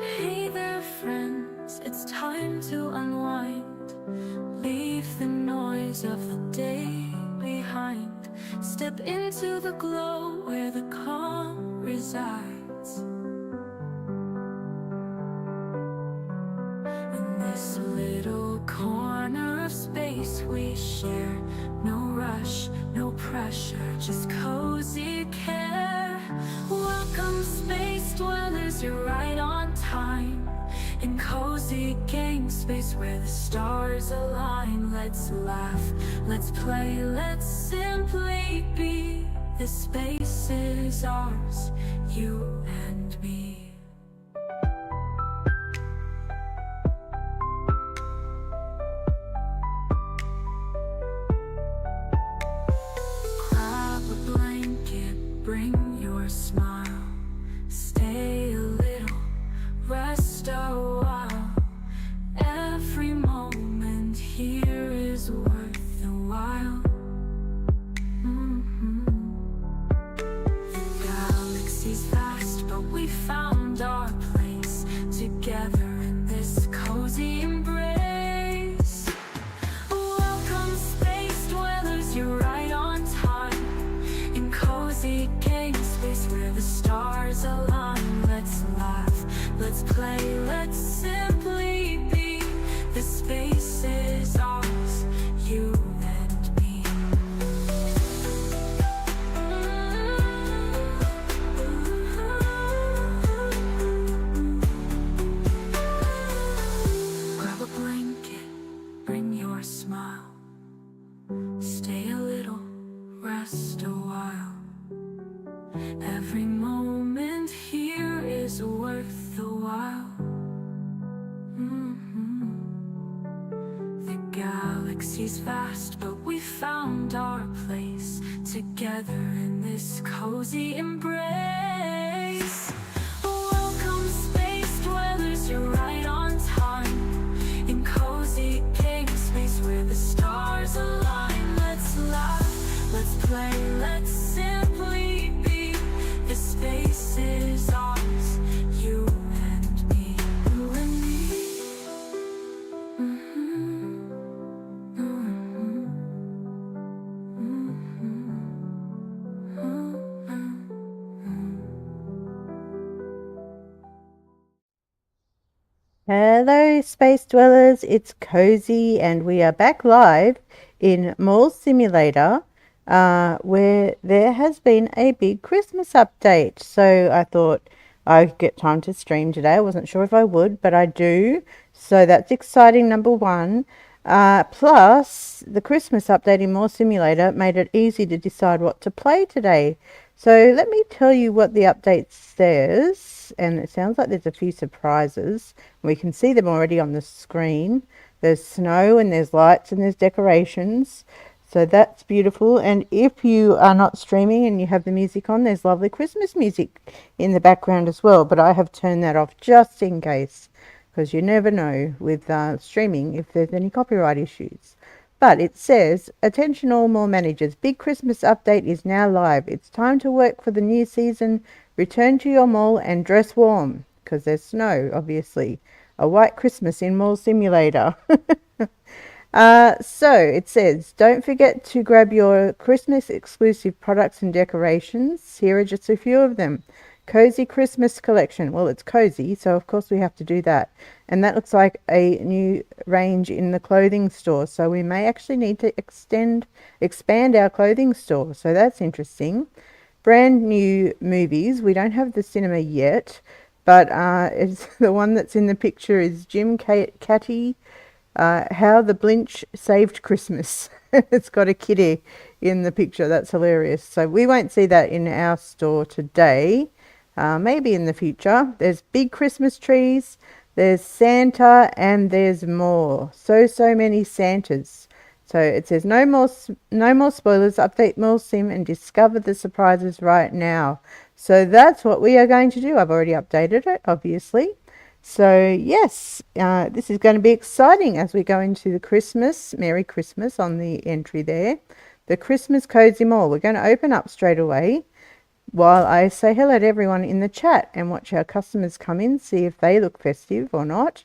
Hey there friends, it's time to unwind. Leave the noise of the day behind. Step into the glow where the calm resides. In this little corner of space we share. No rush, no pressure, just cozy care. Welcome space dwellers, you're right on time. In cozy game space where the stars align. Let's laugh, let's play, let's simply be. This space is ours, you and me. Grab a blanket, bring your smile. Stay a little, rest a while. Every moment here is worth the while. The galaxy's vast, but we found our place together in this cozy embrace. Welcome space dwellers, you're right on time. In cozy game space where the stars align. Let's laugh, let's play, let's simply be. This space is ours, you and me. Grab a blanket, bring your smile. Stay a little, rest a while. Every moment here is worth the while. The galaxy's vast, but we found our place together in this cozy embrace. Welcome space dwellers, you're right on time. In cozy game space where the stars align. Let's laugh, let's play, let's simply be. This space is ours, you and me. You and me. Hello, space dwellers. It's Cozy, and we are back live in Mall Simulator, where there has been a big Christmas update. So I thought I'd get time to stream today. I wasn't sure if I would, but I do. So that's exciting, number one. Plus, the Christmas update in Mall Simulator made it easy to decide what to play today. So let me tell you what the update says, and it sounds like there's a few surprises. We can see them already on the screen. There's snow and there's lights and there's decorations. So that's beautiful. And if you are not streaming and you have the music on, there's lovely Christmas music in the background as well. But I have turned that off just in case, because you never know with streaming if there's any copyright issues. But it says, attention all mall managers, big Christmas update is now live. It's time to work for the new season. Return to your mall and dress warm, because there's snow, obviously. A white Christmas in Mall Simulator. So it says, don't forget to grab your Christmas exclusive products and decorations. Here are just a few of them. Cozy Christmas collection. Well, it's cozy, so of course we have to do that. And that looks like a new range in the clothing store. So we may actually need to expand our clothing store. So that's interesting. Brand new movies. We don't have the cinema yet, but it's the one that's in the picture is Jim Catty, How the Blinch Saved Christmas. It's got a kitty in the picture. That's hilarious. So we won't see that in our store today. Maybe in the future. There's big Christmas trees, there's Santa, and there's more. So many Santas. So it says no more spoilers. Update Mall Sim and discover the surprises right now. So that's what we are going to do. I've already updated it, obviously. So yes, this is going to be exciting as we go into the Christmas. Merry Christmas on the entry there. The Christmas Cozy Mall. We're going to open up straight away. while I say hello to everyone in the chat and watch our customers come in, see if they look festive or not.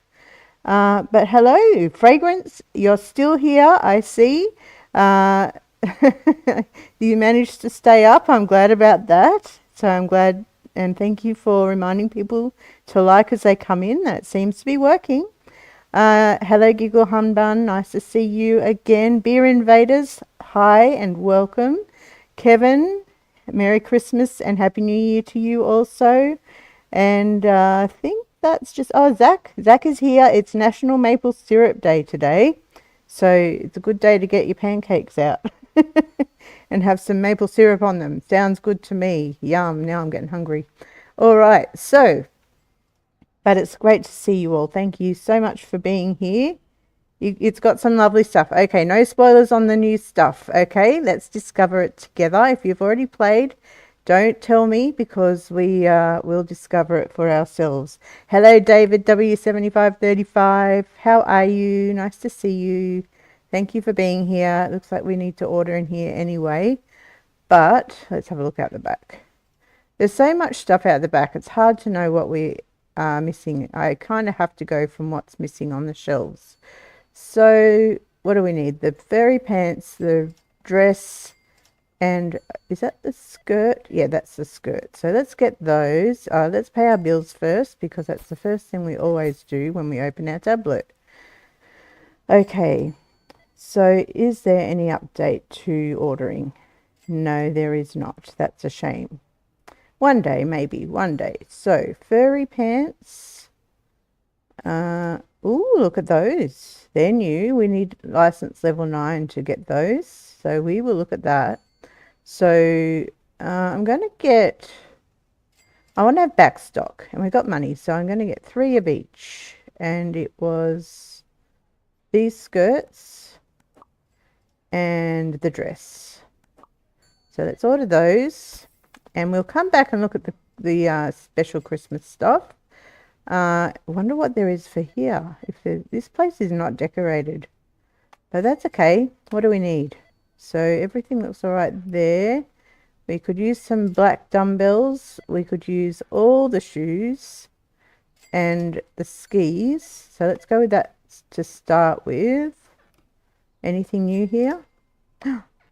But hello, Fragrance, you're still here, I see. Uh, you managed to stay up. I'm glad about that. So I'm glad, and thank you for reminding people to like as they come in. That seems to be working. Hello, Giggle Hunbun. Nice to see you again. Beer Invaders, hi and welcome. Kevin, Merry Christmas and Happy New Year to you also. And I think that's just, oh, Zach. Zach is here. It's National Maple Syrup Day today. So it's a good day to get your pancakes out and have some maple syrup on them. Sounds good to me. Yum. Now I'm getting hungry. All right. So, but it's great to see you all. Thank you so much for being here. It's got some lovely stuff. Okay, no spoilers on the new stuff. Okay, let's discover it together. If you've already played, don't tell me because we'll discover it for ourselves. Hello, David W7535. How are you? Nice to see you. Thank you for being here. It looks like we need to order in here anyway. But let's have a look out the back. There's so much stuff out the back. It's hard to know what we are missing. I kind of have to go from what's missing on the shelves. So what do we need? The fairy pants, the dress, and is that the skirt? Yeah, that's the skirt. So let's get those. Let's pay our bills first because that's the first thing we always do when we open our tablet. Okay, so is there any update to ordering? No, there is not. That's a shame. One day, maybe, one day. So furry pants. Ooh, look at those. They're new. We need license level 9 to get those. So we will look at that. So I'm going to get, I want to have back stock and we've got money. So I'm going to get 3 of each. And it was these skirts and the dress. So let's order those and we'll come back and look at the special Christmas stuff. Wonder what there is for here. This place is not decorated, but that's okay. What do we need? So everything looks all right there. We could use some black dumbbells. We could use all the shoes and the skis. So let's go with that to start with. Anything new here?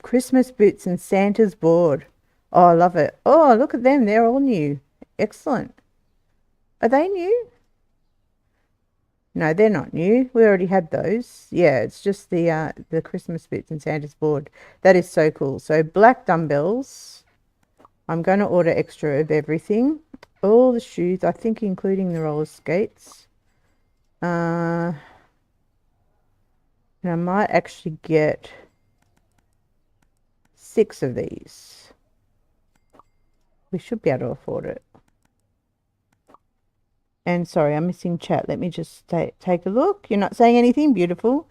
Christmas boots and Santa's board. Oh, I love it. Oh, look at them. They're all new. Excellent. Are they new? No, they're not new. We already had those. Yeah, it's just the Christmas bits and Santa's board. That is so cool. So black dumbbells. I'm going to order extra of everything. All the shoes, I think including the roller skates. And I might actually get 6 of these. We should be able to afford it. And sorry, I'm missing chat. Let me just take a look. You're not saying anything? Beautiful.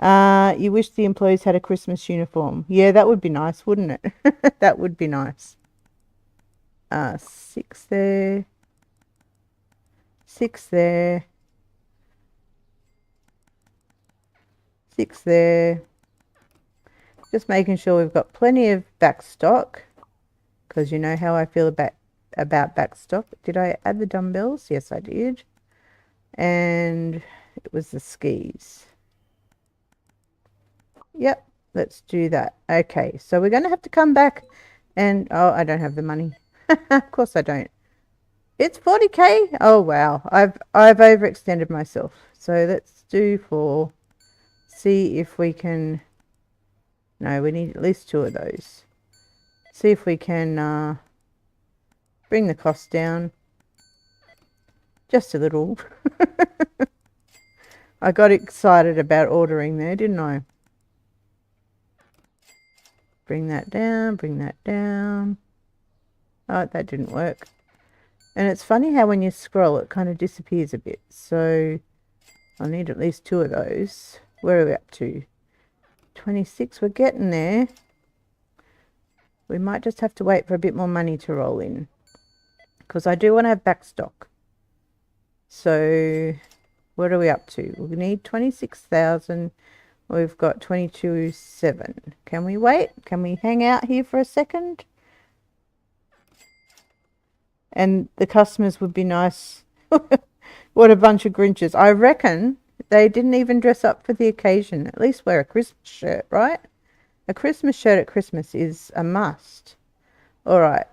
You wish the employees had a Christmas uniform. Yeah, that would be nice, wouldn't it? That would be nice. 6 there. 6 there. 6 there. Just making sure we've got plenty of back stock. Because you know how I feel about back stock. Did I add the dumbbells? Yes, I did. And it was the skis. Yep, let's do that. Okay, so we're going to have to come back and, oh, I don't have the money. Of course I don't. It's 40k. Oh, wow. I've overextended myself. So let's do 4. See if we can, no, we need at least 2 of those. See if we can, bring the cost down just a little. I got excited about ordering there, didn't I? Bring that down, bring that down. Oh, that didn't work. And it's funny how when you scroll, it kind of disappears a bit. So I'll need at least 2 of those. Where are we up to? 26, we're getting there. We might just have to wait for a bit more money to roll in. Because I do want to have back stock. So what are we up to? We need 26,000. We've got 22,700. Can we wait? Can we hang out here for a second? and the customers would be nice. What a bunch of Grinches. I reckon they didn't even dress up for the occasion. At least wear a Christmas shirt, right? A Christmas shirt at Christmas is a must. All right.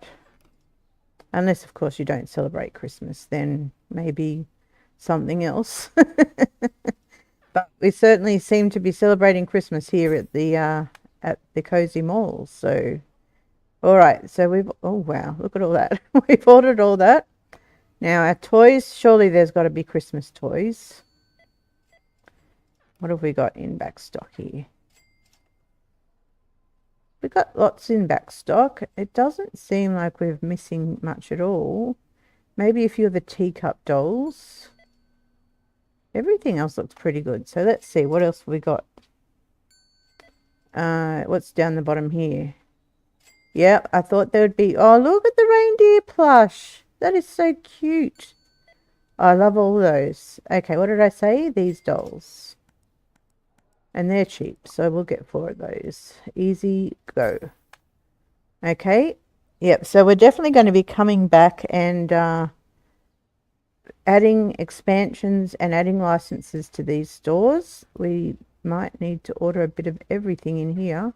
Unless, of course, you don't celebrate Christmas, then maybe something else. But we certainly seem to be celebrating Christmas here at the Cozy Mall. So, all right. So oh wow, look at all that. We've ordered all that. Now our toys. Surely there's got to be Christmas toys. What have we got in back stock here? We've got lots in back stock. It doesn't seem like we're missing much at all. Maybe a few of the teacup dolls. Everything else looks pretty good. So let's see. What else have we got? What's down the bottom here? Yep, I thought there would be... Oh, look at the reindeer plush. That is so cute. I love all those. Okay, what did I say? These dolls. And they're cheap, so we'll get 4 of those. Easy go. Okay. Yep, so we're definitely going to be coming back and adding expansions and adding licenses to these stores. We might need to order a bit of everything in here.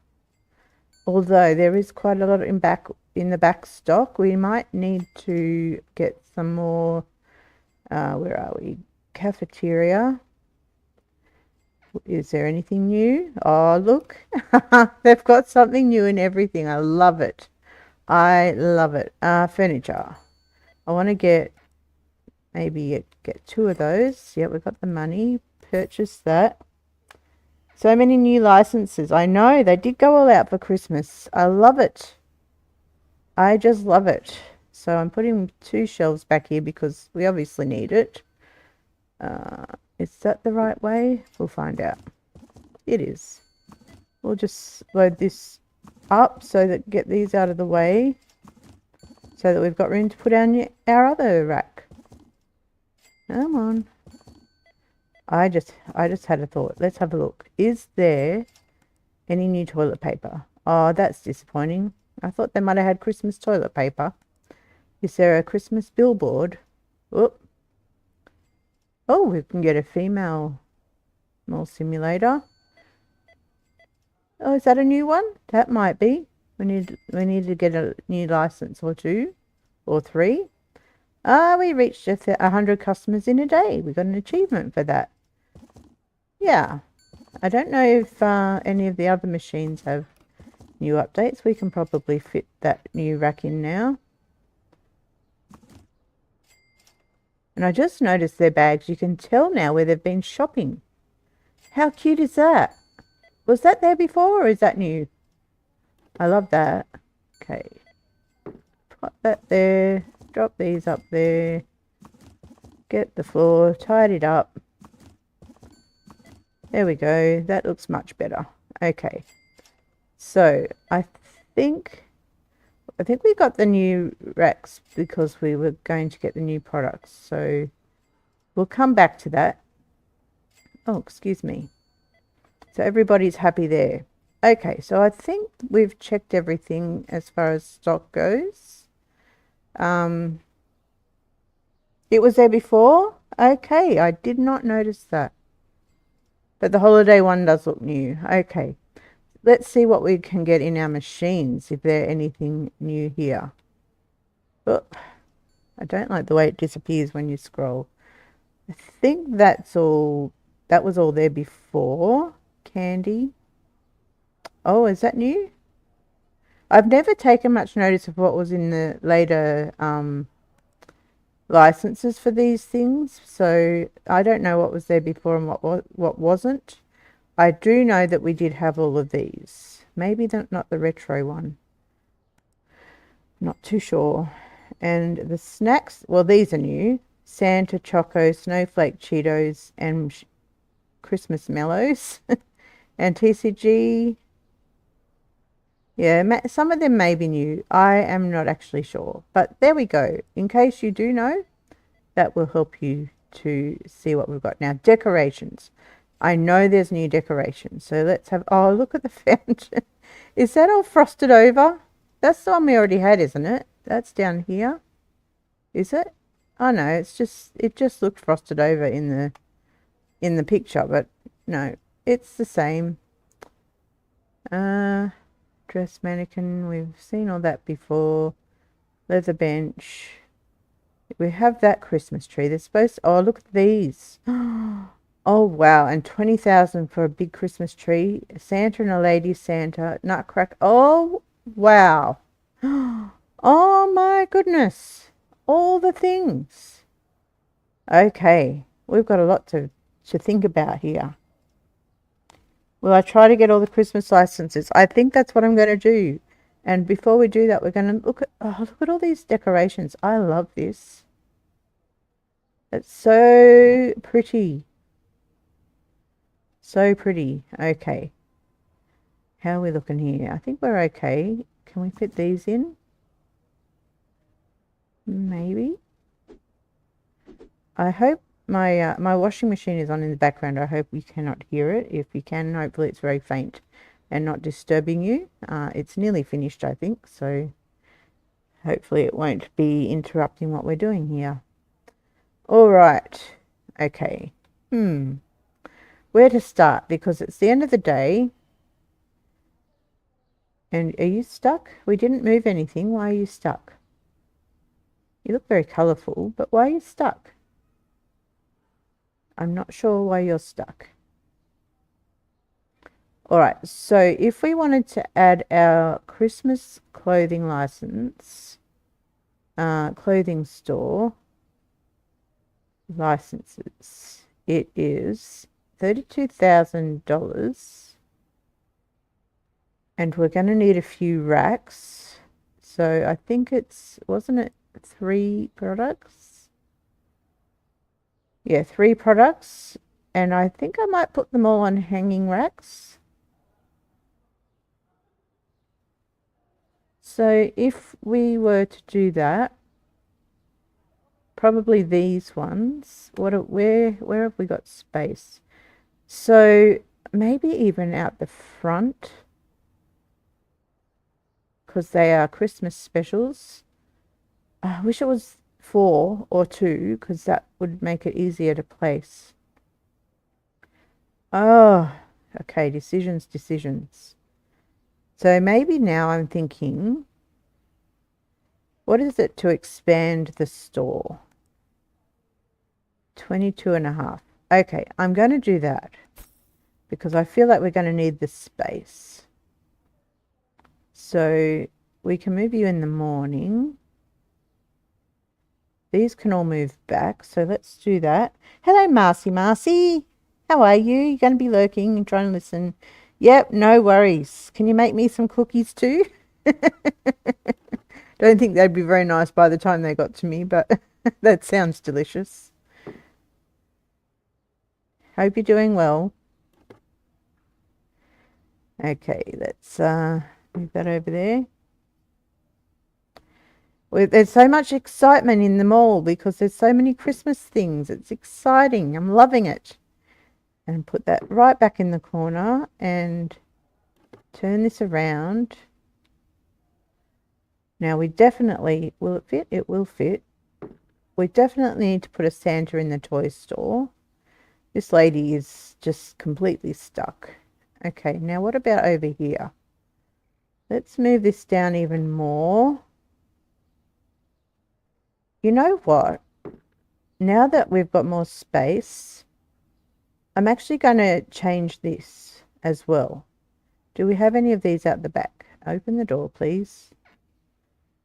Although there is quite a lot in the back stock. We might need to get some more, where are we? Cafeteria. Is there anything new? Oh, look. They've got something new in everything. I love it. I love it. Furniture. I want to get, maybe get 2 of those. Yeah, we've got the money. Purchase that. So many new licenses. I know, they did go all out for Christmas. I love it. I just love it. So I'm putting 2 shelves back here because we obviously need it. Is that the right way? We'll find out. It is. We'll just load this up so that get these out of the way so that we've got room to put our other rack. Come on. I just had a thought. Let's have a look. Is there any new toilet paper? Oh, that's disappointing. I thought they might have had Christmas toilet paper. Is there a Christmas billboard? Oh, we can get a female mall simulator. Oh, is that a new one? That might be. We need to get a new license or 2 or 3. We reached 100 customers in a day. We got an achievement for that. Yeah, I don't know if any of the other machines have new updates. We can probably fit that new rack in now. And I just noticed their bags. You can tell now where they've been shopping. How cute is that? Was that there before or is that new? I love that. Okay. Put that there. Drop these up there. Get the floor tidied up. There we go. That looks much better. Okay. So I think we got the new racks because we were going to get the new products. So we'll come back to that. Oh, excuse me. So everybody's happy there. Okay, so I think we've checked everything as far as stock goes. It was there before? Okay, I did not notice that. But the holiday one does look new. Okay. Let's see what we can get in our machines, if there's anything new here. Oh, I don't like the way it disappears when you scroll. I think that's all. That was all there before. Candy. Oh, is that new? I've never taken much notice of what was in the later licenses for these things, so I don't know what was there before and what wasn't. I do know that we did have all of these. Maybe not the retro one. Not too sure. And the snacks, well, these are new. Santa Choco, Snowflake Cheetos, and Christmas Mellows. And TCG. Yeah, some of them may be new. I am not actually sure. But there we go. In case you do know, that will help you to see what we've got. Now, decorations. I know there's new decorations. So let's have... Oh, look at the fountain. Is that all frosted over? That's the one we already had, isn't it? That's down here. Is it? Oh no, it just looked frosted over in the picture, but no, it's the same. Dress mannequin, we've seen all that before. Leather bench. We have that Christmas tree. They're supposed to, oh, look at these. Oh wow, and 20,000 for a big Christmas tree. Santa and a lady Santa, nutcracker. Oh wow. Oh my goodness. All the things. Okay, we've got a lot to think about here. Will I try to get all the Christmas licenses? I think that's what I'm going to do. And before we do that, we're going to look at all these decorations. I love this. It's so pretty. So pretty. Okay. How are we looking here? I think we're okay. Can we fit these in? Maybe. I hope my washing machine is on in the background. I hope you cannot hear it. If you can, hopefully it's very faint and not disturbing you. It's nearly finished, I think, so hopefully it won't be interrupting what we're doing here. All right. Okay. Where to start? Because it's the end of the day. And are you stuck? We didn't move anything. Why are you stuck? You look very colourful, but why are you stuck? I'm not sure why you're stuck. All right, so if we wanted to add our Christmas clothing license, clothing store licenses, it is $32,000, and we're going to need a few racks. So I think wasn't it 3 products? Yeah, 3 products, and I think I might put them all on hanging racks. So if we were to do that, probably these ones. Where have we got space? So maybe even out the front, because they are Christmas specials. I wish it was 4 or 2, because that would make it easier to place. Oh, okay, decisions. So maybe now I'm thinking, what is it to expand the store? 22.5. Okay, I'm going to do that because I feel like we're going to need the space. So we can move you in the morning. These can all move back, so let's do that. Hello, Marcy. How are you? You're going to be lurking and trying to listen. Yep, no worries. Can you make me some cookies too? Don't think they'd be very nice by the time they got to me, but that sounds delicious. Hope you're doing well. Okay, let's move that over there. There's so much excitement in the mall because there's so many Christmas things. It's exciting. I'm loving it. And put that right back in the corner and turn this around. Now we definitely, will it fit? It will fit. We definitely need to put a Santa in the toy store. This lady is just completely stuck. Okay, now what about over here? Let's move this down even more. You know what? Now that we've got more space, I'm actually going to change this as well. Do we have any of these out the back? Open the door, please.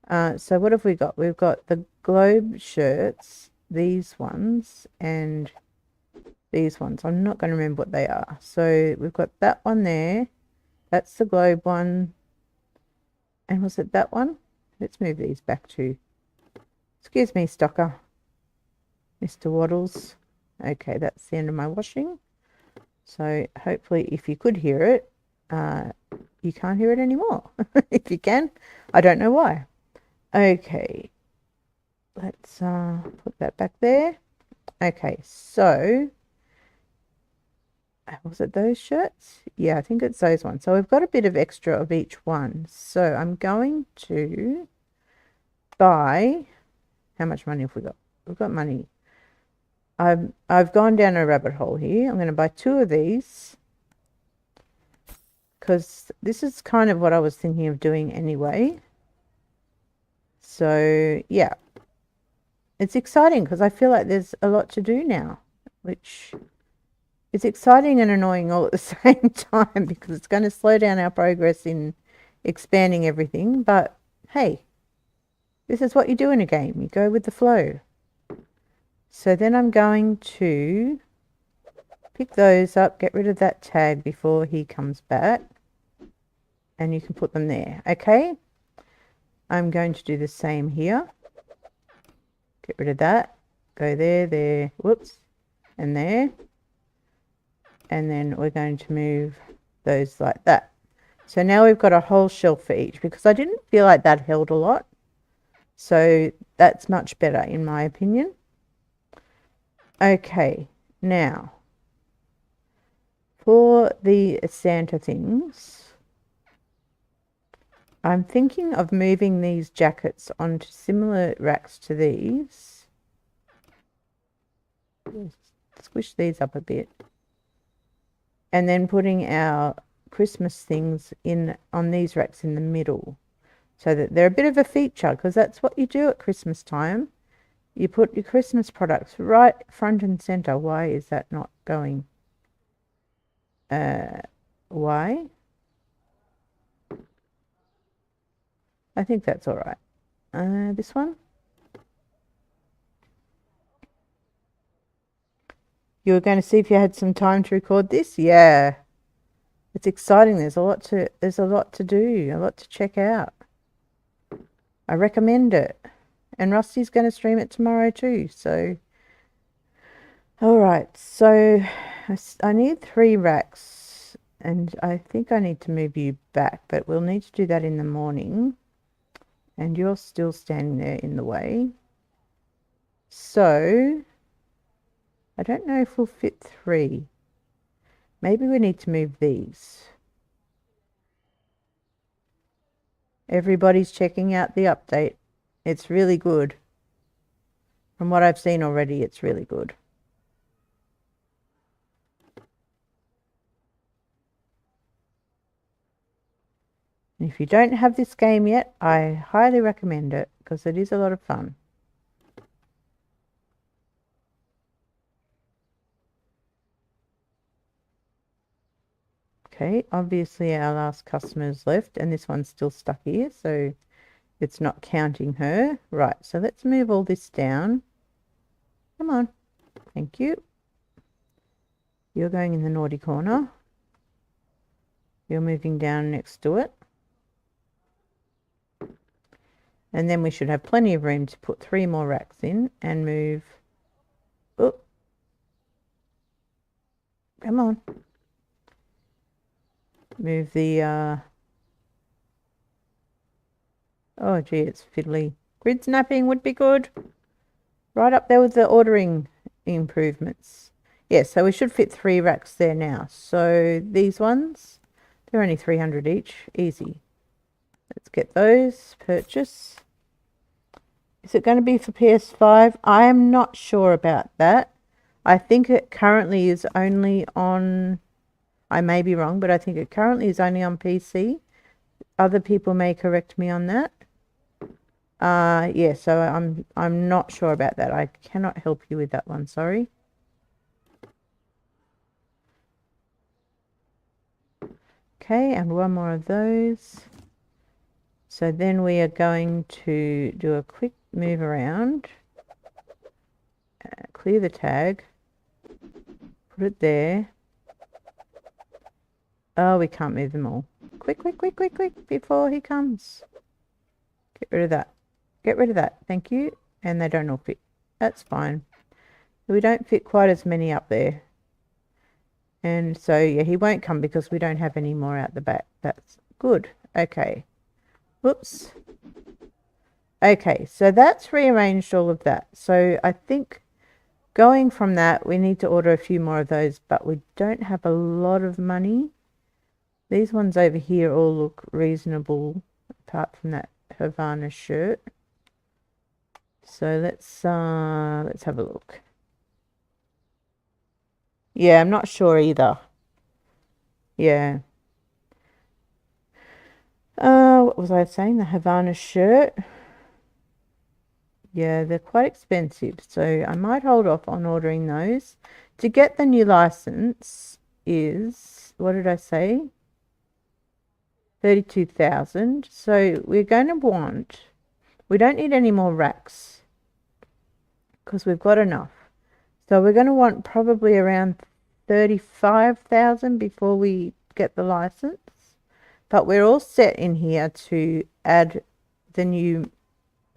So what have we got? We've got the globe shirts, these ones, and these ones. I'm not going to remember what they are. So we've got that one there. That's the globe one. And was it that one? Let's move these back too. Excuse me, Stocker. Mr. Waddles. Okay, that's the end of my washing. So hopefully if you could hear it, you can't hear it anymore. If you can, I don't know why. Okay, let's put that back there. Okay, so was it those shirts? Yeah, I think it's those ones. So we've got a bit of extra of each one. So I'm going to buy How much money have we got? We've got money. I've gone down a rabbit hole here. I'm going to buy 2 of these, because this is kind of what I was thinking of doing anyway. So yeah, it's exciting because I feel like there's a lot to do now, which is exciting and annoying all at the same time, because it's going to slow down our progress in expanding everything. But hey, this is what you do in a game. You go with the flow. So then I'm going to pick those up, get rid of that tag before he comes back, and you can put them there. Okay, I'm going to do the same here. Get rid of that, go there, whoops, and there. And then we're going to move those like that. So now we've got a whole shelf for each, because I didn't feel like that held a lot. So that's much better in my opinion. Okay, now for the Santa things, I'm thinking of moving these jackets onto similar racks to these. Squish these up a bit. And then putting our Christmas things in on these racks in the middle, so that they're a bit of a feature, because that's what you do at Christmas time. You put your Christmas products right front and center. Why is that not going? Why? I think that's all right. This one. You were going to see if you had some time to record this? Yeah. It's exciting. There's a lot to do, a lot to check out. I recommend it. And Rusty's going to stream it tomorrow too. So, all right. So I need 3 racks, and I think I need to move you back, but we'll need to do that in the morning. And you're still standing there in the way. So I don't know if we'll fit 3. Maybe we need to move these. Everybody's checking out the update. It's really good. From what I've seen already, it's really good. And if you don't have this game yet, I highly recommend it, because it is a lot of fun. Okay, obviously our last customer's left, and this one's still stuck here, so it's not counting her. Right, so let's move all this down. Come on. Thank you. You're going in the naughty corner. You're moving down next to it. And then we should have plenty of room to put 3 more racks in and move. Oh, come on. Move the, oh gee, it's fiddly. Grid snapping would be good. Right up there with the ordering improvements. Yeah, so we should fit 3 racks there now. So these ones, they're only 300 each. Easy. Let's get those. Purchase. Is it going to be for PS5? I am not sure about that. I think it currently is only on... I may be wrong, but I think it currently is only on PC. Other people may correct me on that. Yeah, so I'm not sure about that. I cannot help you with that one, sorry. Okay, and 1 more of those. So then we are going to do a quick move around. Clear the tag. Put it there. Oh, we can't move them all. Quick, quick, quick, quick, quick, before he comes. Get rid of that. Get rid of that. Thank you. And they don't all fit. That's fine. We don't fit quite as many up there. And so, yeah, he won't come because we don't have any more out the back. That's good. Okay. Whoops. Okay, so that's rearranged all of that. So I think going from that, we need to order a few more of those, but we don't have a lot of money. These ones over here all look reasonable, apart from that Havana shirt. So let's have a look. Yeah, I'm not sure either. Yeah. What was I saying? The Havana shirt. Yeah, they're quite expensive, so I might hold off on ordering those. To get the new license is, what did I say? 32,000. So we're going to want, we don't need any more racks because we've got enough. So we're going to want probably around 35,000 before we get the license. But we're all set in here to add the new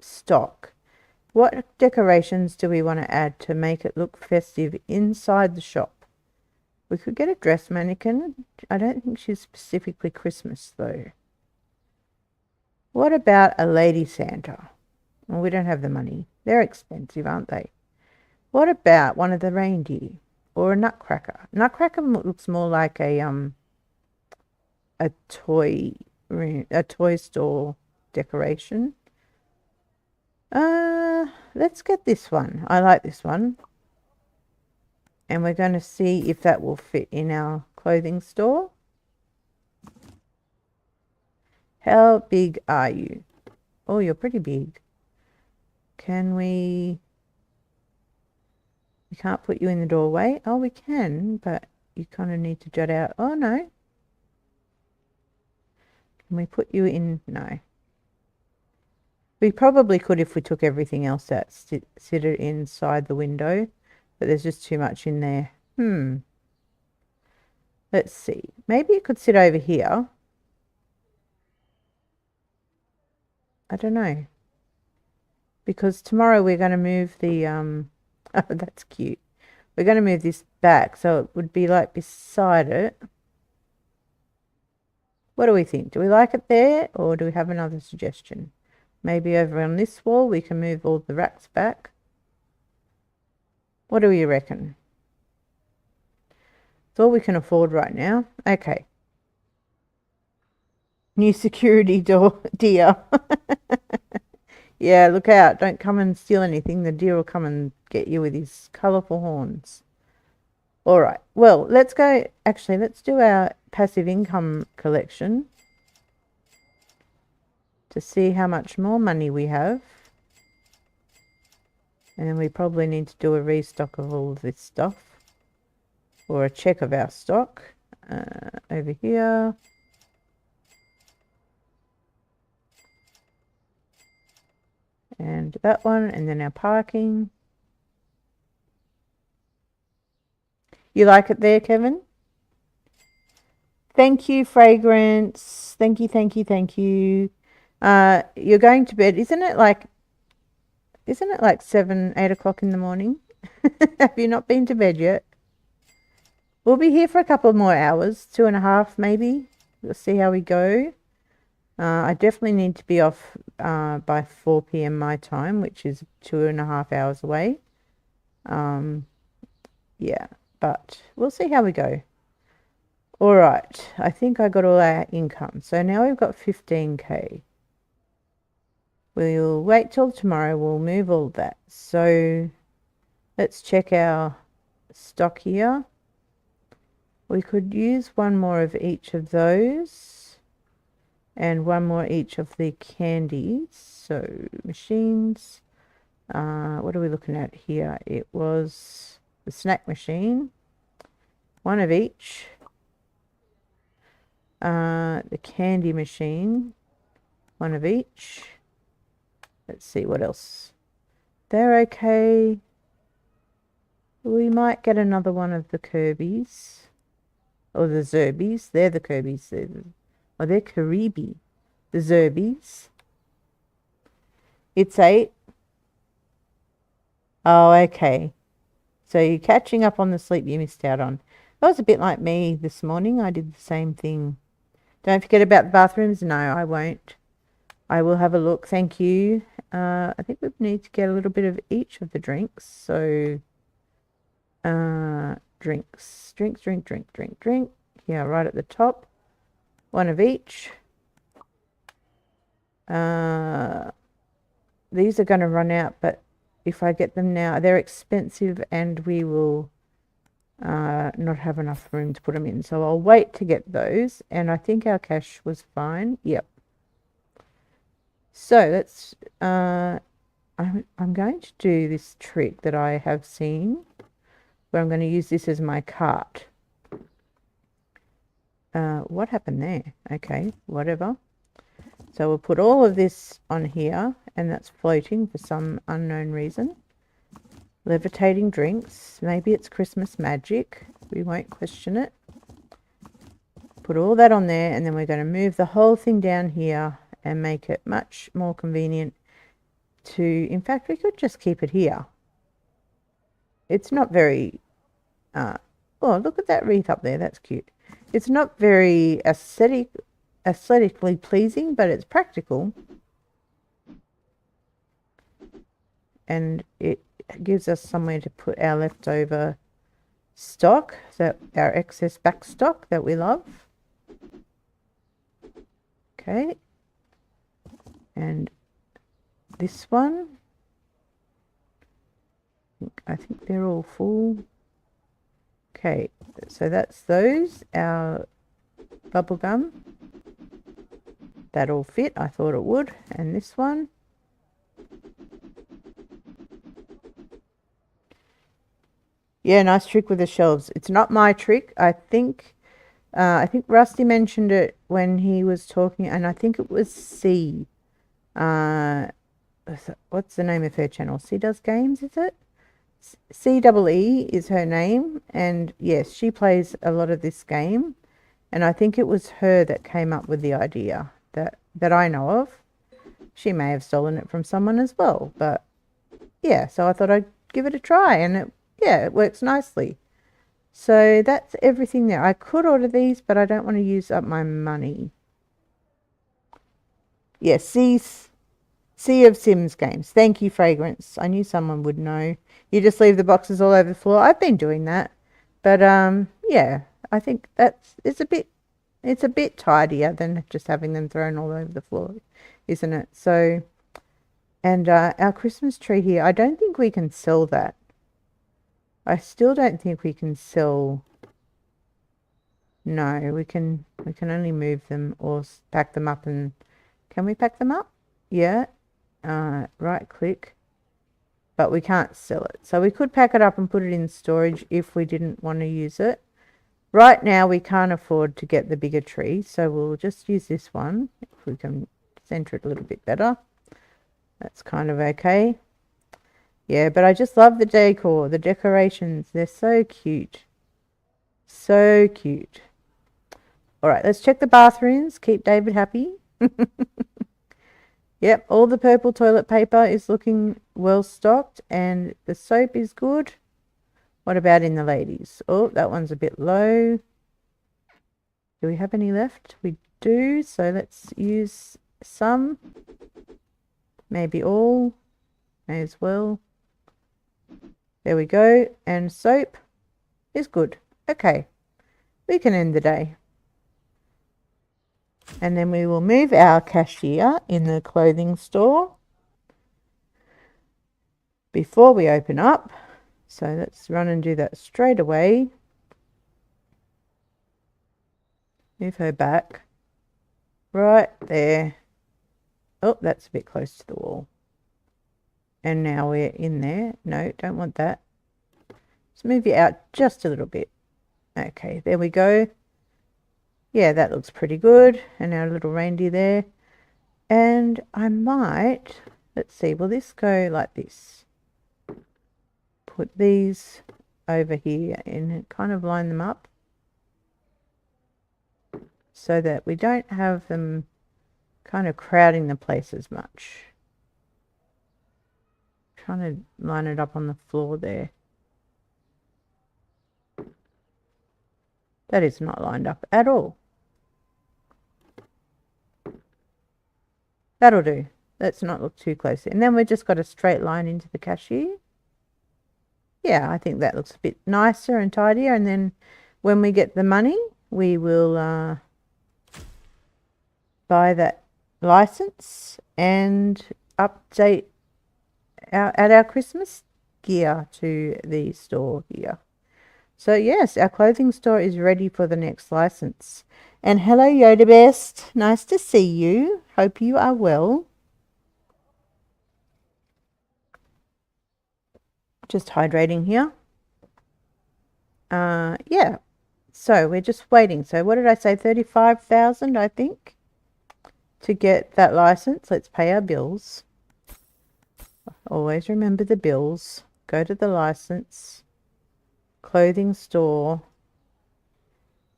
stock. What decorations do we want to add to make it look festive inside the shop? We could get a dress mannequin. I don't think she's specifically Christmas though. What about a lady Santa? Well, we don't have the money. They're expensive, aren't they? What about one of the reindeer or a nutcracker? Nutcracker looks more like a toy store decoration. Let's get this one. I like this one. And we're going to see if that will fit in our clothing store. How big are you? Oh, you're pretty big. Can we... We can't put you in the doorway. Oh, we can, but you kind of need to jut out. Oh, no. Can we put you in? No. We probably could if we took everything else out, sit it inside the window, but there's just too much in there. Let's see. Maybe it could sit over here. I don't know. Because tomorrow we're going to move the, oh, that's cute. We're going to move this back, so it would be like beside it. What do we think? Do we like it there, or do we have another suggestion? Maybe over on this wall we can move all the racks back. What do you reckon? It's all we can afford right now. Okay. New security door, deer. Yeah, look out. Don't come and steal anything. The deer will come and get you with his colourful horns. All right. Well, let's go. Actually, let's do our passive income collection to see how much more money we have. And then we probably need to do a restock of all of this stuff. Or a check of our stock. Over here. And that one. And then our parking. You like it there, Kevin? Thank you, Fragrance. Thank you, thank you, thank you. You're going to bed. Isn't it like 7, 8 o'clock in the morning? Have you not been to bed yet? We'll be here for a couple more hours, 2.5 maybe. We'll see how we go. I definitely need to be off by 4 p.m. my time, which is 2.5 hours away. Yeah, but we'll see how we go. All right, I think I got all our income. So now we've got 15k. We'll wait till tomorrow. We'll move all that. So let's check our stock here. We could use one more of each of those and one more each of the candies. So machines. What are we looking at here? It was the snack machine. One of each. The candy machine. One of each. Let's see what else. They're okay. We might get another one of the Kirby's. Or the Zerbies. They're the Kirby's. They're Karibi. The Zerbies. It's 8. Oh, okay. So you're catching up on the sleep you missed out on. That was a bit like me this morning. I did the same thing. Don't forget about the bathrooms. No, I won't. I will have a look. Thank you. I think we need to get a little bit of each of the drinks. So, drinks. Drink. Yeah, right at the top. One of each. these are going to run out, but if I get them now, they're expensive and we will not have enough room to put them in. So I'll wait to get those. And I think our cash was fine. Yep. So let's, I'm going to do this trick that I have seen where I'm going to use this as my cart. What happened there? Okay, whatever. So we'll put all of this on here, and that's floating for some unknown reason. Levitating drinks. Maybe it's Christmas magic. We won't question it. Put all that on there, and then we're going to move the whole thing down here and make it much more convenient to... In fact, we could just keep it here. It's not very... oh, look at that wreath up there. That's cute. It's not very aesthetically pleasing, but it's practical. And it gives us somewhere to put our leftover stock, so our excess back stock that we love. Okay. And this one, I think they're all full. Okay, so that's those, our bubble gum. That all fit, I thought it would. And this one. Yeah, nice trick with the shelves. It's not my trick. I think Rusty mentioned it when he was talking, and I think it was C. What's the name of her channel? C Does Games, is it? CEE is her name, and yes, she plays a lot of this game, and I think it was her that came up with the idea that I know of. She may have stolen it from someone as well, but yeah, so I thought I'd give it a try, and it works nicely. So that's everything there. I could order these, but I don't want to use up my money. Yes, Sea of Sims games. Thank you, Fragrance. I knew someone would know. You just leave the boxes all over the floor. I've been doing that. But yeah, I think it's a bit tidier than just having them thrown all over the floor, isn't it? So, and our Christmas tree here, I don't think we can sell that. I still don't think we can sell. No, we can only move them or pack them up. And can we pack them up? Yeah. Right click, but we can't sell it. So we could pack it up and put it in storage if we didn't want to use it. Right now we can't afford to get the bigger tree, so we'll just use this one. If we can center it a little bit better, that's kind of okay. Yeah, but I just love the decor, the decorations. They're so cute. So cute. All right, let's check the bathrooms. Keep David happy. Yep, all the purple toilet paper is looking well stocked, and the soap is good. What about in the ladies? Oh, that one's a bit low. Do we have any left? We do, so let's use some. Maybe all. May as well. There we go. And soap is good. Okay, we can end the day. And then we will move our cashier in the clothing store before we open up. So let's run and do that straight away. Move her back. Right there. Oh, that's a bit close to the wall. And now we're in there. No, don't want that. Let's move you out just a little bit. Okay, there we go. Yeah, that looks pretty good. And our little reindeer there. And I might, let's see, will this go like this? Put these over here and kind of line them up so that we don't have them kind of crowding the place as much. Trying to line it up on the floor there. That is not lined up at all. That'll do. Let's not look too close. And then we've just got a straight line into the cashier. Yeah, I think that looks a bit nicer and tidier. And then when we get the money, we will buy that license and update add our Christmas gear to the store here. So yes, our clothing store is ready for the next license. And hello, Yoda Best. Nice to see you. Hope you are well. Just hydrating here. Yeah. So we're just waiting. So what did I say? 35,000, I think, to get that license. Let's pay our bills. Always remember the bills. Go to the license. Clothing store.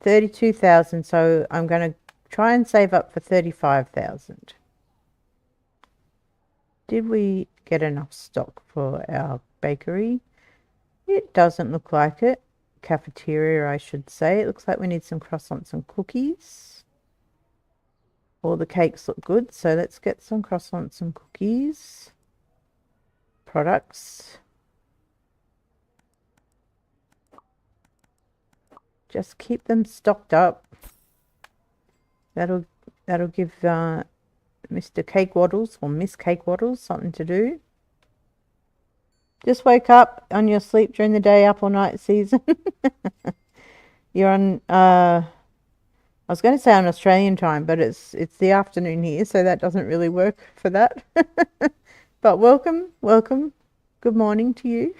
32,000. So I'm going to try and save up for 35,000. Did we get enough stock for our bakery? It doesn't look like it. Cafeteria, I should say. It looks like we need some croissants and cookies. All the cakes look good, so let's get some croissants and cookies. Products. Just keep them stocked up. That'll give Mr. Cake Waddles or Miss Cake Waddles something to do. Just woke up on your sleep during the day, up all night season. You're on, I was going to say on Australian time, but it's the afternoon here, so that doesn't really work for that. But welcome. Good morning to you.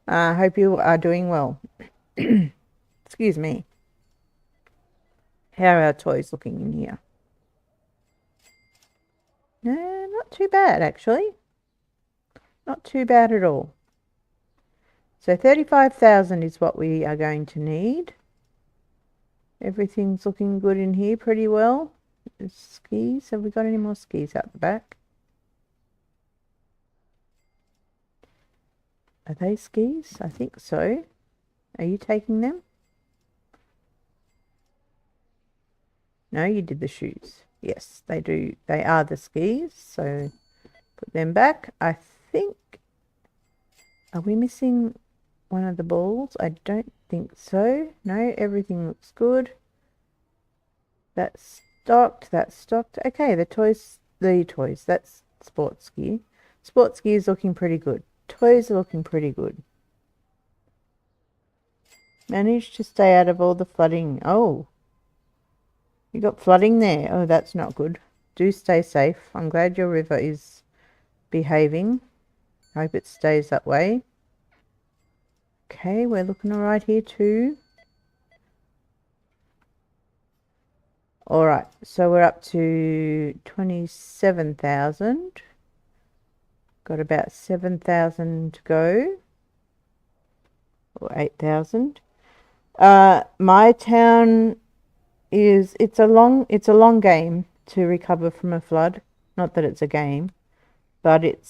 I hope you are doing well. Excuse me. How are our toys looking in here? No, not too bad, actually. Not too bad at all. So 35,000 is what we are going to need. Everything's looking good in here pretty well. There's skis. Have we got any more skis out the back? Are they skis? I think so. Are you taking them? No, you did the shoes. Yes, they do. They are the skis. So put them back. I think... Are we missing one of the balls? I don't think so. No, everything looks good. That's stocked. Okay, the toys. That's sports gear. Sports gear is looking pretty good. Toys are looking pretty good. Managed to stay out of all the flooding. Oh, you got flooding there. Oh, that's not good. Do stay safe. I'm glad your river is behaving. Hope it stays that way. Okay, we're looking all right here too. All right, so we're up to 27,000. Got about 7,000 to go, or 8,000. My town is, it's a long game to recover from a flood. Not that it's a game, but it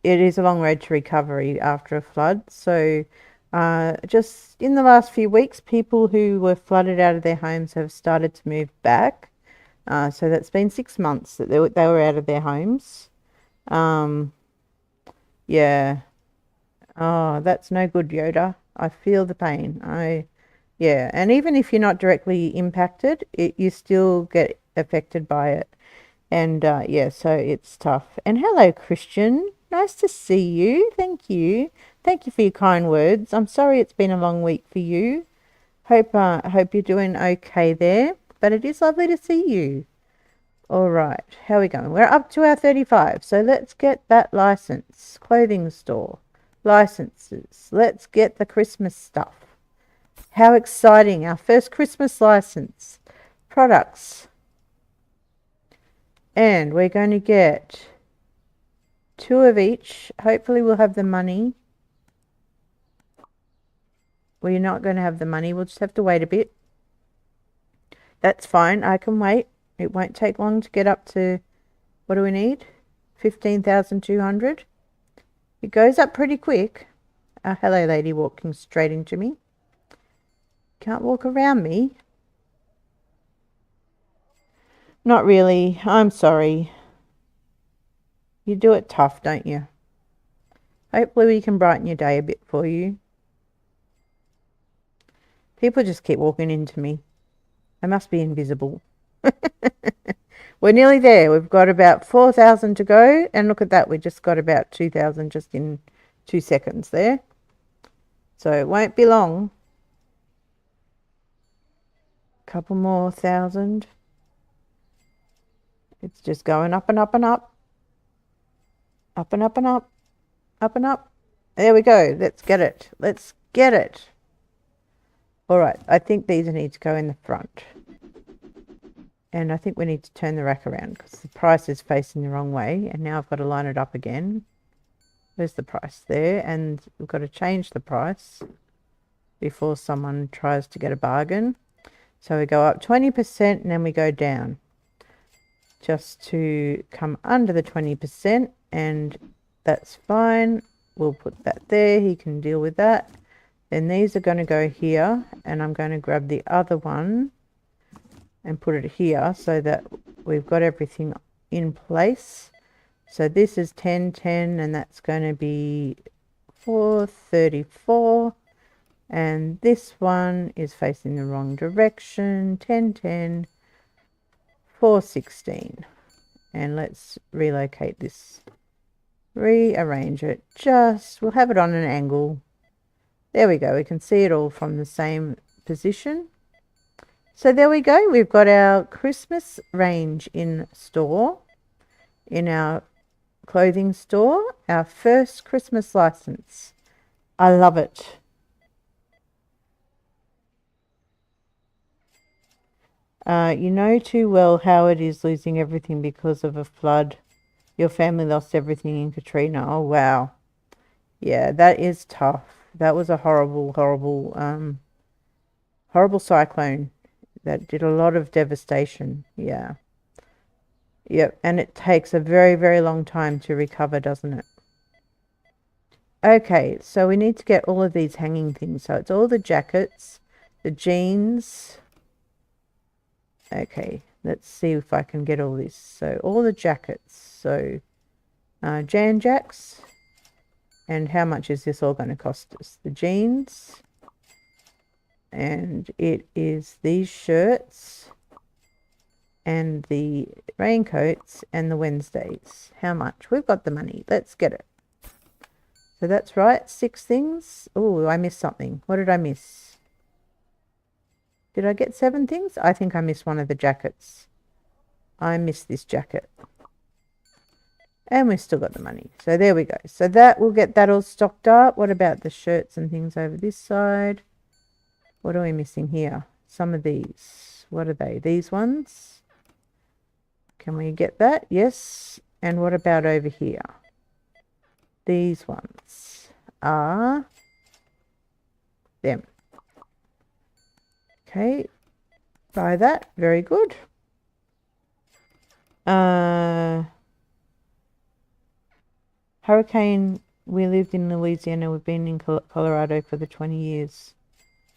is a long road to recovery after a flood. So just in the last few weeks, people who were flooded out of their homes have started to move back. So that's been 6 months that they were out of their homes. Yeah. Oh, that's no good, Yoda. I feel the pain. Yeah. And even if you're not directly impacted, you still get affected by it. And yeah, so it's tough. And hello, Christian. Nice to see you. Thank you. Thank you for your kind words. I'm sorry it's been a long week for you. Hope you're doing okay there. But it is lovely to see you. All right, how are we going? We're up to our 35. So let's get that license. Clothing store. Licenses. Let's get the Christmas stuff. How exciting. Our first Christmas license. Products. And we're going to get 2 of each. Hopefully we'll have the money. We're not going to have the money. We'll just have to wait a bit. That's fine. I can wait. It won't take long to get up to, what do we need? 15,200. It goes up pretty quick. Hello, lady walking straight into me. Can't walk around me. Not really. I'm sorry. You do it tough, don't you? Hopefully we can brighten your day a bit for you. People just keep walking into me. I must be invisible. We're nearly there. We've got about 4,000 to go. And look at that. We just got about 2,000 just in 2 seconds there. So it won't be long. Couple more thousand. It's just going up and up and up. Up and up and up. Up and up. There we go. Let's get it. Let's get it. All right. I think these need to go in the front. And I think we need to turn the rack around because the price is facing the wrong way. And now I've got to line it up again. There's the price there. And we've got to change the price before someone tries to get a bargain. So we go up 20% and then we go down just to come under the 20%, and that's fine. We'll put that there. He can deal with that. Then these are going to go here, and I'm going to grab the other one and put it here so that we've got everything in place. So this is 1010, and that's going to be 434. And this one is facing the wrong direction. 1010, 416. And let's relocate this. Rearrange it. We'll have it on an angle. There we go. We can see it all from the same position. So there we go. We've got our Christmas range in store, in our clothing store. Our first Christmas license. I love it. You know too well how it is losing everything because of a flood. Your family lost everything in Katrina. Oh, wow. Yeah, that is tough. That was a horrible, horrible, horrible cyclone that did a lot of devastation. Yeah. Yep, and it takes a very, very long time to recover, doesn't it? Okay, so we need to get all of these hanging things. So it's all the jackets, the jeans. Okay, let's see if I can get all this. So all the jackets. So Jan Jacks. And how much is this all going to cost us? The jeans. And it is these shirts. And the raincoats and the Wednesdays. How much? We've got the money. Let's get it. So that's right. 6 things. Oh, I missed something. What did I miss? Did I get 7 things? I think I missed one of the jackets. I missed this jacket. And we've still got the money. So there we go. So that we'll get that all stocked up. What about the shirts and things over this side? What are we missing here? Some of these. What are they? These ones? Can we get that? Yes. And what about over here? These ones are them. Okay, buy that. Very good. Hurricane, we lived in Louisiana. We've been in Colorado for the 20 years.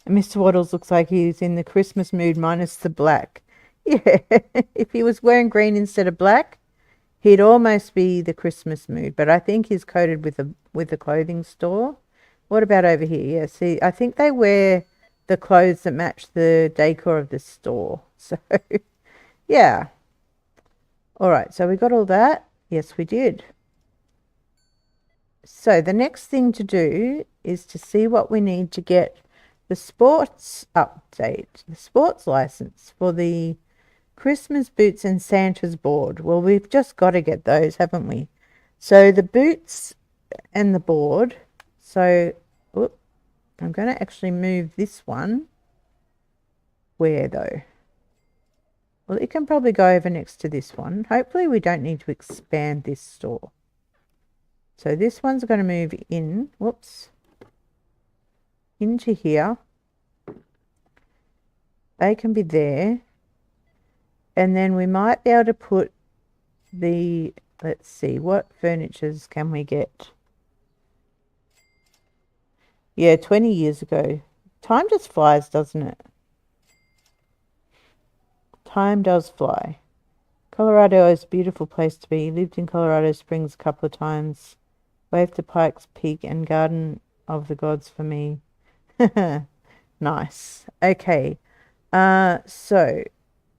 And Mr. Waddles looks like he's in the Christmas mood minus the black. Yeah, if he was wearing green instead of black, he'd almost be the Christmas mood. But I think he's coated with the clothing store. What about over here? Yeah, see, I think they wear the clothes that match the decor of the store. So, yeah. All right, so we got all that. Yes, we did. So the next thing to do is to see what we need to get the sports update, the sports license for the Christmas boots and Santa's board. Well, we've just got to get those, haven't we? So the boots and the board. So, I'm going to actually move this one. Where though? Well, it can probably go over next to this one. Hopefully we don't need to expand this store. So this one's going to move in, whoops, into here. They can be there. And then we might be able to put the, let's see, what furnitures can we get? Yeah, 20 years ago. Time just flies, doesn't it? Time does fly. Colorado is a beautiful place to be. Lived in Colorado Springs a couple of times. Wave to Pikes Peak and Garden of the Gods for me. Nice. Okay. So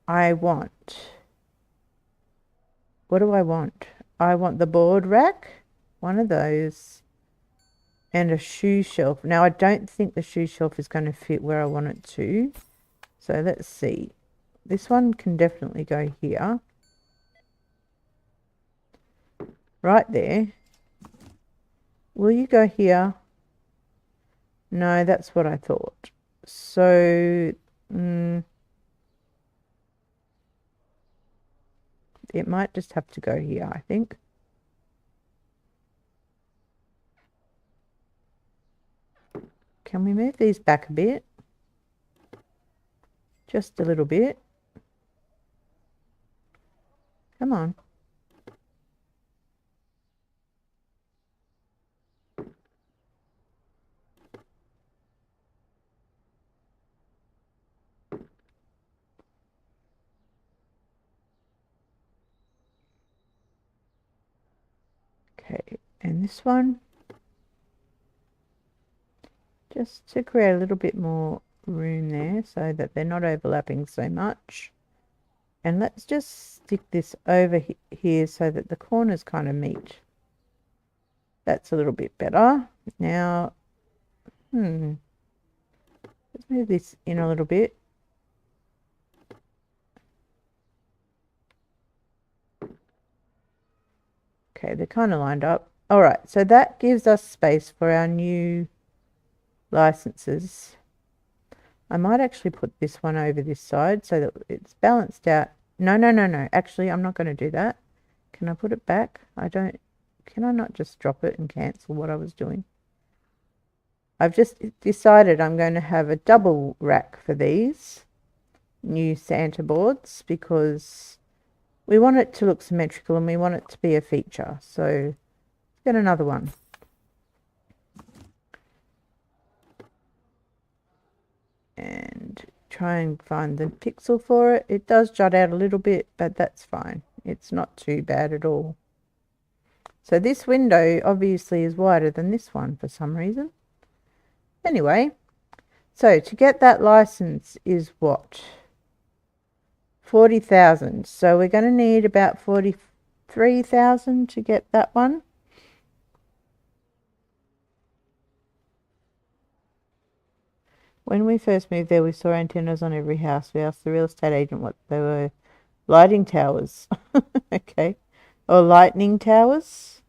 I want what do I want? I want the board rack, one of those, and a shoe shelf. Now, I don't think the shoe shelf is going to fit where I want it to. So let's see. This one can definitely go here. Right there. Will you go here? No, that's what I thought. So, it might just have to go here, I think. Can we move these back a bit? Just a little bit. Come on. Okay, and this one, just to create a little bit more room there so that they're not overlapping so much. And let's just stick this over here so that the corners kind of meet. That's a little bit better. Now, let's move this in a little bit. Okay, they're kind of lined up. All right, so that gives us space for our new licenses. I might actually put this one over this side so that it's balanced out. No. Actually, I'm not going to do that. Can I put it back? Can I not just drop it and cancel what I was doing? I've just decided I'm going to have a double rack for these new Santa boards because we want it to look symmetrical and we want it to be a feature. So let's get another one. And try and find the pixel for it. It does jut out a little bit, but that's fine. It's not too bad at all. So this window obviously is wider than this one for some reason. Anyway, so to get that license is what? 40,000. So we're going to need about 43,000 to get that one. When we first moved there, we saw antennas on every house. We asked the real estate agent what they were. Lighting towers. Okay. Or lightning towers.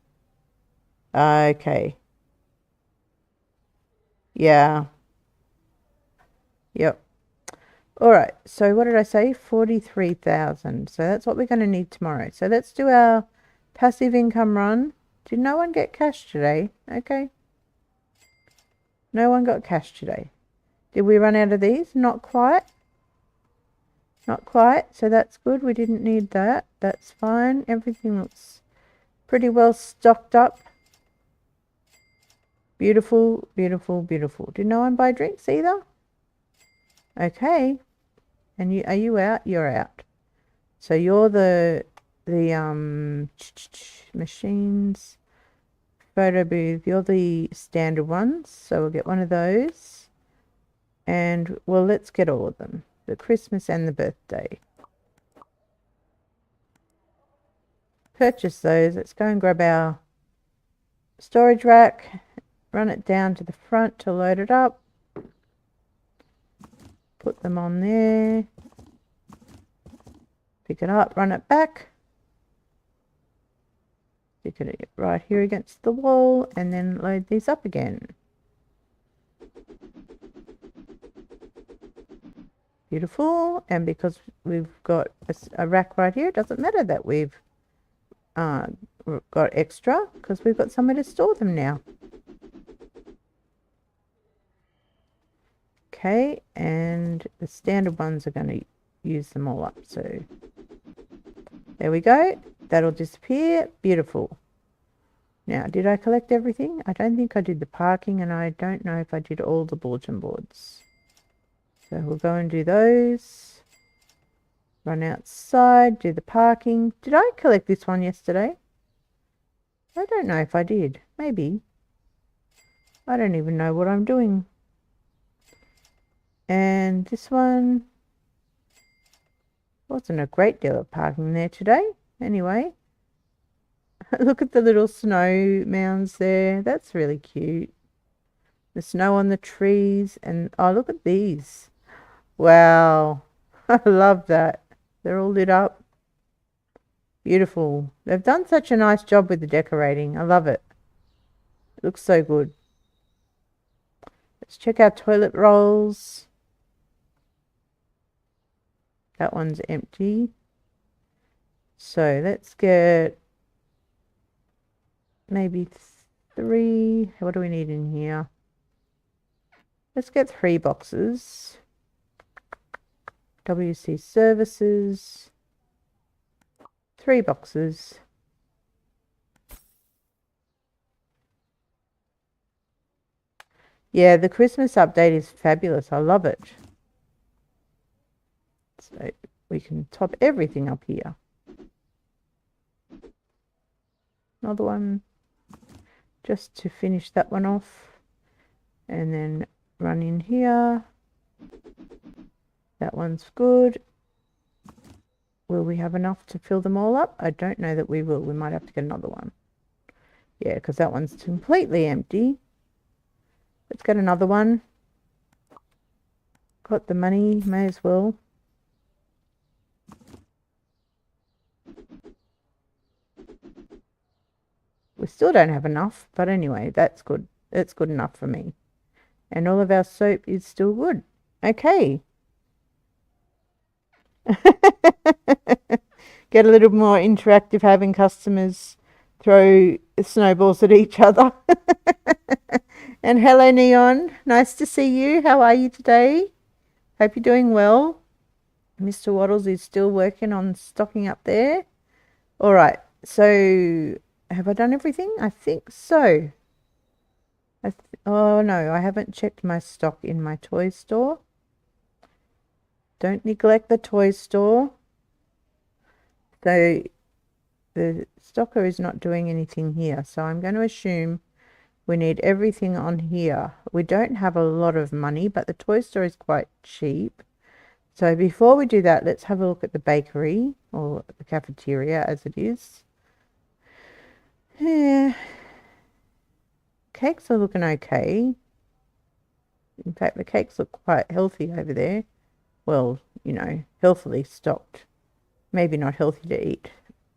Okay. Yeah. Yep. All right. So what did I say? 43,000. So that's what we're going to need tomorrow. So let's do our passive income run. Did no one get cash today? Okay. No one got cash today. Did we run out of these? Not quite. Not quite. So that's good. We didn't need that. That's fine. Everything looks pretty well stocked up. Beautiful, beautiful, beautiful. Did no one buy drinks either? Okay. And are you out? You're out. So you're the machines photo booth. You're the standard ones. So we'll get one of those. And well, let's get all of them. The Christmas and the birthday. Purchase those. Let's go and grab our storage rack. Run it down to the front to load it up. Put them on there. Pick it up, run it back. Stick it right here against the wall and then load these up again. Beautiful. And because we've got a rack right here, it doesn't matter that we've got extra because we've got somewhere to store them now. Okay, and the standard ones are going to use them all up. So there we go. That'll disappear. Beautiful. Now, did I collect everything? I don't think I did the parking, and I don't know if I did all the bulletin boards. So we'll go and do those. Run outside, do the parking. Did I collect this one yesterday? I don't know if I did. Maybe. I don't even know what I'm doing. And this one, wasn't a great deal of parking there today. Anyway, Look at the little snow mounds there. That's really cute. The snow on the trees. And oh, look at these. Wow. I love that. They're all lit up. Beautiful. They've done such a nice job with the decorating. I love it. It looks so good. Let's check our toilet rolls. That one's empty. So let's get maybe 3. What do we need in here? Let's get 3 boxes. WC services. 3 boxes. Yeah, the Christmas update is fabulous. I love it. So we can top everything up here. Another one just to finish that one off. And then run in here. That one's good. Will we have enough to fill them all up? I don't know that we will. We might have to get another one. Yeah, because that one's completely empty. Let's get another one. Got the money, may as well. We still don't have enough, but anyway, that's good. That's good enough for me. And all of our soap is still good. Okay. Get a little more interactive having customers throw snowballs at each other. And hello, Neon. Nice to see you. How are you today? Hope you're doing well. Mr. Waddles is still working on stocking up there. All right. So, have I done everything? I think so. Oh, no. I haven't checked my stock in my toy store. Don't neglect the toy store. So, the stocker is not doing anything here. So, I'm going to assume we need everything on here. We don't have a lot of money, but the toy store is quite cheap. So before we do that, let's have a look at the bakery, or the cafeteria as it is. Yeah. Cakes are looking okay. In fact, the cakes look quite healthy over there. Well, you know, healthily stocked. Maybe not healthy to eat.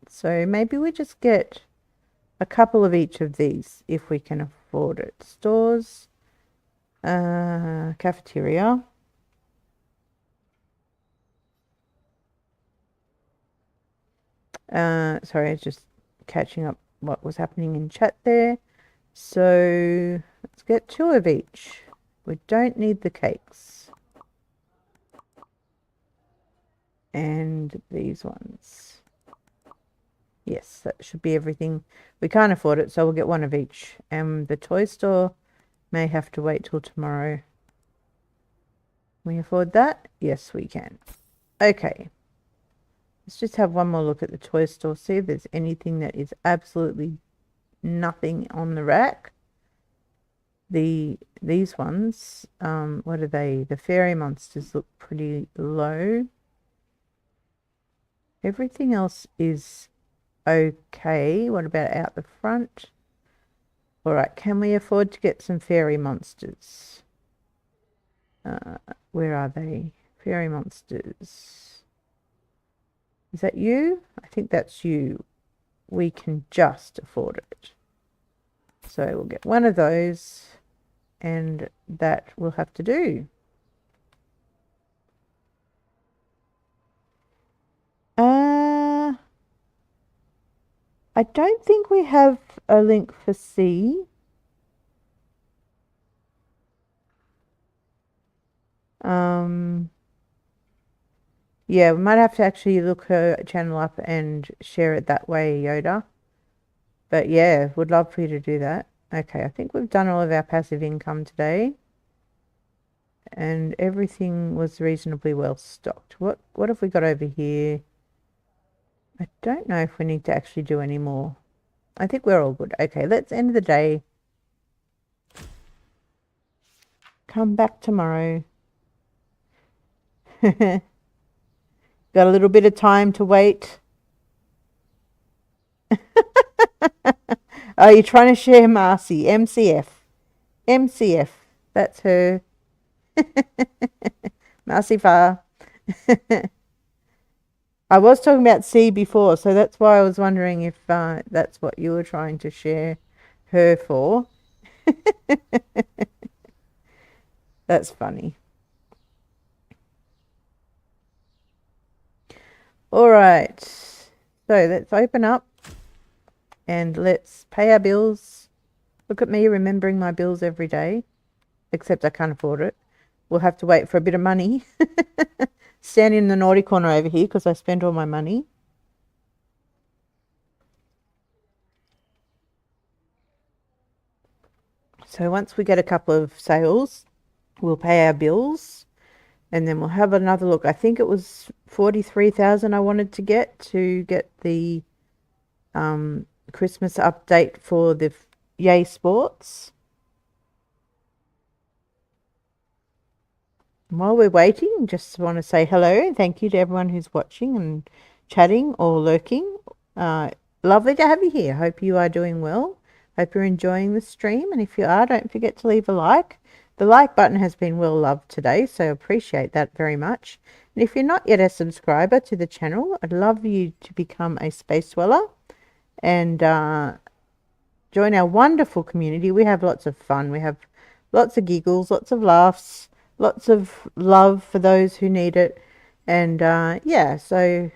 So maybe we just get a couple of each of these if we can afford it. Stores, cafeteria. Sorry, just catching up what was happening in chat there. So let's get 2 of each. We don't need the cakes. And these ones. Yes, that should be everything. We can't afford it, so we'll get 1 of each. And the toy store may have to wait till tomorrow. Can we afford that? Yes, we can. Okay. Let's just have one more look at the toy store. See if there's anything that is absolutely nothing on the rack. These ones, what are they? The fairy monsters look pretty low. Everything else is okay. What about out the front? All right, can we afford to get some fairy monsters? Where are they? Fairy monsters. Is that you? I think that's you. We can just afford it. So we'll get 1 of those, and that will have to do. I don't think we have a link for C. Yeah, we might have to actually look her channel up and share it that way, Yoda. But yeah, would love for you to do that. Okay, I think we've done all of our passive income today. And everything was reasonably well stocked. What have we got over here? I don't know if we need to actually do any more. I think we're all good. Okay, let's end the day. Come back tomorrow. Got a little bit of time to wait. Oh, you're trying to share Marcy. MCF. MCF. That's her. Marcy Farr. I was talking about C before, so that's why I was wondering if that's what you were trying to share her for. That's funny. All right. So let's open up and let's pay our bills. Look at me remembering my bills every day, except I can't afford it. We'll have to wait for a bit of money. Stand in the naughty corner over here because I spent all my money. So once we get a couple of sales, we'll pay our bills and then we'll have another look. I think it was 43,000 I wanted to get the Christmas update for the Yay Sports. While we're waiting, just want to say hello and thank you to everyone who's watching and chatting or lurking. Lovely to have you here. Hope you are doing well. Hope you're enjoying the stream. And if you are, don't forget to leave a like. The like button has been well loved today, so appreciate that very much. And if you're not yet a subscriber to the channel, I'd love you to become a Space Dweller and join our wonderful community. We have lots of fun. We have lots of giggles, lots of laughs, lots of love for those who need it. And yeah, so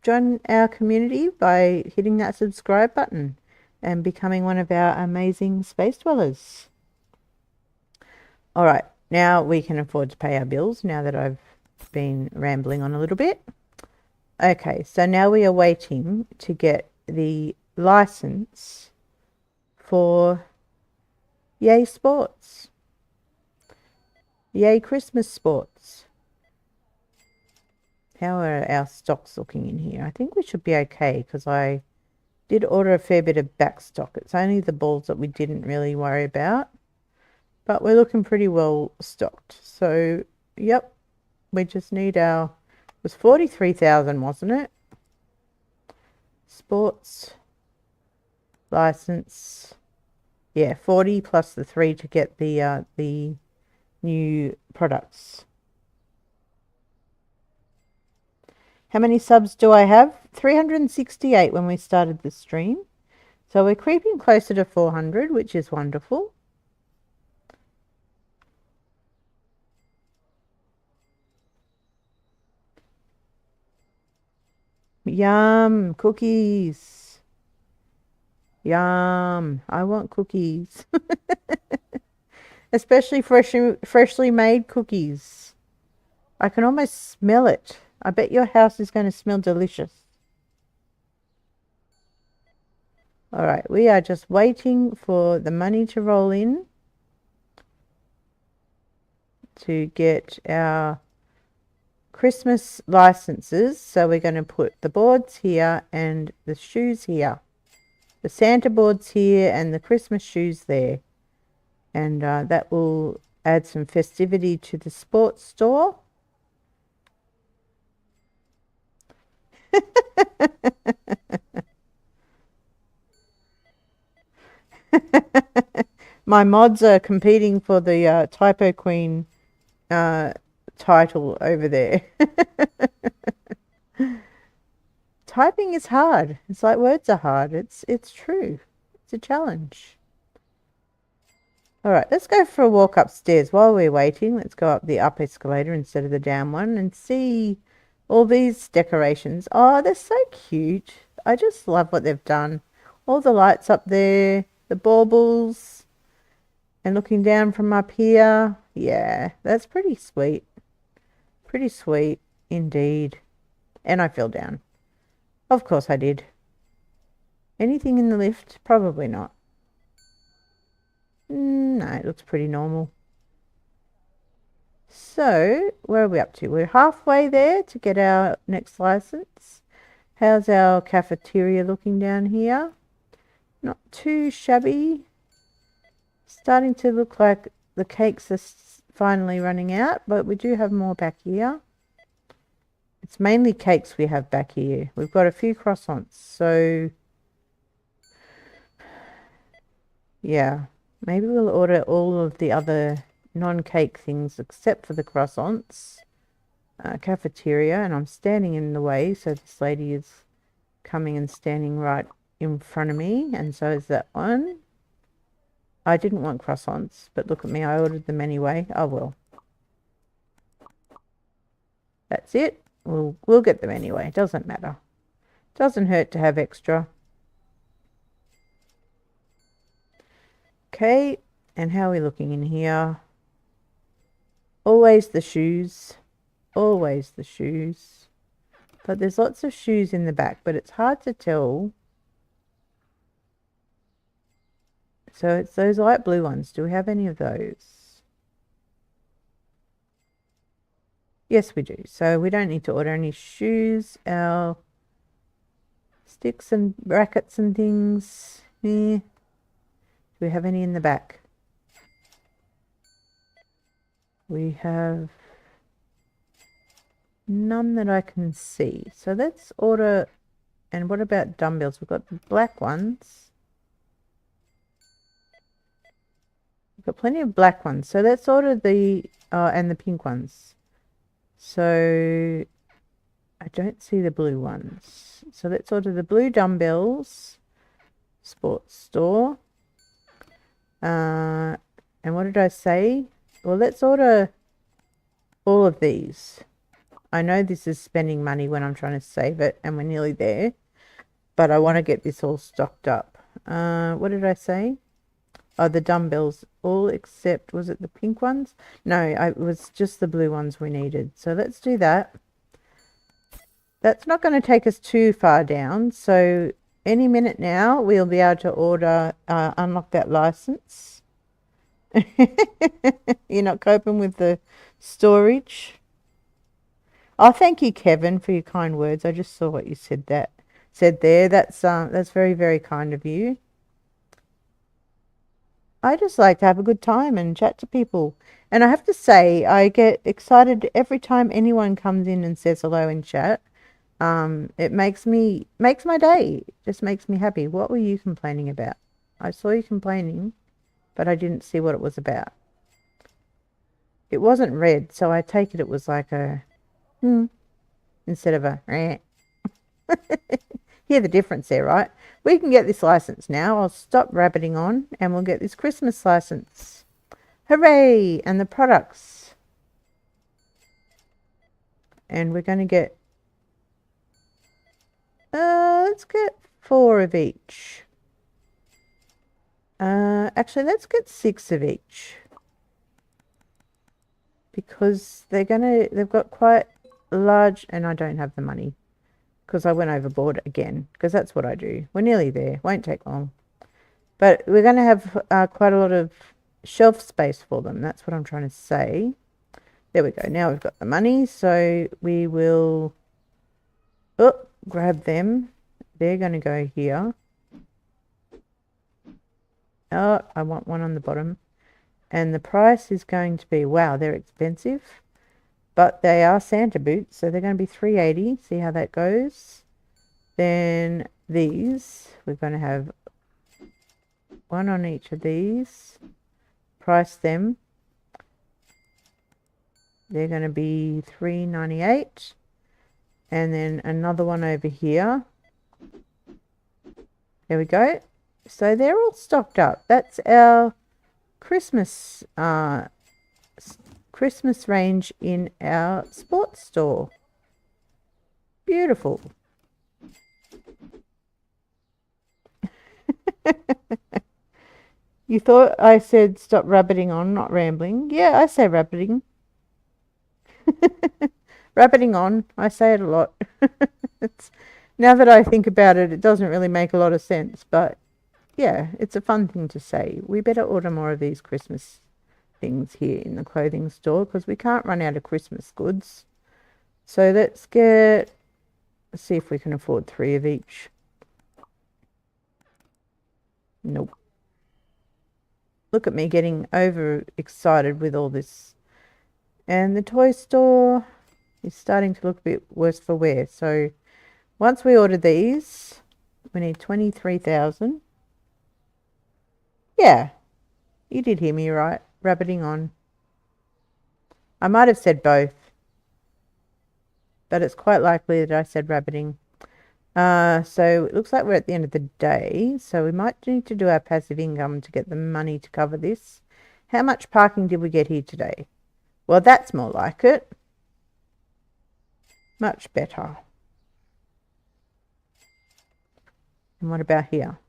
join our community by hitting that subscribe button and becoming one of our amazing Space Dwellers. All right, now we can afford to pay our bills now that I've been rambling on a little bit. Okay, so now we are waiting to get the license for Yay Sports. Yay Christmas Sports. How are our stocks looking in here? I think we should be okay because I did order a fair bit of back stock. It's only the balls that we didn't really worry about. But we're looking pretty well stocked. So, yep, we just need our... It was 43,000, wasn't it? Sports license. Yeah, 40 plus the 3 to get the new products. How many subs do I have? 368 when we started the stream. So we're creeping closer to 400, which is wonderful. Yum, cookies. Yum, I want cookies. Especially freshly made cookies. I can almost smell it. I bet your house is going to smell delicious. All right, we are just waiting for the money to roll in to get our Christmas licenses. So we're going to put the boards here and the shoes here. The Santa boards here and the Christmas shoes there. And that will add some festivity to the sports store. My mods are competing for the Typo Queen title over there. Typing is hard. It's like words are hard. It's true. It's a challenge. All right, let's go for a walk upstairs. While we're waiting, let's go up the up escalator instead of the down one and see all these decorations. Oh, they're so cute. I just love what they've done. All the lights up there, the baubles, and looking down from up here. Yeah, that's pretty sweet. Pretty sweet indeed. And I fell down. Of course I did. Anything in the lift? Probably not. No, it looks pretty normal. So, where are we up to? We're halfway there to get our next license. How's our cafeteria looking down here? Not too shabby. Starting to look like the cakes are finally running out, but we do have more back here. It's mainly cakes we have back here. We've got a few croissants, so Yeah, maybe we'll order all of the other non-cake things except for the croissants. Cafeteria, and I'm standing in the way, so this lady is coming and standing right in front of me, and so is that one. I didn't want croissants, but look at me, I ordered them anyway. Oh well. That's it. We'll get them anyway. Doesn't matter. Doesn't hurt to have extra. Okay, and how are we looking in here? Always the shoes. Always the shoes. But there's lots of shoes in the back, but it's hard to tell. So it's those light blue ones. Do we have any of those? Yes, we do. So we don't need to order any shoes. Our sticks and brackets and things. Yeah. Do we have any in the back? We have none that I can see. So let's order. And what about dumbbells? We've got the black ones. We've got plenty of black ones. So let's order the and the pink ones. So I don't see the blue ones. So let's order the blue dumbbells. Sports store. And what did I say? Well, let's order all of these. I know this is spending money when I'm trying to save it, and we're nearly there. But I want to get this all stocked up. What did I say? Oh, the dumbbells, all except, was it the pink ones? No, it was just the blue ones we needed. So let's do that. That's not going to take us too far down. So any minute now, we'll be able to order, unlock that license. You're not coping with the storage? Oh, thank you, Kevin, for your kind words. I just saw what you said there. That's very, very kind of you. I just like to have a good time and chat to people. And I have to say, I get excited every time anyone comes in and says hello in chat. It makes my day. It just makes me happy. What were you complaining about? I saw you complaining, but I didn't see what it was about. It wasn't red, so I take it was like a instead of a eh. Hear the difference there, right? We can get this license now. I'll stop rabbiting on and we'll get this Christmas license. Hooray! And the products. And we're going to get, let's get 4 of each. Actually, let's get 6 of each. Because they've got quite large, and I don't have the money. Because I went overboard again, because that's what I do. We're nearly there. Won't take long. But we're going to have quite a lot of shelf space for them. That's what I'm trying to say. There we go. Now we've got the money, so we will grab them. They're going to go here. Oh, I want one on the bottom. And the price is going to be, wow, they're expensive. But they are Santa boots, so they're going to be $3.80. See how that goes. Then these, we're going to have one on each of these. Price them. They're going to be $3.98. And then another one over here. There we go. So they're all stocked up. That's our Christmas range in our sports store. Beautiful. You thought I said stop rabbiting on, not rambling. Yeah, I say rabbiting. Rabbiting on. I say it a lot. Now that I think about it, it doesn't really make a lot of sense. But yeah, it's a fun thing to say. We better order more of these Christmas things here in the clothing store because we can't run out of Christmas goods. So let's see if we can afford 3 of each. Nope. Look at me getting overexcited with all this. And the toy store is starting to look a bit worse for wear. So once we order these, we need 23,000. Yeah, you did hear me right. Rabbiting on. I might have said both, but it's quite likely that I said rabbiting. So it looks like we're at the end of the day, so we might need to do our passive income to get the money to cover this. How much parking did we get here today? Well, that's more like it. Much better. And what about here?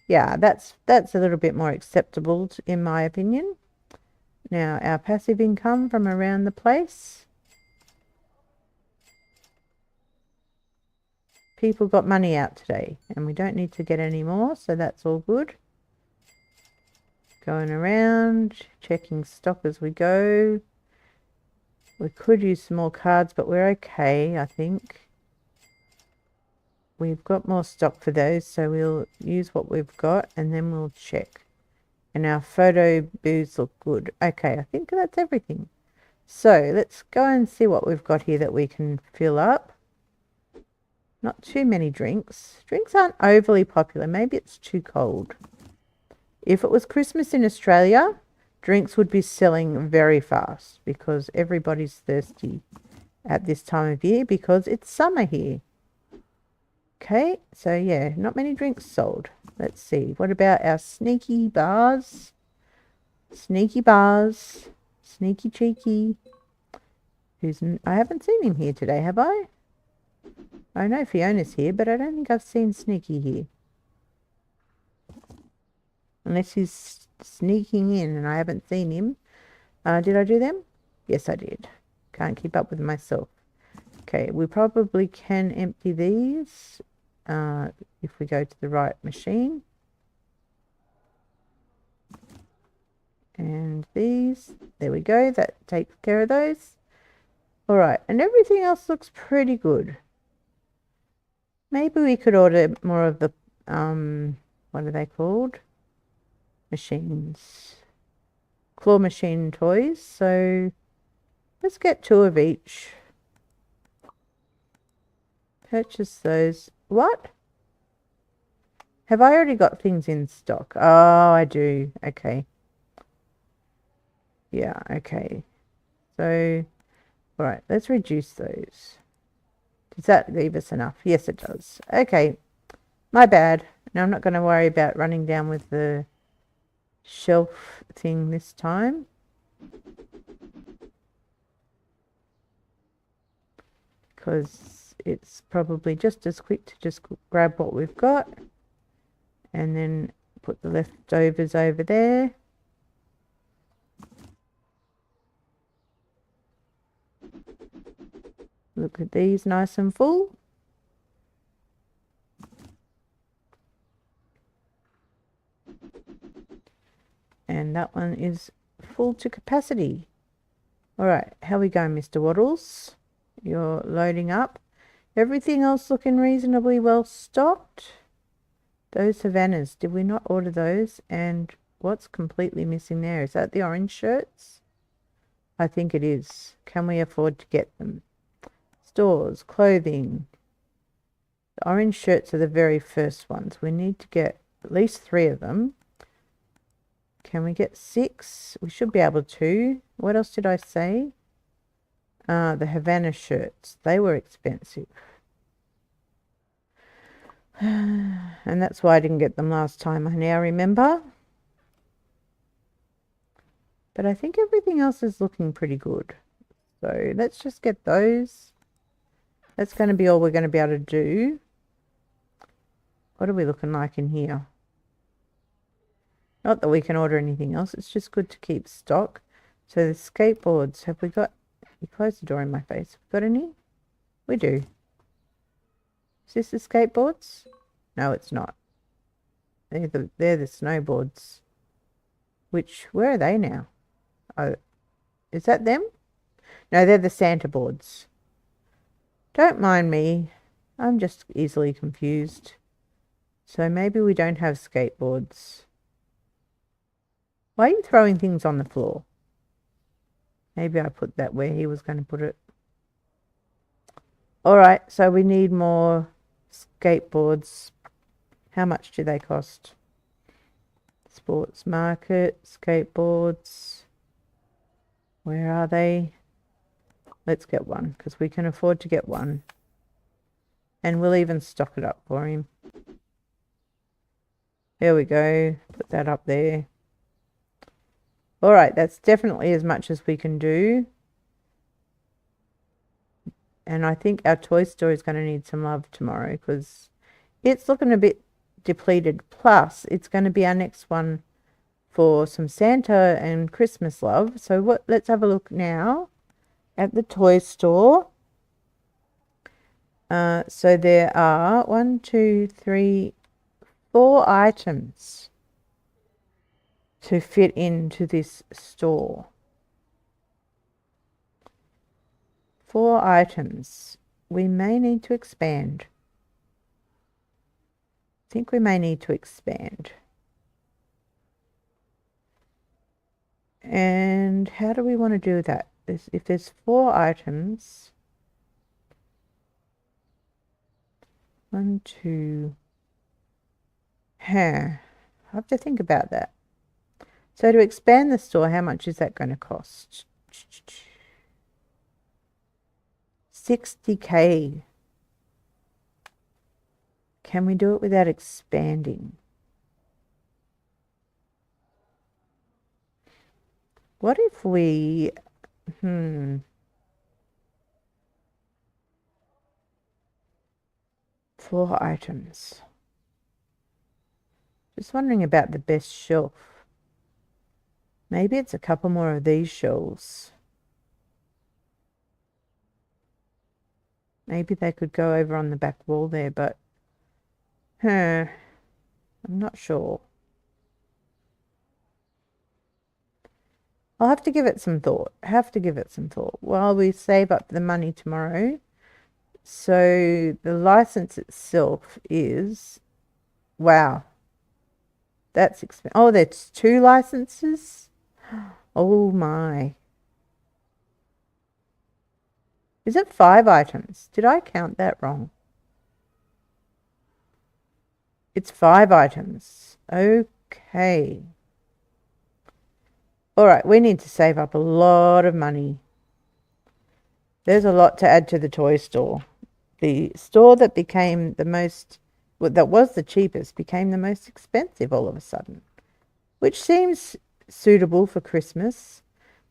Yeah, that's a little bit more acceptable in my opinion. Now, our passive income from around the place. People got money out today, and we don't need to get any more, so that's all good. Going around, checking stock as we go. We could use some more cards, but we're okay, I think. We've got more stock for those, so we'll use what we've got, and then we'll check. And our photo booths look good. Okay, I think that's everything. So let's go and see what we've got here that we can fill up. Not too many drinks. Drinks aren't overly popular. Maybe it's too cold. If it was Christmas in Australia, drinks would be selling very fast because everybody's thirsty at this time of year because it's summer here. Okay, so yeah, not many drinks sold. Let's see. What about our sneaky bars? Sneaky bars. Sneaky cheeky. I haven't seen him here today, have I? I know Fiona's here, but I don't think I've seen Sneaky here. Unless he's sneaking in and I haven't seen him. Did I do them? Yes, I did. Can't keep up with myself. Okay, we probably can empty these if we go to the right machine. And these, there we go. That takes care of those. All right, and everything else looks pretty good. Maybe we could order more of the, what are they called? Machines. Claw machine toys. So let's get 2 of each. Purchase those. What? Have I already got things in stock? Oh, I do. Okay. Yeah, okay. So, all right, let's reduce those. Does that leave us enough? Yes, it does. Okay, my bad. Now I'm not going to worry about running down with the shelf thing this time. Because it's probably just as quick to just grab what we've got and then put the leftovers over there. Look at these, nice and full. And that one is full to capacity. All right, how we going, Mr. Waddles? You're loading up. Everything else looking reasonably well stocked. Those Havannahs, did we not order those? And what's completely missing there? Is that the orange shirts? I think it is. Can we afford to get them? Stores, clothing. The orange shirts are the very first ones. We need to get at least 3 of them. Can we get 6? We should be able to. What else did I say? The Havana shirts. They were expensive. And that's why I didn't get them last time. I now remember. But I think everything else is looking pretty good. So let's just get those. That's going to be all we're going to be able to do. What are we looking like in here? Not that we can order anything else. It's just good to keep stock. So the skateboards, have we got... You closed the door in my face. Got any? We do. Is this the skateboards? No, it's not. They're the snowboards. Where are they now? Oh, is that them? No, they're the Santa boards. Don't mind me. I'm just easily confused. So maybe we don't have skateboards. Why are you throwing things on the floor? Maybe I put that where he was going to put it. All right, so we need more skateboards. How much do they cost? Sports market, skateboards. Where are they? Let's get one, because we can afford to get one. And we'll even stock it up for him. There we go. Put that up there. All right, that's definitely as much as we can do. And I think our toy store is going to need some love tomorrow because it's looking a bit depleted. Plus, it's going to be our next one for some Santa and Christmas love. So let's have a look now at the toy store. So there are 1, 2, 3, 4 items to fit into this store. 4 items. We may need to expand. I think we may need to expand. And how do we want to do that? If there's 4 items, 1, 2, I have to think about that. So to expand the store, how much is that going to cost? 60K. Can we do it without expanding? What if we... 4 items. Just wondering about the best shelf. Maybe it's a couple more of these shelves. Maybe they could go over on the back wall there, but I'm not sure. I'll have to give it some thought. While we save up the money tomorrow. So the license itself is, wow, that's expensive. Oh, that's 2 licenses. Oh my. Is it 5 items? Did I count that wrong? It's 5 items. Okay. All right, we need to save up a lot of money. There's a lot to add to the toy store. The store that became the most, that was the cheapest, became the most expensive all of a sudden, which seems suitable for Christmas.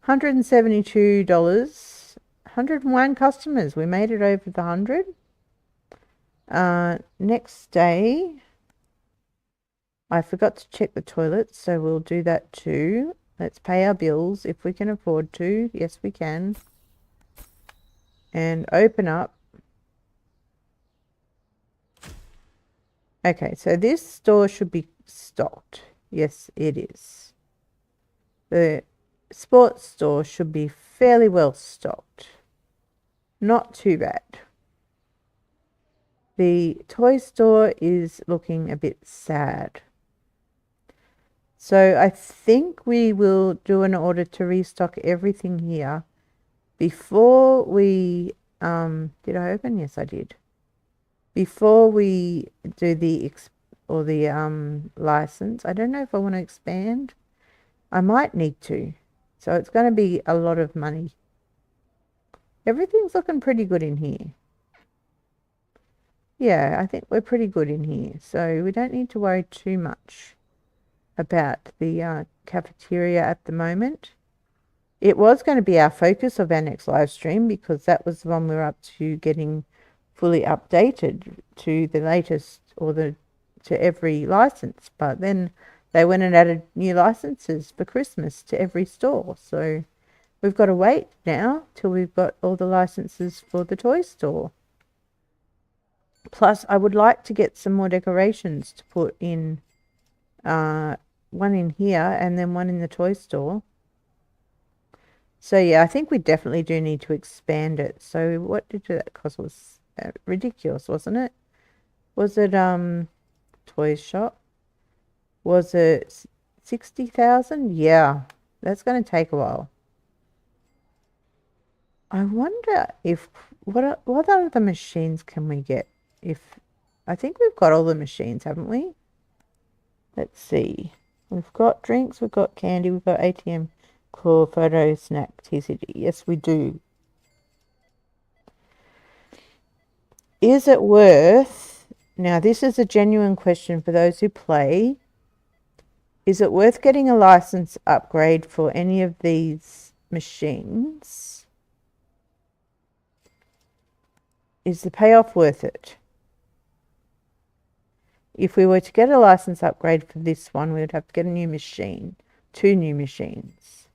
$172, 101 customers. We made it over the 100. Next day, I forgot to check the toilets, so we'll do that too. Let's pay our bills if we can afford to. Yes, we can. And open up. Okay, so this store should be stocked. Yes, it is. The sports store should be fairly well stocked. Not too bad. The toy store is looking a bit sad. So I think we will do an order to restock everything here before we, did I open? Yes, I did. Before we do the license. I don't know if I want to expand. I might need to. So it's going to be a lot of money. Everything's looking pretty good in here. Yeah, I think we're pretty good in here. So we don't need to worry too much about the cafeteria at the moment. It was going to be our focus of our next live stream because that was the one we were up to getting fully updated to the latest to every license. But then they went and added new licenses for Christmas to every store. So we've got to wait now till we've got all the licenses for the toy store. Plus, I would like to get some more decorations to put in, one in here and then one in the toy store. So yeah, I think we definitely do need to expand it. So what did that cost? It was ridiculous, wasn't it? Was it toy shop? Was it 60,000? Yeah, that's going to take a while. I wonder if what other machines can we get? I think we've got all the machines, haven't we? Let's see. We've got drinks, we've got candy, we've got ATM, claw, photo, snack, TCG. Yes, we do. Is it worth... Now, this is a genuine question for those who play. Is it worth getting a license upgrade for any of these machines? Is the payoff worth it? If we were to get a license upgrade for this one, we would have to get a new machine. 2 new machines.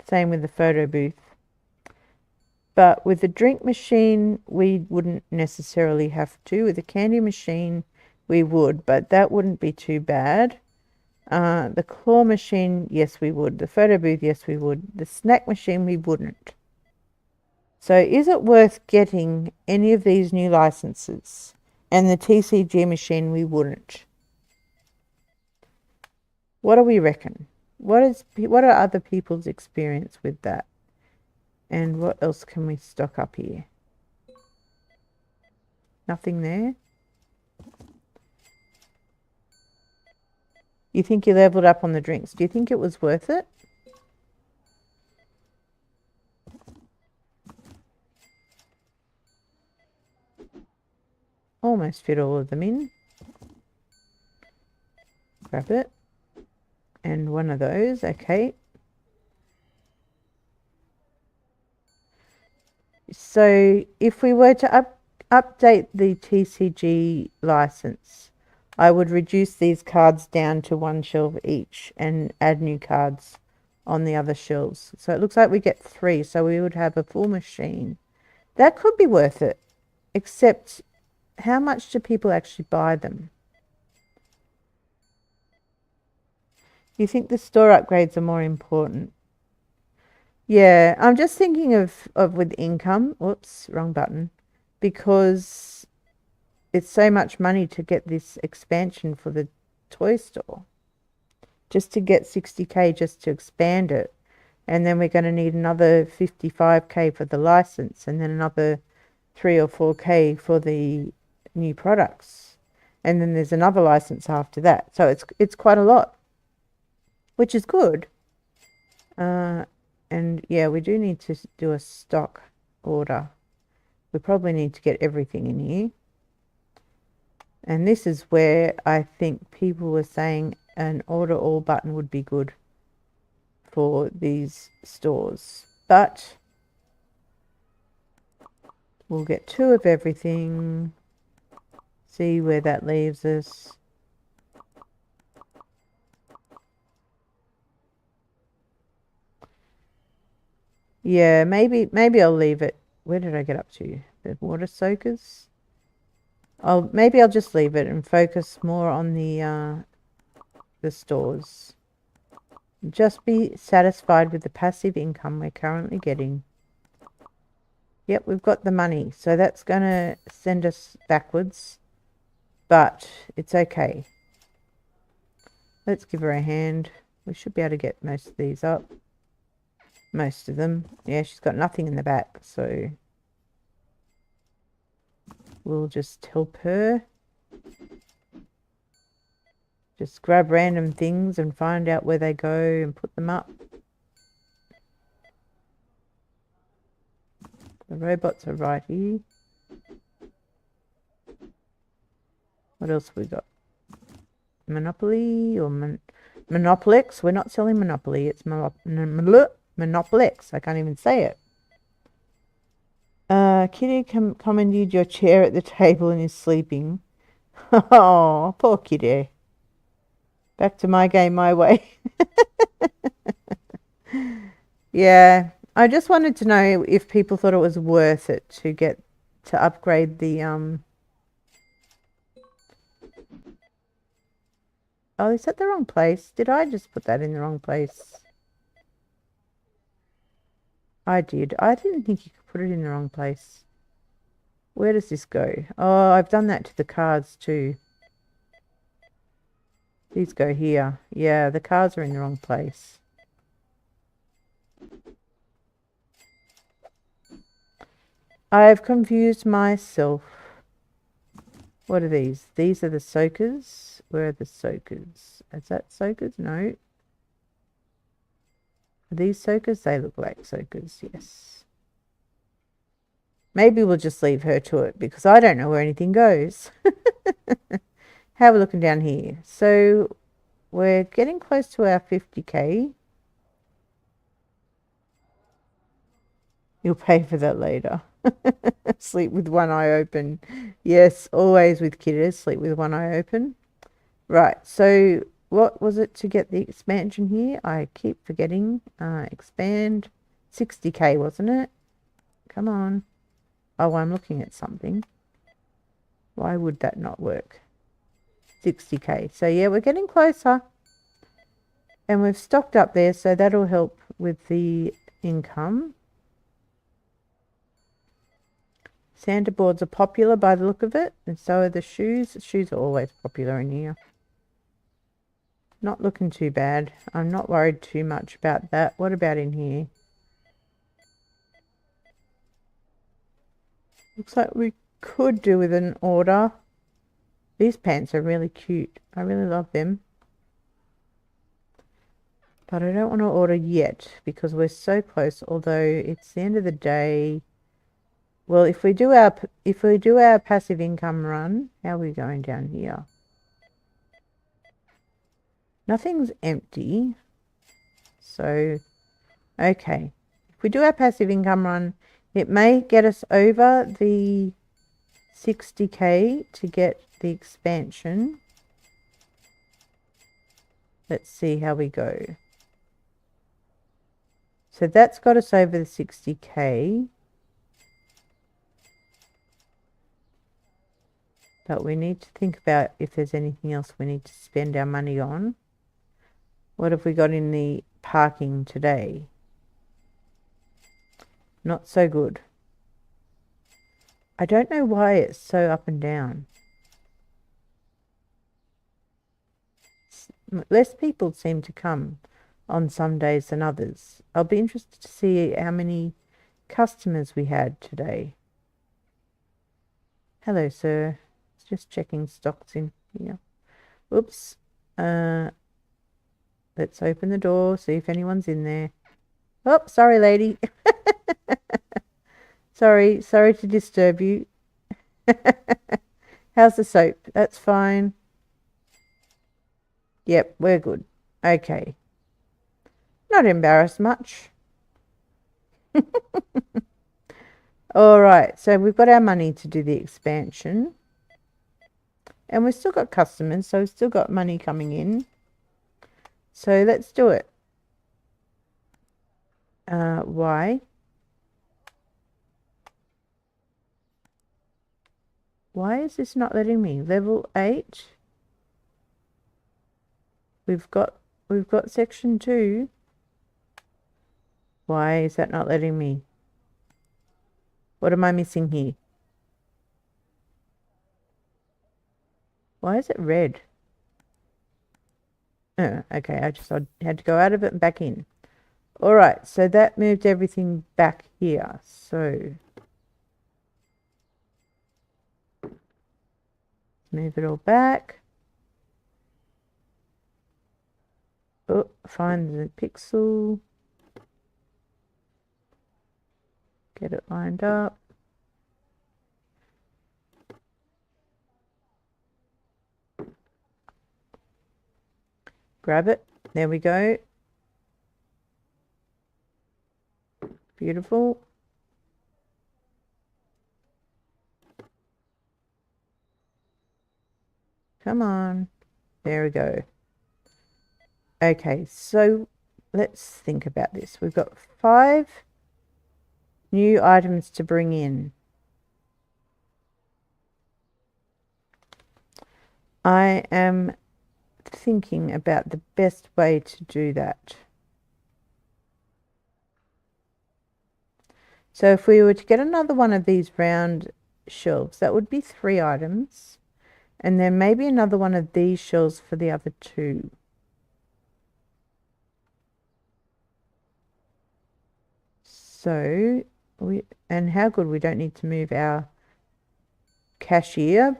Same with the photo booth. But with the drink machine, we wouldn't necessarily have to. With the candy machine, we would, but that wouldn't be too bad. The claw machine, yes, we would. The photo booth, yes, we would. The snack machine, we wouldn't. So is it worth getting any of these new licenses? And the TCG machine, we wouldn't. What do we reckon? What are other people's experience with that? And what else can we stock up here? Nothing there? You think you leveled up on the drinks. Do you think it was worth it? Almost fit all of them in. Grab it. And one of those, okay. So if we were to update the TCG license, I would reduce these cards down to 1 shelf each and add new cards on the other shelves. So it looks like we get 3, so we would have a full machine. That could be worth it, except how much do people actually buy them? You think the store upgrades are more important? Yeah, I'm just thinking of with income. Whoops, wrong button. Because it's so much money to get this expansion for the toy store. Just to get 60k just to expand it. And then we're going to need another 55k for the license. And then another 3 or 4k for the new products. And then there's another license after that. So it's quite a lot. Which is good. And yeah, we do need to do a stock order. We probably need to get everything in here. And this is where I think people were saying an order all button would be good for these stores. But we'll get 2 of everything. See where that leaves us. Yeah, maybe I'll leave it. Where did I get up to? The water soakers? Maybe I'll just leave it and focus more on the stores. Just be satisfied with the passive income we're currently getting. Yep, we've got the money, so that's going to send us backwards, but it's okay. Let's give her a hand. We should be able to get most of these up. Most of them. Yeah, she's got nothing in the back, so we'll just help her. Just grab random things and find out where they go and put them up. The robots are right here. What else have we got? Monopoly or Monopolex? We're not selling Monopoly. It's Monopolex. I can't even say it. Kitty commandeered your chair at the table and is sleeping. Oh, poor Kitty. Back to my game, my way. Yeah, I just wanted to know if people thought it was worth it to upgrade the Oh, is that the wrong place? Did I just put that in the wrong place? I did. I didn't think you could put it in the wrong place. Where does this go? Oh, I've done that to the cards too. These go here. Yeah, the cards are in the wrong place. I've confused myself. What are these? These are the soakers. Where are the soakers? Is that soakers? No. Are these soakers? They look like soakers, yes. Maybe we'll just leave her to it because I don't know where anything goes. How are we looking down here? So we're getting close to our 50k. You'll pay for that later. Sleep with one eye open. Yes, always with kiddos, sleep with one eye open. Right, so what was it to get the expansion here? I keep forgetting. Expand. 60k, wasn't it? Come on. Oh, I'm looking at something. Why would that not work? 60k. So yeah, we're getting closer. And we've stocked up there, so that'll help with the income. Santa boards are popular by the look of it, and so are the shoes. Shoes are always popular in here. Not looking too bad. I'm not worried too much about that. What about in here? Looks like we could do with an order. These pants are really cute. I really love them. But I don't want to order yet because we're so close, although it's the end of the day. Well, if we do our passive income run, how are we going down here? Nothing's empty. So, okay. If we do our passive income run, it may get us over the 60k to get the expansion. Let's see how we go. So that's got us over the 60k. But we need to think about if there's anything else we need to spend our money on. What have we got in the parking today? Not so good. I don't know why it's so up and down. Less people seem to come on some days than others. I'll be interested to see how many customers we had today. Hello, sir. Just checking stocks in here. Oops. Let's open the door, see if anyone's in there. Oh, sorry, lady. Sorry to disturb you. How's the soap? That's fine. Yep, we're good. Okay. Not embarrassed much. All right, so we've got our money to do the expansion. And we've still got customers, so we've still got money coming in. So let's do it. Why? Why is this not letting me? Level 8. We've got section 2. Why is that not letting me? What am I missing here? Why is it red? Oh, okay, I had to go out of it and back in. All right, so that moved everything back here. So move it all back. Oh, find the pixel. Get it lined up. Grab it. There we go. Beautiful. Come on. There we go. Okay, so let's think about this. We've got 5 new items to bring in. I am thinking about the best way to do that. So if we were to get another one of these round shelves, that would be 3 items. And then maybe another one of these shelves for the other 2. So, and how good we don't need to move our cashier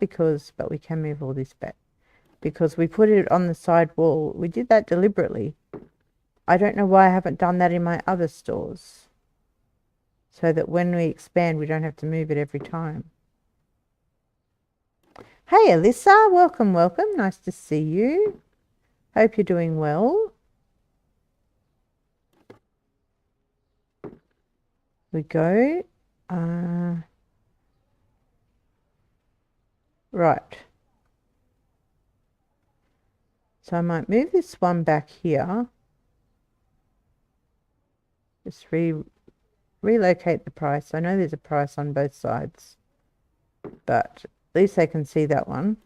but we can move all this back because we put it on the side wall. We did that deliberately. I don't know why I haven't done that in my other stores, so that when we expand, we don't have to move it every time. Hey, Alyssa, welcome. Nice to see you. Hope you're doing well. We go. Right. So I might move this one back here. Just relocate the price. I know there's a price on both sides, but at least they can see that one.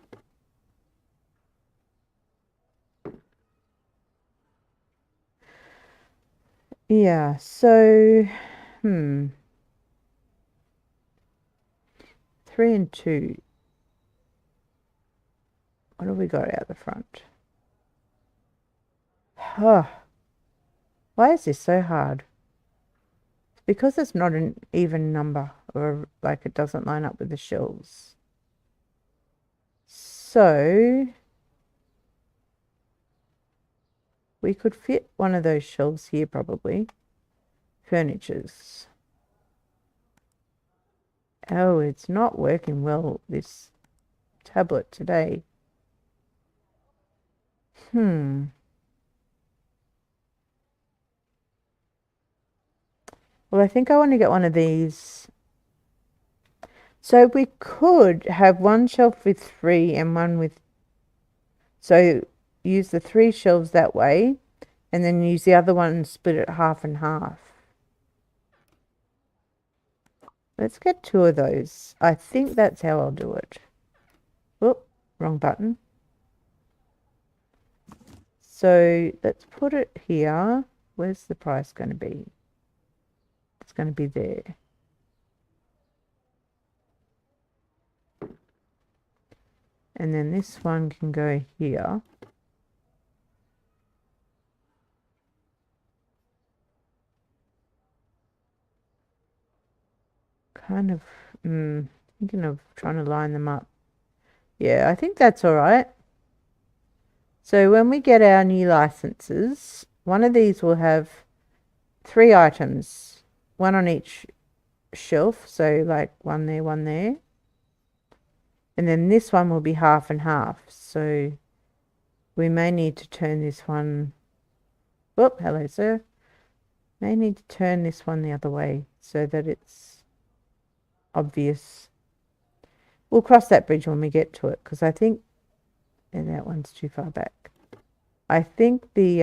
Yeah, so 3 and 2. What have we got out the front? Oh, why is this so hard? It's because it's not an even number, or like it doesn't line up with the shelves. So we could fit one of those shelves here probably. Furnitures. Oh, it's not working well, this tablet today. Well, I think I want to get one of these. So we could have one shelf with 3 and one with... So use the 3 shelves that way, and then use the other one and split it half and half. Let's get 2 of those. I think that's how I'll do it. Whoop, wrong button. So let's put it here. Where's the price going to be? It's going to be there. And then this one can go here. Kind of thinking of trying to line them up. Yeah, I think that's all right. So when we get our new licenses, one of these will have 3 items, one on each shelf. So like one there. And then this one will be half and half. So we may need to turn this one... Whoop, hello, sir. May need to turn this one the other way so that it's obvious. We'll cross that bridge when we get to it, because I think... And that one's too far back. I think the...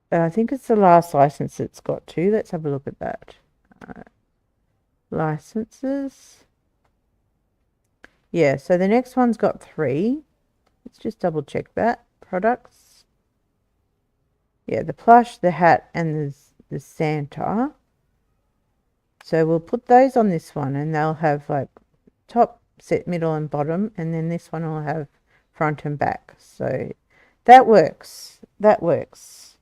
I think it's the last license it's got 2. Let's have a look at that. Licenses. Yeah, so the next one's got 3. Let's just double check that. Products. Yeah, the plush, the hat, and the Santa. So we'll put those on this one, and they'll have like top, set, middle, and bottom, and then this one will have front and back. So that works. That works.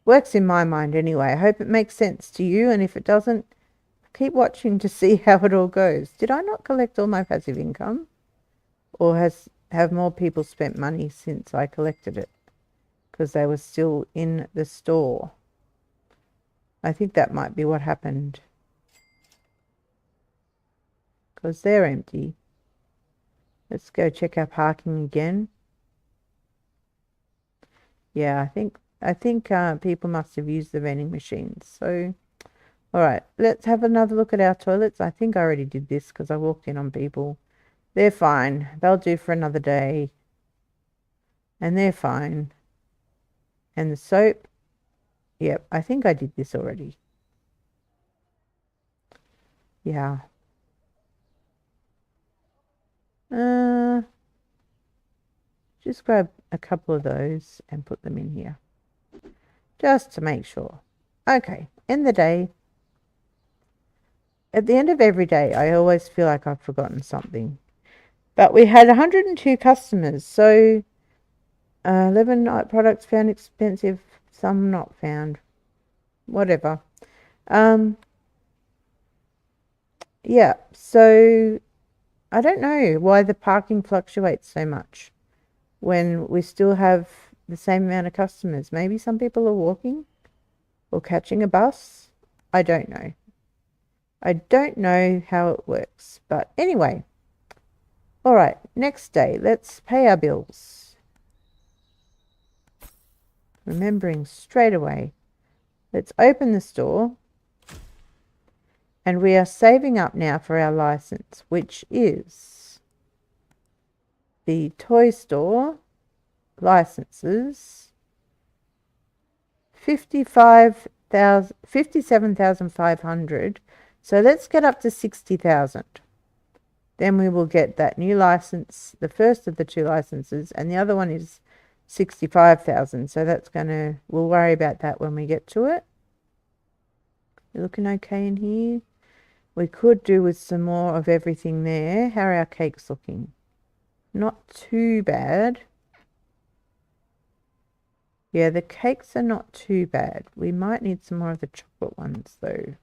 Works in my mind anyway. I hope it makes sense to you, and if it doesn't, keep watching to see how it all goes. Did I not collect all my passive income? Or have more people spent money since I collected it? Because they were still in the store. I think that might be what happened. Because they're empty. Let's go check our parking again. Yeah, I think people must have used the vending machines. So, all right, let's have another look at our toilets. I think I already did this because I walked in on people. They're fine. They'll do for another day. And they're fine. And the soap. Yep, I think I did this already. Yeah. Just grab a couple of those and put them in here. Just to make sure. Okay, end the day. At the end of every day, I always feel like I've forgotten something. But we had 102 customers, so 11 products found expensive, some not found. Whatever. yeah, so I don't know why the parking fluctuates so much when we still have the same amount of customers. Maybe some people are walking or catching a bus. I don't know. I don't know how it works. But anyway, all right, next day, let's pay our bills. Remembering straight away, let's open the store. And we are saving up now for our license, which is the toy store licenses 57,500. So let's get up to 60,000. Then we will get that new license, the first of the two licenses, and the other one is 65,000. So that's we'll worry about that when we get to it. You looking okay in here? We could do with some more of everything there. How are our cakes looking? Not too bad. Yeah, the cakes are not too bad. We might need some more of the chocolate ones though.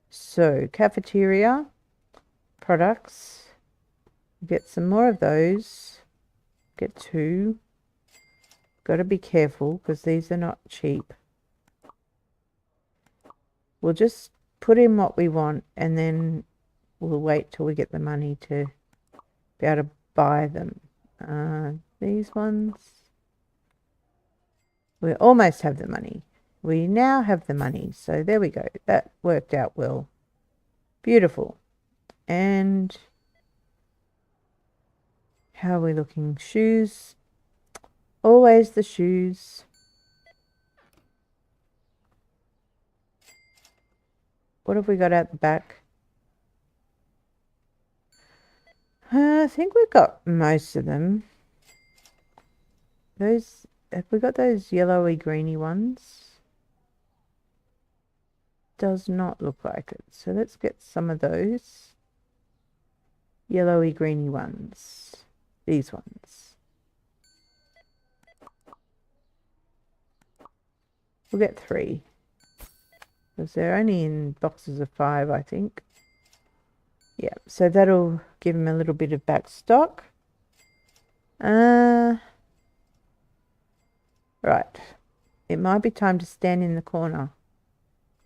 So, cafeteria products. Get some more of those. Get 2. Got to be careful because these are not cheap. We'll just put in what we want and then we'll wait till we get the money to be able to buy them. These ones. We almost have the money. We now have the money. So there we go. That worked out well. Beautiful. And how are we looking? Shoes. Always the shoes. What have we got out the back? I think we've got most of them. Have we got those yellowy greeny ones? Does not look like it. So let's get some of those yellowy greeny ones. These ones. We'll get 3. Because they're only in boxes of 5, I think. Yeah, so that'll give him a little bit of back stock. Right. It might be time to stand in the corner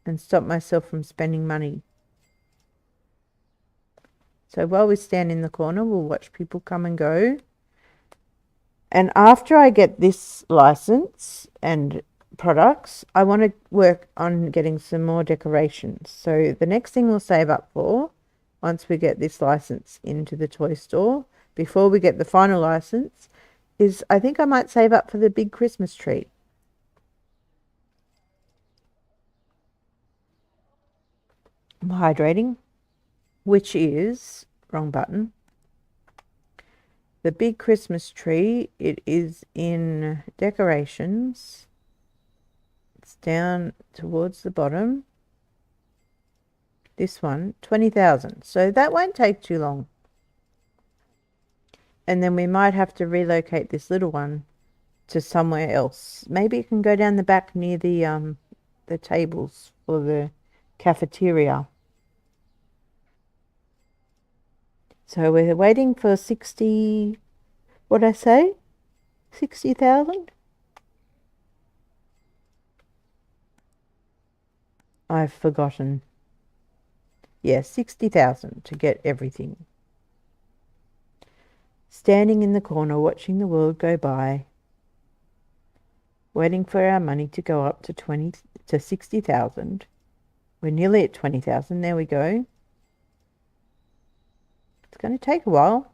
and stop myself from spending money. So while we stand in the corner, we'll watch people come and go. And after I get this license and products, I want to work on getting some more decorations. So the next thing we'll save up for, once we get this license into the toy store, before we get the final license, is I think I might save up for the big Christmas tree. I'm hydrating, which is, wrong button, the big Christmas tree. It is in decorations. It's down towards the bottom. This one, 20,000. So that won't take too long. And then we might have to relocate this little one to somewhere else. Maybe it can go down the back near the tables for the cafeteria. So we're waiting for 60, what'd I say? 60,000? I've forgotten. Yeah, 60,000 to get everything. Standing in the corner, watching the world go by, waiting for our money to go up to 60,000. We're nearly at 20,000. There we go. It's going to take a while.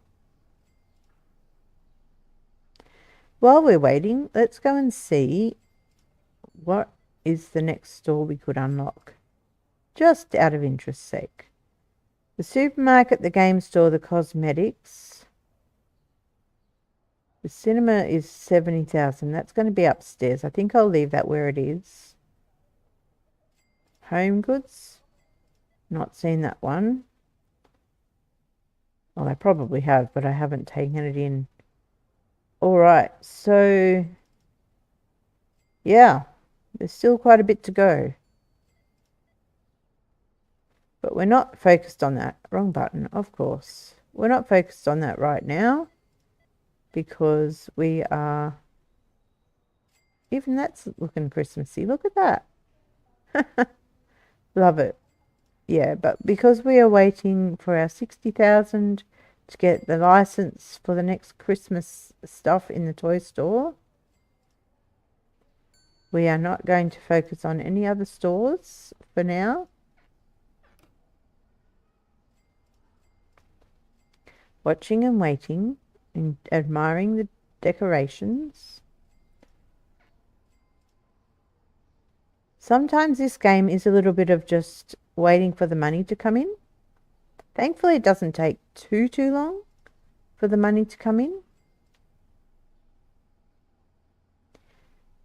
While we're waiting, let's go and see what is the next store we could unlock. Just out of interest's sake. The supermarket, the game store, the cosmetics. The cinema is 70,000. That's going to be upstairs. I think I'll leave that where it is. Home goods. Not seen that one. Well, I probably have, but I haven't taken it in. All right. So, yeah, there's still quite a bit to go. But we're not focused on that. Wrong button, of course. We're not focused on that right now because we are... Even that's looking Christmassy. Look at that. Love it. Yeah, but because we are waiting for our 60,000 to get the license for the next Christmas stuff in the toy store, we are not going to focus on any other stores for now. Watching and waiting and admiring the decorations. Sometimes this game is a little bit of just waiting for the money to come in. Thankfully, it doesn't take too long for the money to come in.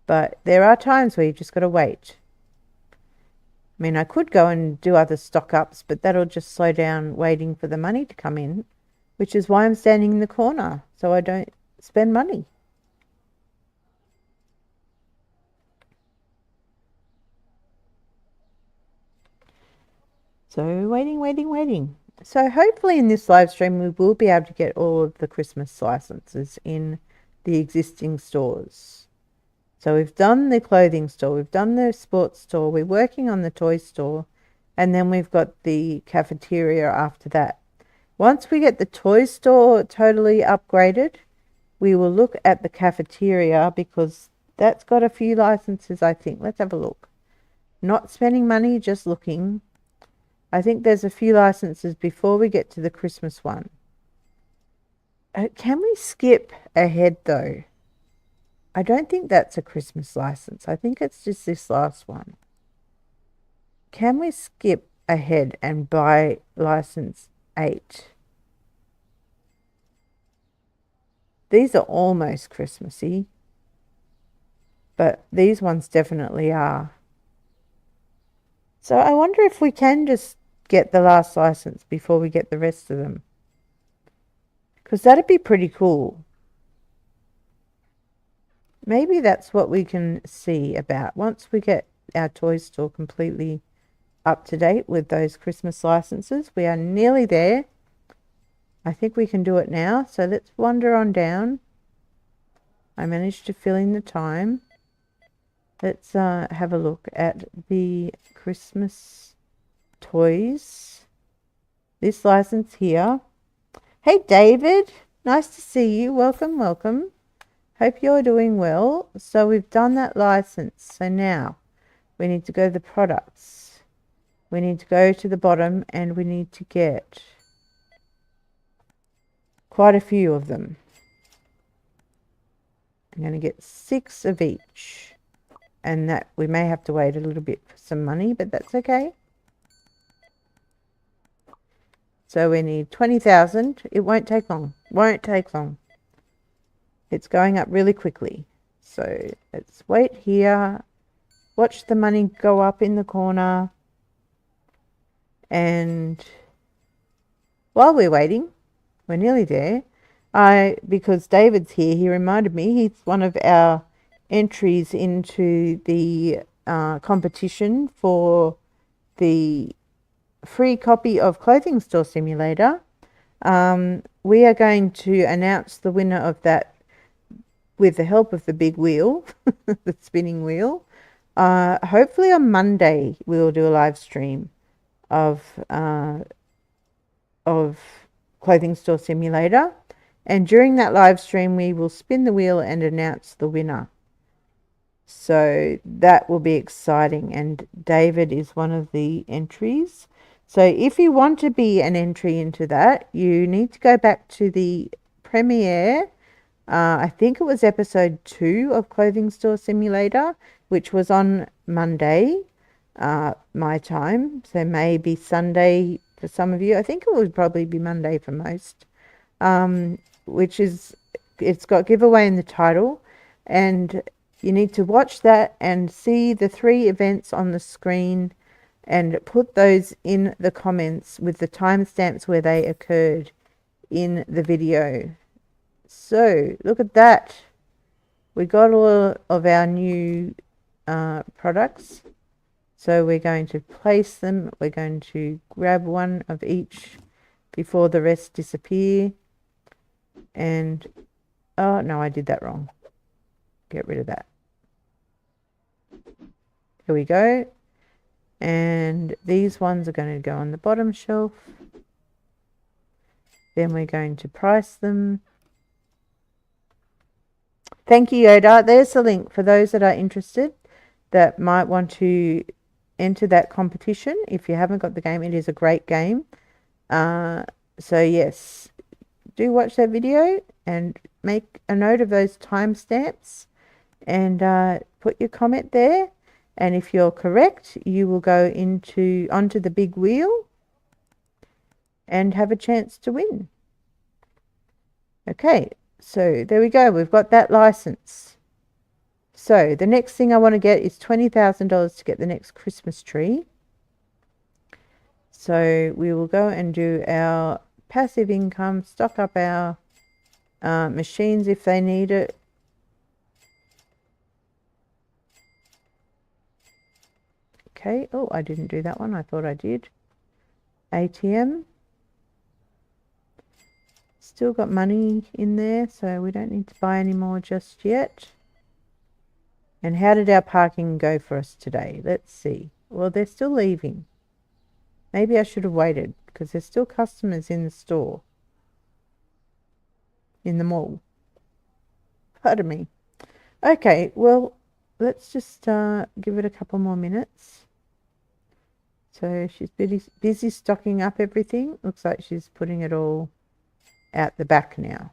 But there are times where you've just got to wait. I mean, I could go and do other stock ups, but that'll just slow down waiting for the money to come in, which is why I'm standing in the corner, so I don't spend money. So waiting. So hopefully in this live stream we will be able to get all of the Christmas licenses in the existing stores. So we've done the clothing store, we've done the sports store, we're working on the toy store, and then we've got the cafeteria after that. Once we get the toy store totally upgraded, we will look at the cafeteria because that's got a few licenses, I think. Let's have a look. Not spending money, just looking. I think there's a few licenses before we get to the Christmas one. Can we skip ahead though? I don't think that's a Christmas license. I think it's just this last one. Can we skip ahead and buy license 8? These are almost Christmassy, but these ones definitely are. So I wonder if we can just get the last license before we get the rest of them. Because that'd be pretty cool. Maybe that's what we can see about. Once we get our toy store completely up to date with those Christmas licenses, we are nearly there. I think we can do it now. So let's wander on down. I managed to fill in the time. Let's have a look at the Christmas toys. This license here. Hey, David. Nice to see you. Welcome. Hope you're doing well. So we've done that license. So now we need to go to the products. We need to go to the bottom and we need to get quite a few of them. I'm going to get 6 of each. And that we may have to wait a little bit for some money, but that's okay. So we need 20,000. It won't take long. It's going up really quickly. So let's wait here. Watch the money go up in the corner. And while we're waiting, we're nearly there. Because David's here, he reminded me he's one of our entries into the competition for the free copy of Clothing Store Simulator. We are going to announce the winner of that with the help of the big wheel, the spinning wheel. Hopefully on Monday we'll do a live stream of Clothing Store Simulator, and during that live stream we will spin the wheel and announce the winner. So that will be exciting, and David is one of the entries. So if you want to be an entry into that, you need to go back to the premiere. I think it was episode 2 of Clothing Store Simulator, which was on Monday, my time. So maybe Sunday for some of you. I think it would probably be Monday for most. Which is, it's got giveaway in the title, and you need to watch that and see the 3 events on the screen and put those in the comments with the timestamps where they occurred in the video. So look at that. We got all of our new products. So we're going to place them. We're going to grab one of each before the rest disappear. And, oh no, I did that wrong. Get rid of that. Here we go. And these ones are going to go on the bottom shelf. Then we're going to price them. Thank you, Yoda. There's the link for those that are interested that might want to enter that competition. If you haven't got the game, it is a great game. So yes, do watch that video and make a note of those timestamps and put your comment there. And if you're correct, you will go onto the big wheel and have a chance to win. Okay, so there we go. We've got that license. So the next thing I want to get is $20,000 to get the next Christmas tree. So we will go and do our passive income, stock up our machines if they need it. Okay, oh, I didn't do that one. I thought I did. ATM. Still got money in there, so we don't need to buy any more just yet. And how did our parking go for us today? Let's see. Well, they're still leaving. Maybe I should have waited because there's still customers in the store. In the mall. Pardon me. Okay, well, let's just give it a couple more minutes. So she's busy stocking up everything. Looks like she's putting it all out the back now.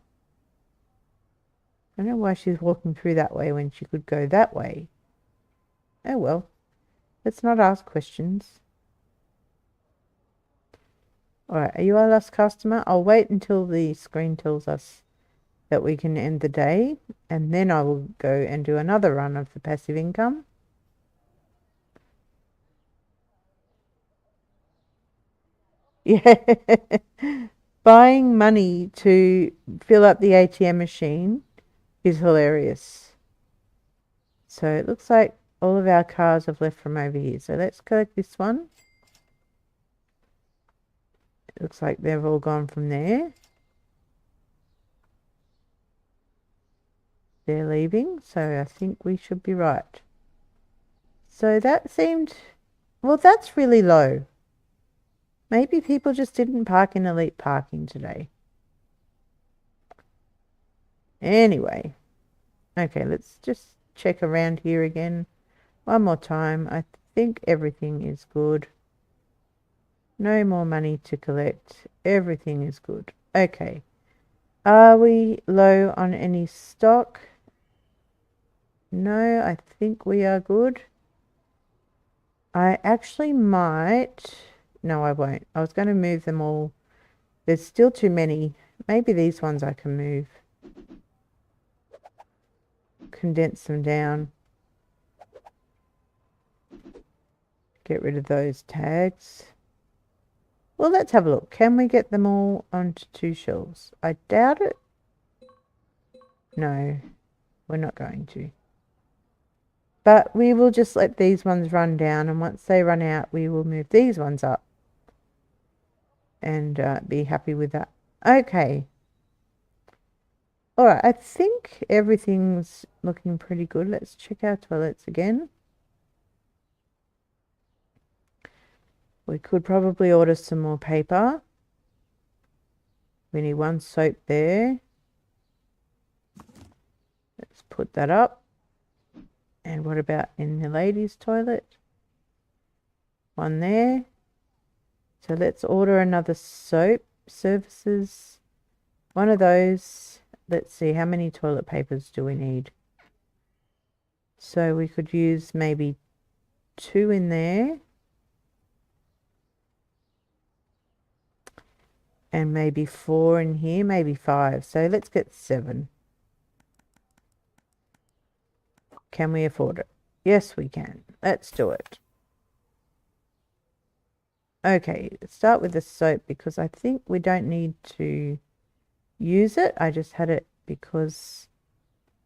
I don't know why she's walking through that way when she could go that way. Oh well, let's not ask questions. Alright, are you our last customer? I'll wait until the screen tells us that we can end the day, and then I will go and do another run of the passive income. Yeah. Buying money to fill up the ATM machine is hilarious. So it looks like all of our cars have left from over here. So let's collect this one. It looks like they've all gone from there. They're leaving, so I think we should be right. So that seemed... Well, that's really low. Maybe people just didn't park in elite parking today. Anyway. Okay, let's just check around here again. One more time. I think everything is good. No more money to collect. Everything is good. Okay. Are we low on any stock? No, I think we are good. I actually might... No, I won't. I was going to move them all. There's still too many. Maybe these ones I can move. Condense them down. Get rid of those tags. Well, let's have a look. Can we get them all onto 2 shelves? I doubt it. No, we're not going to. But we will just let these ones run down, and once they run out, we will move these ones up. And be happy with that. Okay. Alright, I think everything's looking pretty good. Let's check our toilets again. We could probably order some more paper. We need 1 soap there. Let's put that up. And what about in the ladies' toilet? 1 there. So let's order another soap. Services. 1 of those. Let's see, how many toilet papers do we need? So we could use maybe 2 in there. And maybe 4 in here, maybe 5. So let's get 7. Can we afford it? Yes, we can. Let's do it. Okay, let's start with the soap because I think we don't need to use it. I just had it because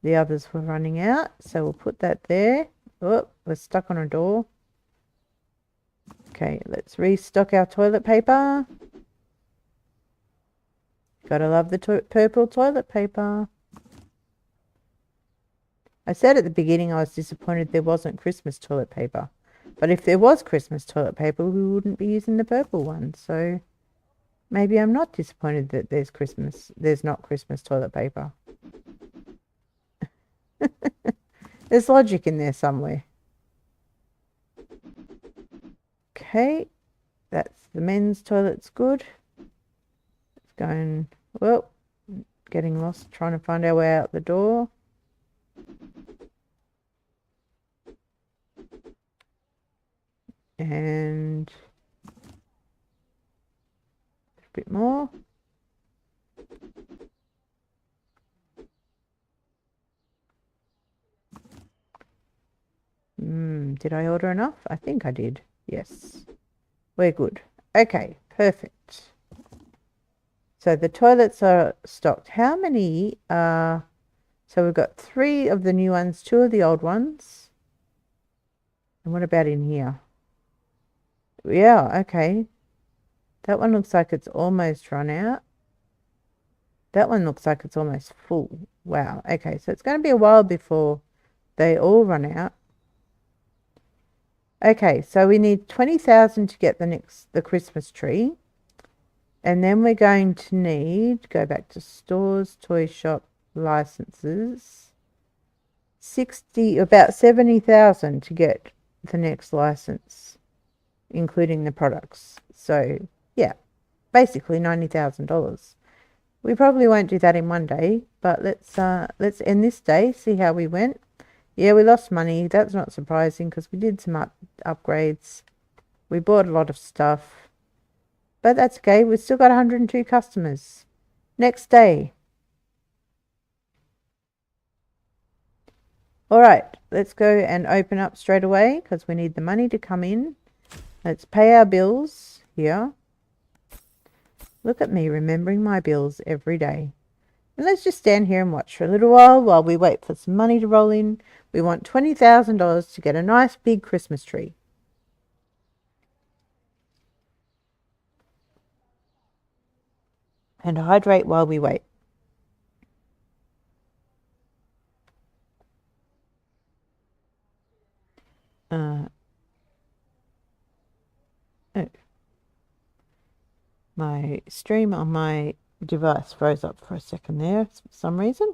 the others were running out. So we'll put that there. Oh, we're stuck on a door. Okay, let's restock our toilet paper. Gotta love the purple toilet paper. I said at the beginning I was disappointed there wasn't Christmas toilet paper. But if there was Christmas toilet paper, we wouldn't be using the purple one. So maybe I'm not disappointed that there's not Christmas toilet paper. There's logic in there somewhere. Okay, that's the men's toilet's good. It's going, well, getting lost, trying to find our way out the door. And a bit more. Did I order enough? I think I did. Yes. We're good. Okay, perfect. So the toilets are stocked. How many so we've got 3 of the new ones, 2 of the old ones. And what about in here? Yeah, okay. That one looks like it's almost run out. That one looks like it's almost full. Wow. Okay, so it's going to be a while before they all run out. Okay, so we need 20,000 to get the Christmas tree. And then we're going to need, go back to stores, toy shop, licenses. About 70,000 to get the next license, including the products. So yeah, basically $90,000. We probably won't do that in one day, but let's end this day, see how we went. Yeah, we lost money. That's not surprising because we did some upgrades. We bought a lot of stuff. But that's okay. We've still got 102 customers. Next day. All right, let's go and open up straight away because we need the money to come in. Let's pay our bills here. Look at me remembering my bills every day. And let's just stand here and watch for a little while we wait for some money to roll in. We want $20,000 to get a nice big Christmas tree. And hydrate while we wait. Oh. My stream on my device froze up for a second there for some reason,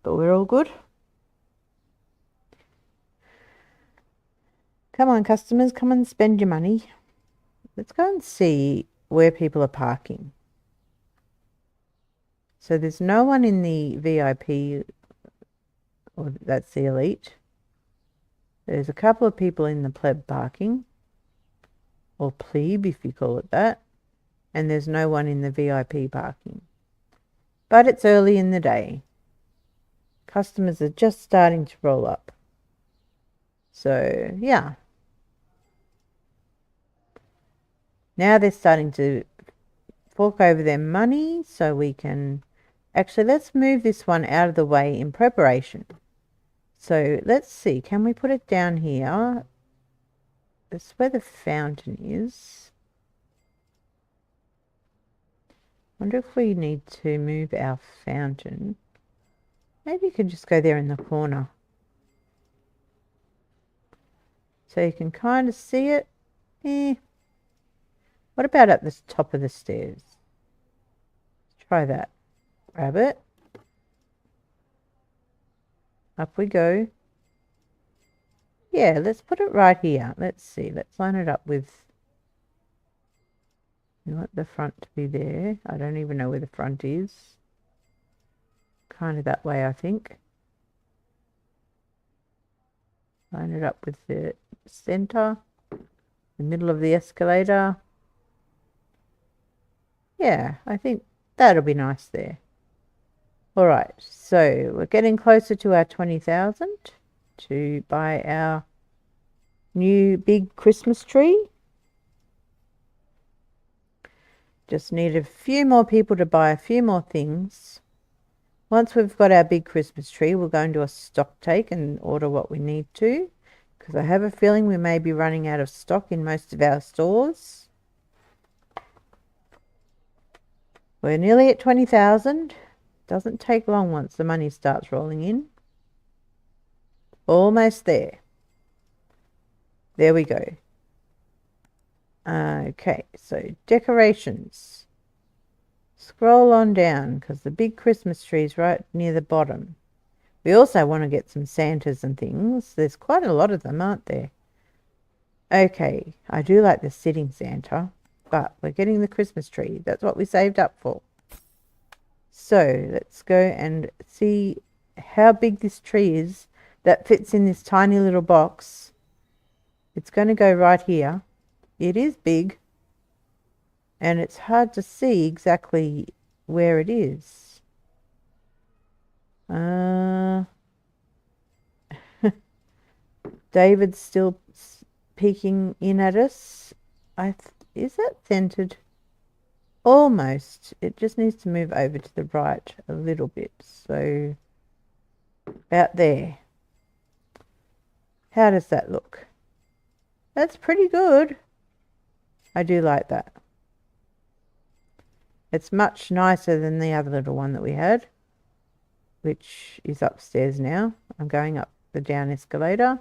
but we're all good. Come on, customers, come and spend your money. Let's go and see where people are parking. So there's no one in the VIP, or that's the elite. There's a couple of people in the pleb parking, or plebe if you call it that. And there's no one in the VIP parking. But it's early in the day. Customers are just starting to roll up. So, yeah. Now they're starting to fork over their money so we can... Actually, let's move this one out of the way in preparation. So, let's see. Can we put it down here? That's where the fountain is. Wonder if we need to move our fountain. Maybe you could just go there in the corner. So you can kind of see it. What about at the top of the stairs? Let's try that. Grab it. Up we go. Yeah, let's put it right here. Let's see. Let's line it up with... We want the front to be there. I don't even know where the front is. Kind of that way, I think. Line it up with the center. The middle of the escalator. Yeah, I think that'll be nice there. All right, so we're getting closer to our 20,000 to buy our new big Christmas tree. Just need a few more people to buy a few more things. Once we've got our big Christmas tree, we'll go and do a stock take and order what we need to. because I have a feeling we may be running out of stock in most of our stores. We're nearly at 20,000. Doesn't take long once the money starts rolling in. Almost there. There we go. Okay, so decorations. Scroll on down because the big Christmas tree is right near the bottom. We also want to get some Santas and things. There's quite a lot of them, aren't there? Okay, I do like the sitting Santa, but we're getting the Christmas tree. That's what we saved up for. So let's go and see how big this tree is that fits in this tiny little box. It's going to go right here. It is big, and it's hard to see exactly where it is. David's still peeking in at us. Is that centered? Almost. It just needs to move over to the right a little bit. So about there. How does that look? That's pretty good. I do like that. It's much nicer than the other little one that we had, which is upstairs now. I'm going up the down escalator.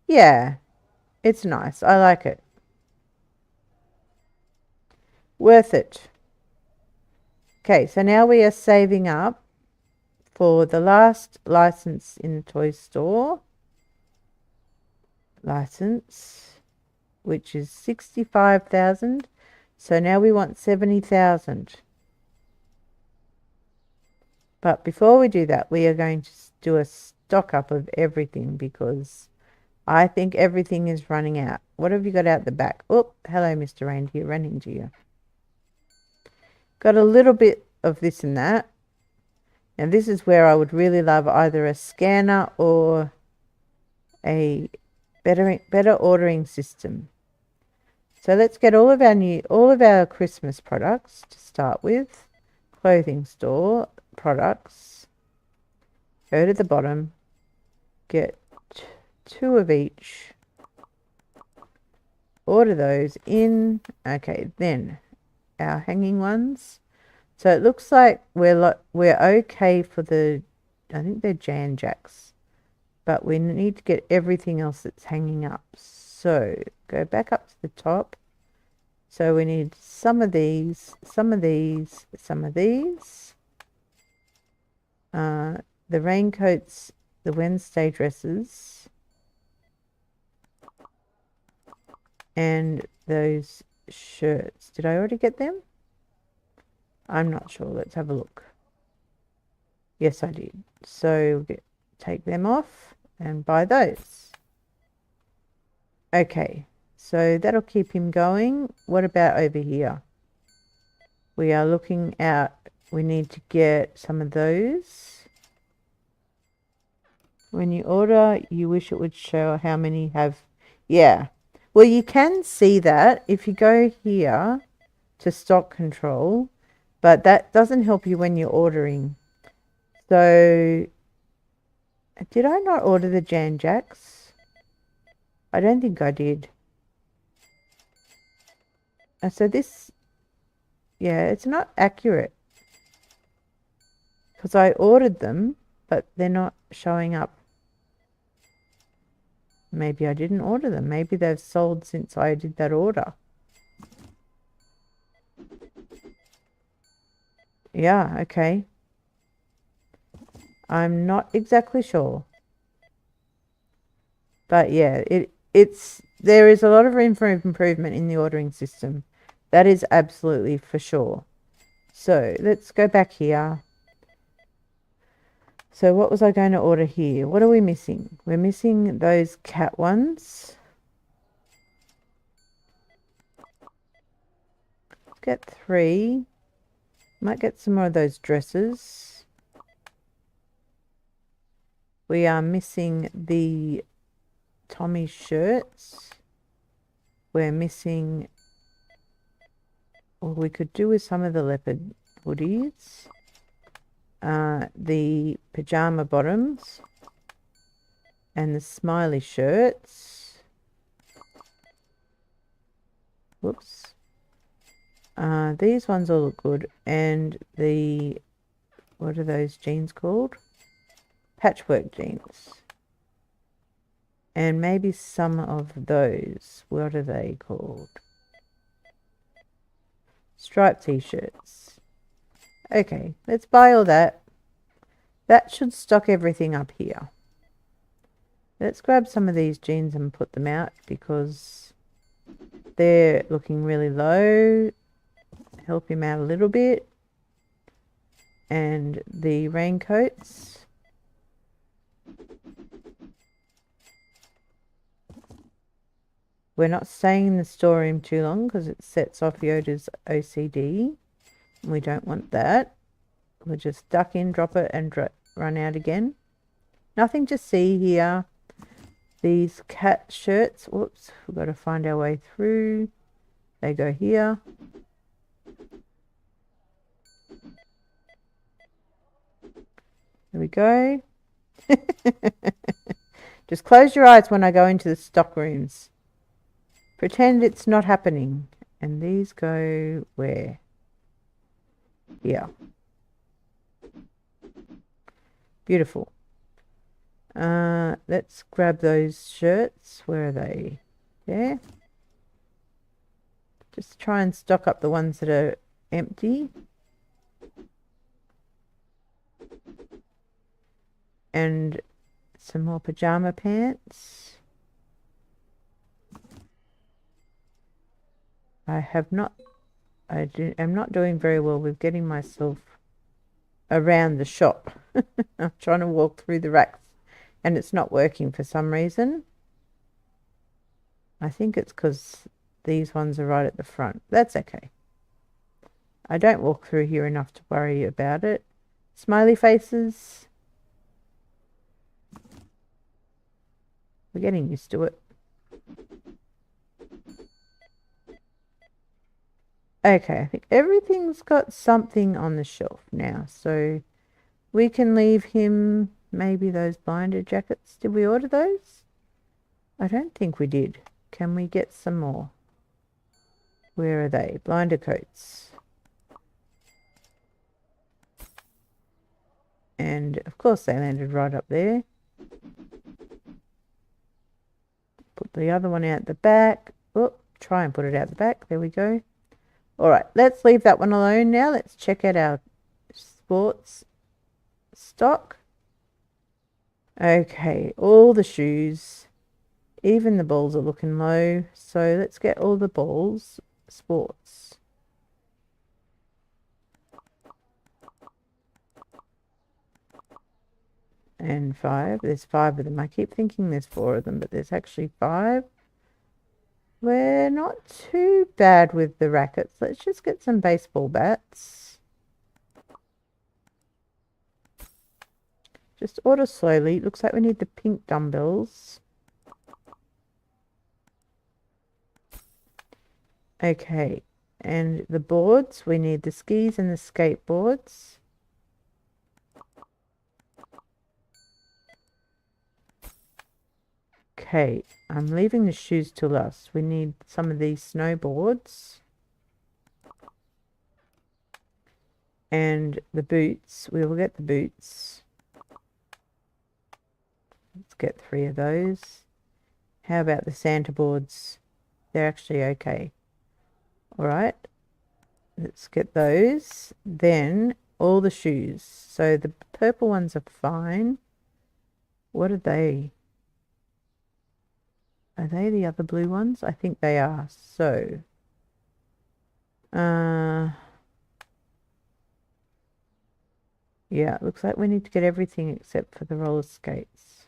Yeah, it's nice. I like it. Worth it. Okay, so now we are saving up for the last license in the toy store. License, which is 65,000. So now we want 70,000. But before we do that, we are going to do a stock up of everything because I think everything is running out. What have you got out the back? Oh, hello, Mr. Reindeer, ran into you. Got a little bit of this and that. And this is where I would really love either a scanner or a better ordering system. So let's get all of our Christmas products to start with. Clothing store products. Go to the bottom. Get 2 of each. Order those in. Okay, then our hanging ones. So it looks like we're okay for the, I think they're Jan Jacks, but we need to get everything else that's hanging up. So go back up to the top. So we need some of these, some of these, some of these. The raincoats, the Wednesday dresses, and those shirts. Did I already get them? I'm not sure. Let's have a look. Yes, I did. So take them off and buy those. Okay, so that'll keep him going. What about over here? We are looking at, we need to get some of those. When you order, you wish it would show how many have, yeah. Well, you can see that if you go here to stock control, but that doesn't help you when you're ordering. So, did I not order the Jan Jacks? I don't think I did. So this, yeah, it's not accurate. Because I ordered them, but they're not showing up. Maybe I didn't order them. Maybe they've sold since I did that order. Yeah, okay. I'm not exactly sure. But yeah, there is a lot of room for improvement in the ordering system. That is absolutely for sure. So let's go back here. So what was I going to order here? What are we missing? We're missing those cat ones. Let's get 3. Might get some more of those dresses. We are missing the Tommy shirts. We're missing, well, we could do with some of the leopard hoodies. The pajama bottoms. And the smiley shirts. Whoops. These ones all look good. And the, what are those jeans called? Patchwork jeans. And maybe some of those. What are they called? Striped t-shirts. Okay, let's buy all that. That should stock everything up here. Let's grab some of these jeans and put them out because they're looking really low. Help him out a little bit. And the raincoats. We're not staying in the storeroom too long because it sets off Yoda's OCD. We don't want that. We'll just duck in, drop it, and run out again. Nothing to see here. These cat shirts. Whoops. We've got to find our way through. They go here. There we go. Just close your eyes when I go into the stock rooms. Pretend it's not happening. And these go where? Here. Beautiful. Let's grab those shirts. Where are they? There. Just try and stock up the ones that are empty. And some more pajama pants. I'm not doing very well with getting myself around the shop. I'm trying to walk through the racks and it's not working for some reason. I think it's because these ones are right at the front. That's okay. I don't walk through here enough to worry about it. Smiley faces. We're getting used to it. Okay, I think everything's got something on the shelf now. So we can leave him maybe those binder jackets. Did we order those? I don't think we did. Can we get some more? Where are they? Blinder coats. And of course they landed right up there. Put the other one out the back. Oh, try and put it out the back. There we go. All right, let's leave that one alone now. Let's check out our sports stock. Okay, all the shoes. Even the balls are looking low. So let's get all the balls. Sports. And 5. There's 5 of them. I keep thinking there's 4 of them, but there's actually 5. We're not too bad with the rackets. Let's just get some baseball bats. Just order slowly. Looks like we need the pink dumbbells. Okay. And the boards. We need the skis and the skateboards. Okay, I'm leaving the shoes to last. We need some of these snowboards. And the boots. We will get the boots. Let's get 3 of those. How about the Santa boards? They're actually okay. Alright. Let's get those. Then all the shoes. So the purple ones are fine. What are they? Are they the other blue ones? I think they are. So, yeah, it looks like we need to get everything except for the roller skates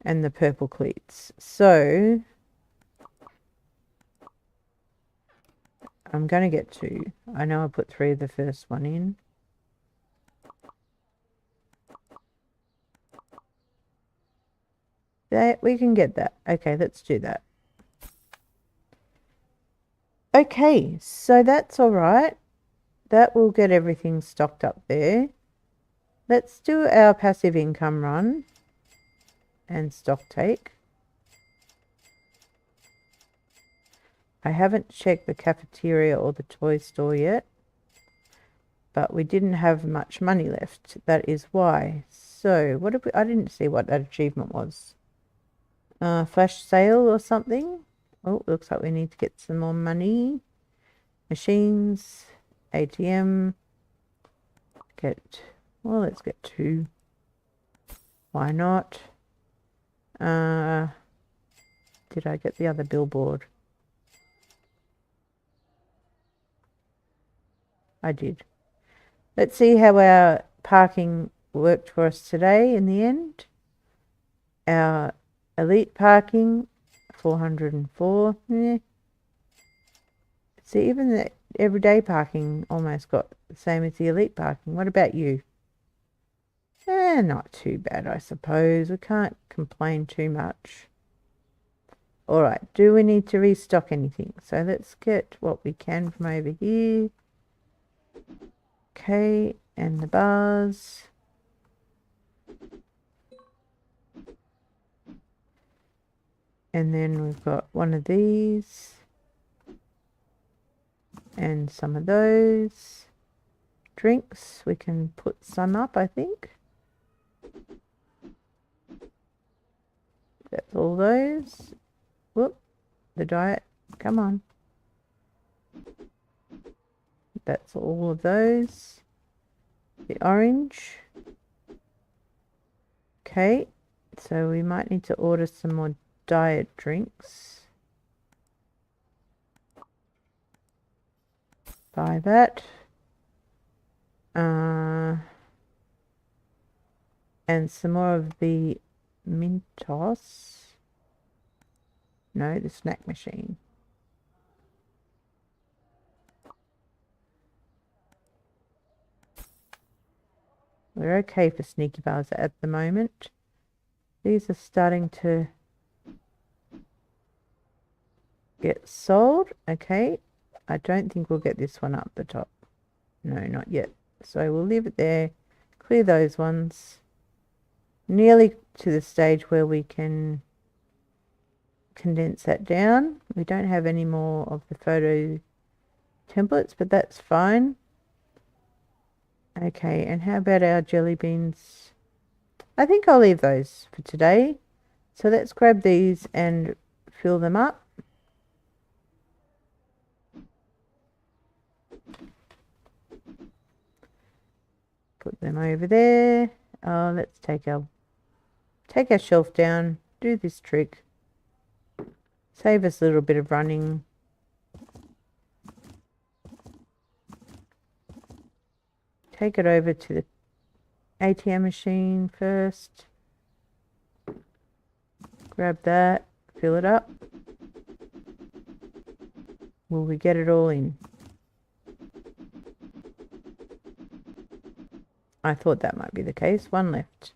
and the purple cleats. So, I'm going to get 2. I know I put 3 of the first one in. We can get that. Okay, let's do that. Okay, so that's all right. That will get everything stocked up there. Let's do our passive income run. and stock take. I haven't checked the cafeteria or the toy store yet, but we didn't have much money left. That is why. So what did we, I didn't see what that achievement was. Flash sale or something. Oh, looks like we need to get some more money. Machines, ATM. Well, let's get 2. Why not? Did I get the other billboard? I did. Let's see how our parking worked for us today in the end. Our elite parking, 404. Yeah. See, even the everyday parking almost got the same as the elite parking. What about you? Not too bad, I suppose. We can't complain too much. Alright, do we need to restock anything? So let's get what we can from over here. Okay, and the bars. And then we've got one of these. And some of those. Drinks, we can put some up, I think. That's all those. Whoop, the diet, come on. That's all of those. The orange. Okay, so we might need to order some more diet drinks. Buy that. And some more of the Mentos. No, the snack machine. We're okay for sneaky bars at the moment. These are starting to get sold. Okay, I don't think we'll get this one up the top. No, not yet. So we'll leave it there. Clear those ones. Nearly to the stage where we can condense that down. We don't have any more of the photo templates, but that's fine. Okay, and how about our jelly beans? I think I'll leave those for today. So let's grab these and fill them up. Put them over there. Let's take our shelf down. Do this trick. Save us a little bit of running. Take it over to the ATM machine first. Grab that. Fill it up. Will we get it all in? I thought that might be the case. One left.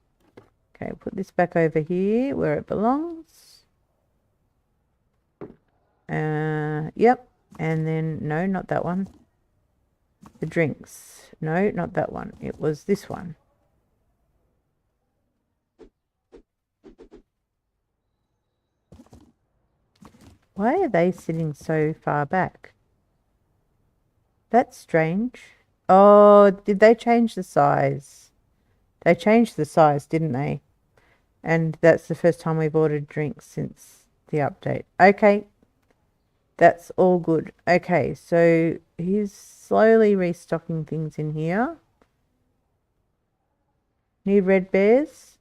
Okay, put this back over here where it belongs. Yep. And then, no, not that one. The drinks. No, not that one. It was this one. Why are they sitting so far back? That's strange. Oh, did they change the size? They changed the size, didn't they? And that's the first time we've ordered drinks since the update. Okay. That's all good. Okay, so he's slowly restocking things in here. Need red bears?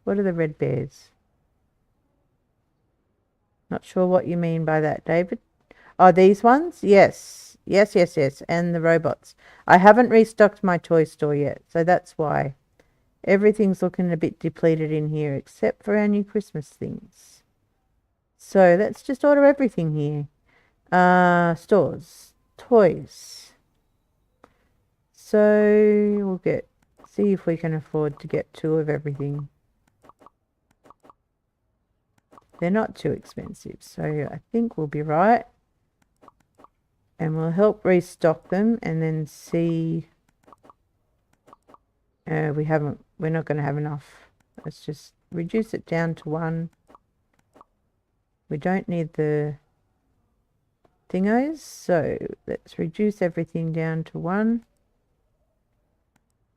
What are the red bears? Not sure what you mean by that, David. Oh, these ones? Yes. Yes. And the robots. I haven't restocked my toy store yet, so that's why. Everything's looking a bit depleted in here, except for our new Christmas things. So let's just order everything here. Stores. Toys. So we'll see if we can afford to get 2 of everything. They're not too expensive, so I think we'll be right. And we'll help restock them and then see. We're not going to have enough. Let's just reduce it down to 1. We don't need the thingos, so let's reduce everything down to 1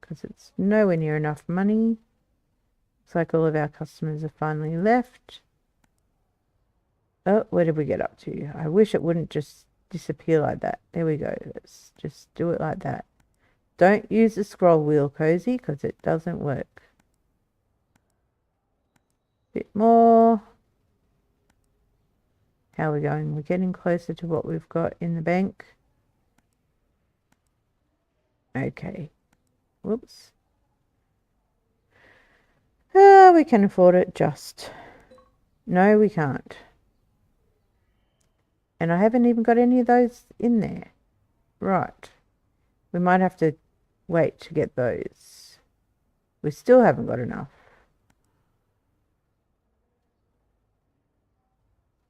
because it's nowhere near enough money. Looks like all of our customers are finally left. Oh, where did we get up to? I wish it wouldn't just disappear like that. There we go. Let's just do it like that. Don't use the scroll wheel, Cozy, because it doesn't work. Bit more. How are we going? We're getting closer to what we've got in the bank. Okay. Whoops. We can afford it just. No, we can't. And I haven't even got any of those in there. Right. We might have to wait to get those. We still haven't got enough.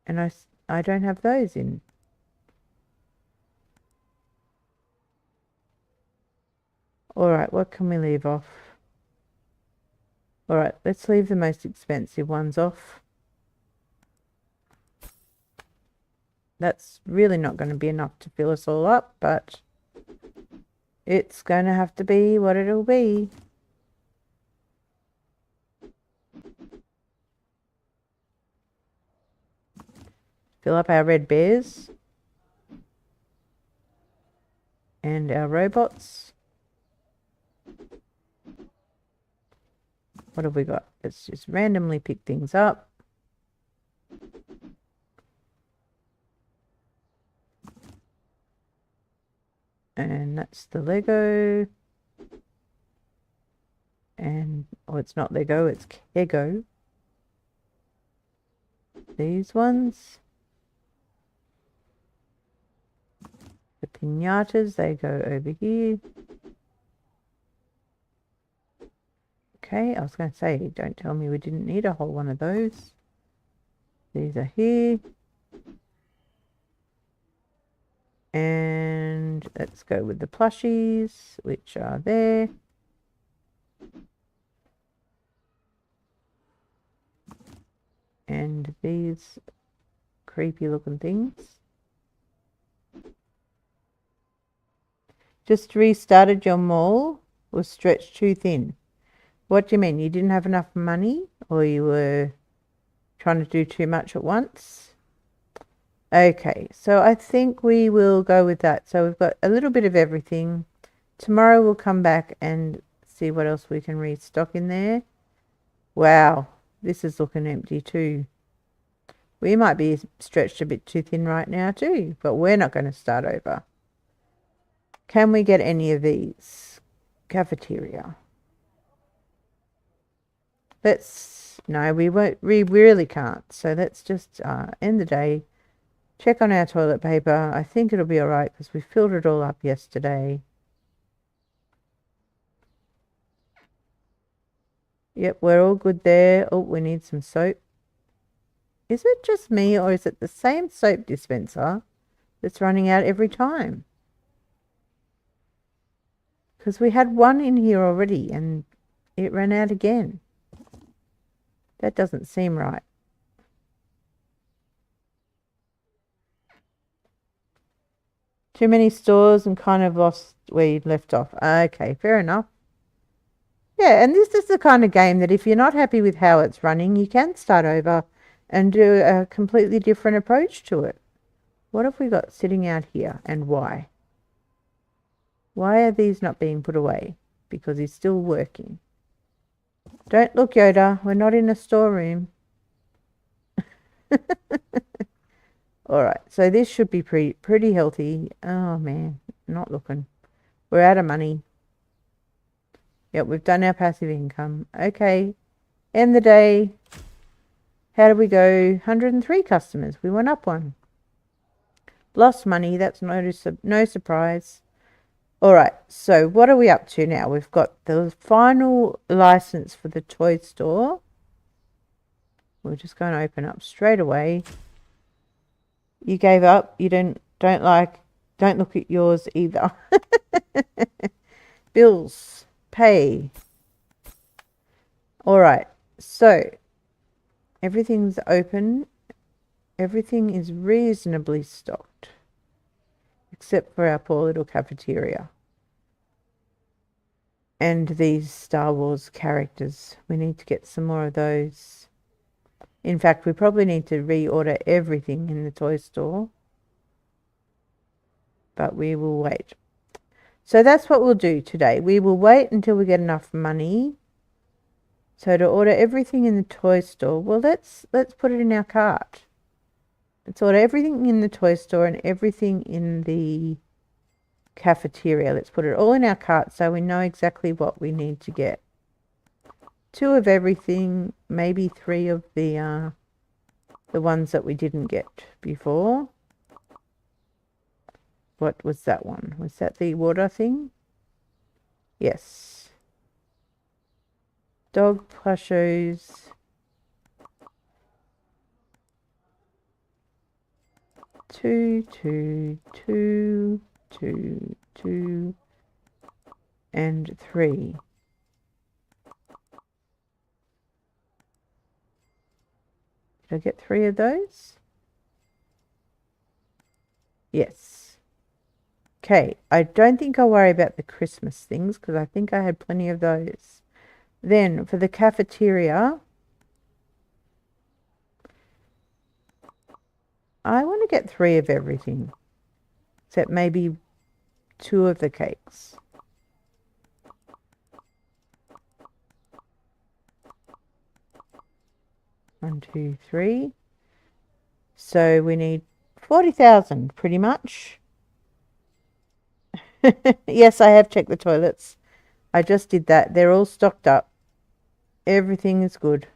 And I don't have those in. Alright, what can we leave off? Alright, let's leave the most expensive ones off. That's really not going to be enough to fill us all up, but it's going to have to be what it'll be. Fill up our red bears. And our robots. What have we got? Let's just randomly pick things up. And that's the Lego. And, oh, it's not Lego, it's Kego. These ones. The pinatas, they go over here. Okay, I was going to say, don't tell me we didn't need a whole one of those. These are here. And let's go with the plushies, which are there. And these creepy looking things. Just restarted your mall, was stretched too thin. What do you mean? You didn't have enough money, or you were trying to do too much at once? Okay, so I think we will go with that. So we've got a little bit of everything. Tomorrow we'll come back and see what else we can restock in there. Wow, this is looking empty too. We might be stretched a bit too thin right now too, but we're not going to start over. Can we get any of these? Cafeteria. No, we won't. We really can't. So let's just end the day. Check on our toilet paper. I think it'll be all right because we filled it all up yesterday. Yep, we're all good there. Oh, we need some soap. Is it just me, or is it the same soap dispenser that's running out every time? Because we had one in here already and it ran out again. That doesn't seem right. Too many stores and kind of lost where you left off. Okay, fair enough. Yeah, and this is the kind of game that if you're not happy with how it's running, you can start over and do a completely different approach to it. What have we got sitting out here and why? Why are these not being put away? Because he's still working. Don't look, Yoda. We're not in a storeroom. Alright, so this should be pretty healthy. Oh, man. Not looking. We're out of money. Yep, we've done our passive income. Okay. End the day. How did we go? 103 customers. We went up one. Lost money. That's no surprise. Alright, so what are we up to now? We've got the final license for the toy store. We're just going to open up straight away. You gave up. You don't look at yours either. Bills. Pay. Alright, So everything's open. Everything is reasonably stocked, except for our poor little cafeteria. And these Star Wars characters. We need to get some more of those. In fact, we probably need to reorder everything in the toy store. But we will wait. So that's what we'll do today. We will wait until we get enough money. So to order everything in the toy store, well, let's put it in our cart. Let's order everything in the toy store and everything in the cafeteria. Let's put it all in our cart so we know exactly what we need to get. 2 of everything, maybe 3 of the ones that we didn't get before. What was that one? Was that the water thing? Yes. Dog plushies. 2, 2, 2, 2, 2, and 3. Did I get 3 of those? Yes. Okay, I don't think I'll worry about the Christmas things because I think I had plenty of those. Then for the cafeteria, I want to get 3 of everything, except maybe 2 of the cakes. One, 2, 3. So we need 40,000 pretty much. Yes, I have checked the toilets. I just did that. They're all stocked up. Everything is good.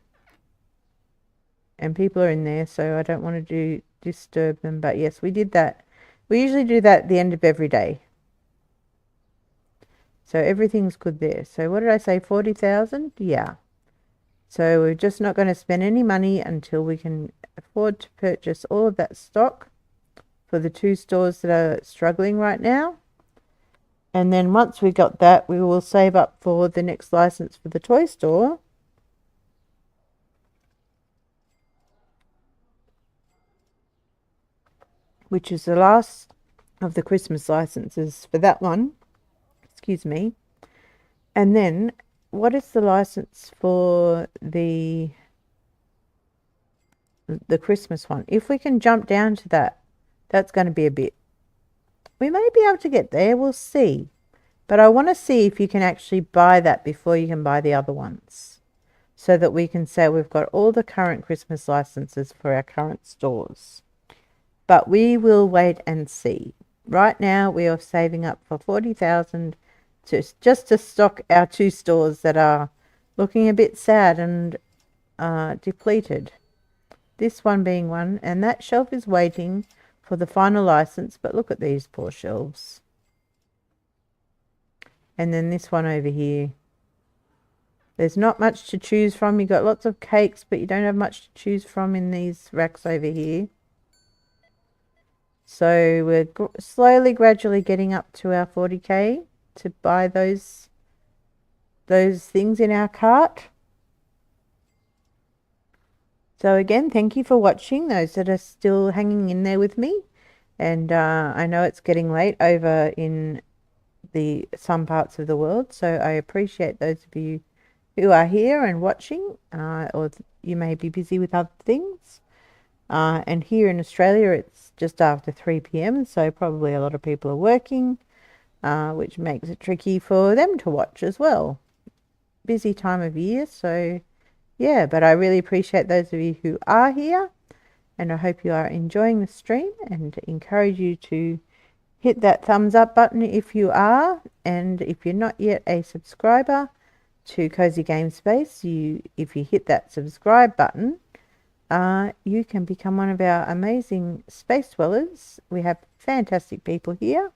And people are in there, so I don't want to disturb them. But yes, we did that. We usually do that at the end of every day. So everything's good there. So what did I say, 40,000? Yeah. So we're just not going to spend any money until we can afford to purchase all of that stock for the 2 stores that are struggling right now. And then once we got that, we will save up for the next license for the toy store. Which is the last of the Christmas licenses for that one. Excuse me. And then, what is the license for the Christmas one? If we can jump down to that, that's going to be a bit. We may be able to get there. We'll see. But I want to see if you can actually buy that before you can buy the other ones, so that we can say we've got all the current Christmas licenses for our current stores. But we will wait and see. Right now, we are saving up for 40,000 just to stock our 2 stores that are looking a bit sad and depleted. This one being one, and that shelf is waiting for the final license. But look at these poor shelves. And then this one over here. There's not much to choose from. You've got lots of cakes, but you don't have much to choose from in these racks over here. So we're slowly, gradually getting up to our 40k to buy those things in our cart. So again, thank you for watching, those that are still hanging in there with me. And I know it's getting late over in some parts of the world, so I appreciate those of you who are here and watching, or you may be busy with other things. And here in Australia, it's just after 3 p.m, so probably a lot of people are working, which makes it tricky for them to watch as well. Busy time of year, so yeah, but I really appreciate those of you who are here, and I hope you are enjoying the stream, and encourage you to hit that thumbs up button if you are, and if you're not yet a subscriber to Cozy Game Space, if you hit that subscribe button, you can become one of our amazing space dwellers. We have fantastic people here,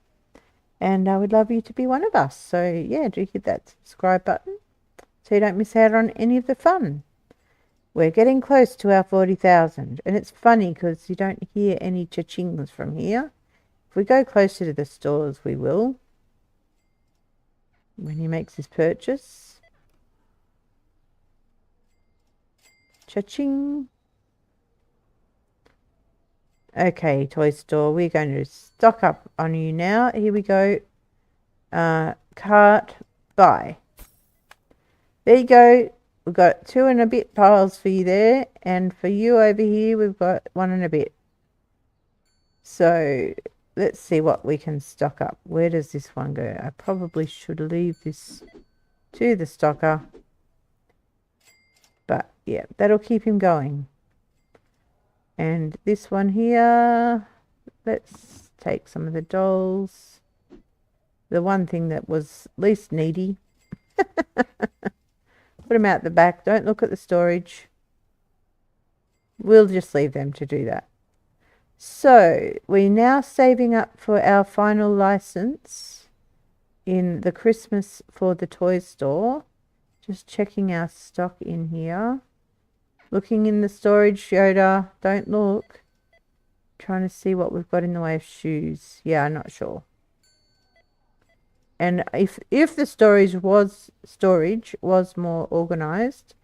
and I would love you to be one of us. So yeah, do hit that subscribe button so you don't miss out on any of the fun. We're getting close to our 40,000, and it's funny because you don't hear any cha-chings from here. If we go closer to the stores, we will, when he makes his purchase. Cha-ching. Okay, toy store, we're going to stock up on you now. Here we go. Cart, buy. There you go. We've got 2 and a bit piles for you there. And for you over here, we've got 1 and a bit. So let's see what we can stock up. Where does this one go? I probably should leave this to the stocker. But yeah, that'll keep him going. And this one here, let's take some of the dolls. The one thing that was least needy. Put them out the back. Don't look at the storage. We'll just leave them to do that. So we're now saving up for our final license in the Christmas for the toy store. Just checking our stock in here. Looking in the storage, Yoda. Don't look. Trying to see what we've got in the way of shoes. Yeah, I'm not sure. And if the storage was more organized,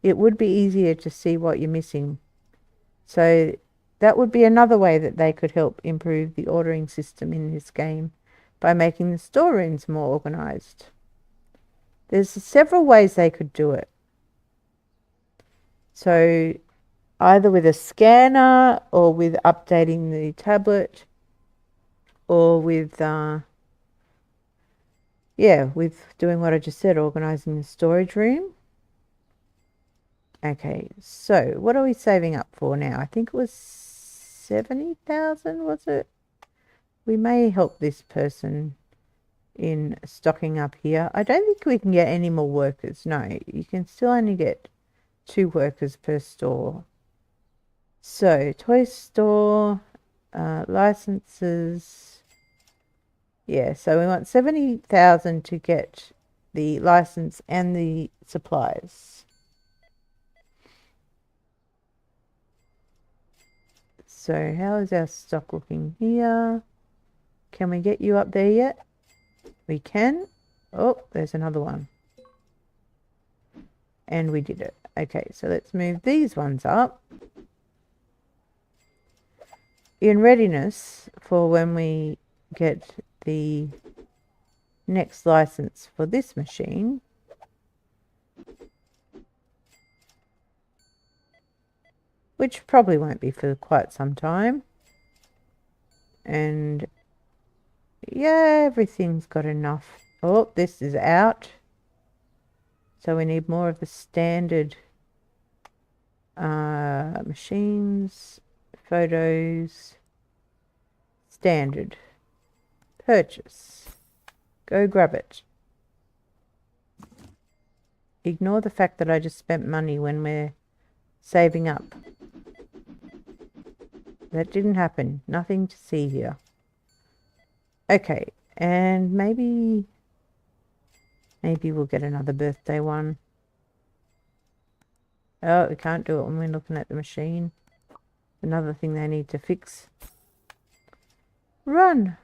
it would be easier to see what you're missing. So that would be another way that they could help improve the ordering system in this game, by making the storerooms more organized. There's several ways they could do it. So either with a scanner, or with updating the tablet, or with with doing what I just said, organizing the storage room. Okay, so what are we saving up for now? I think it was 70,000, was it? We may help this person in stocking up here. I don't think we can get any more workers. No, you can still only get 2 workers per store. So toy store, licenses. Yeah, so we want 70,000 to get the license and the supplies. So how is our stock looking here? Can we get you up there yet? We can. Oh, there's another one. And we did it. Okay, so let's move these ones up. In readiness for when we get the next license for this machine, which probably won't be for quite some time. And yeah, everything's got enough. Oh, this is out. So we need more of the standard machines, photos, standard, purchase. Go grab it. Ignore the fact that I just spent money when we're saving up. That didn't happen. Nothing to see here. Okay, and maybe we'll get another birthday one. Oh, we can't do it when we're looking at the machine. Another thing they need to fix. Run!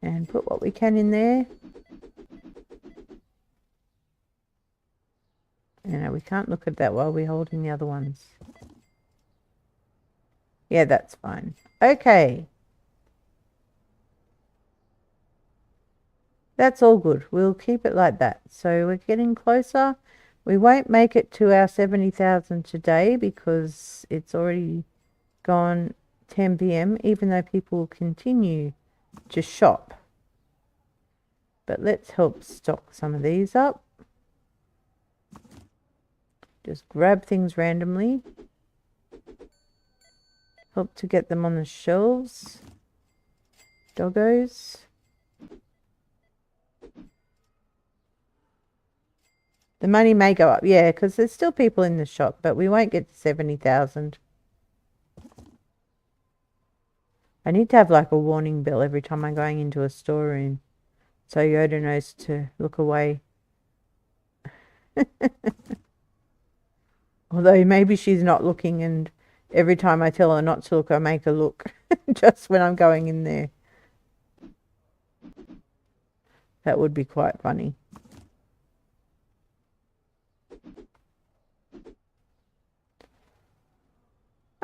And put what we can in there. And we can't look at that while we're holding the other ones. Yeah, that's fine. Okay. That's all good. We'll keep it like that. So we're getting closer. We won't make it to our 70,000 today because it's already gone 10 p.m. even though people will continue to shop. But let's help stock some of these up. Just grab things randomly. Help to get them on the shelves. Doggos. The money may go up, yeah, because there's still people in the shop, but we won't get to 70,000. I need to have like a warning bell every time I'm going into a storeroom, so Yoda knows to look away. Although maybe she's not looking, and every time I tell her not to look, I make her look just when I'm going in there. That would be quite funny.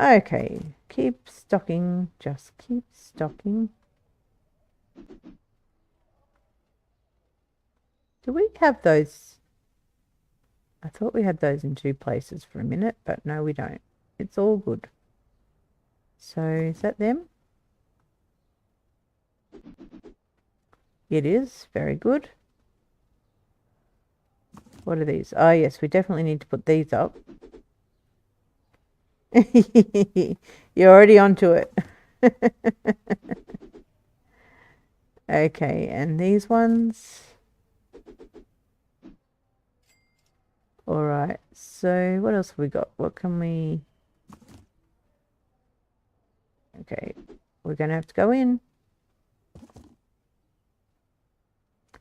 Okay, keep stocking, just keep stocking. Do we have those? I thought we had those in 2 places for a minute, but no, we don't. It's all good. So, is that them? It is. Very good. What are these? Oh, yes, we definitely need to put these up. You're already onto it. Okay, and these ones. All right, so what else have we got? What can we... Okay, we're going to have to go in.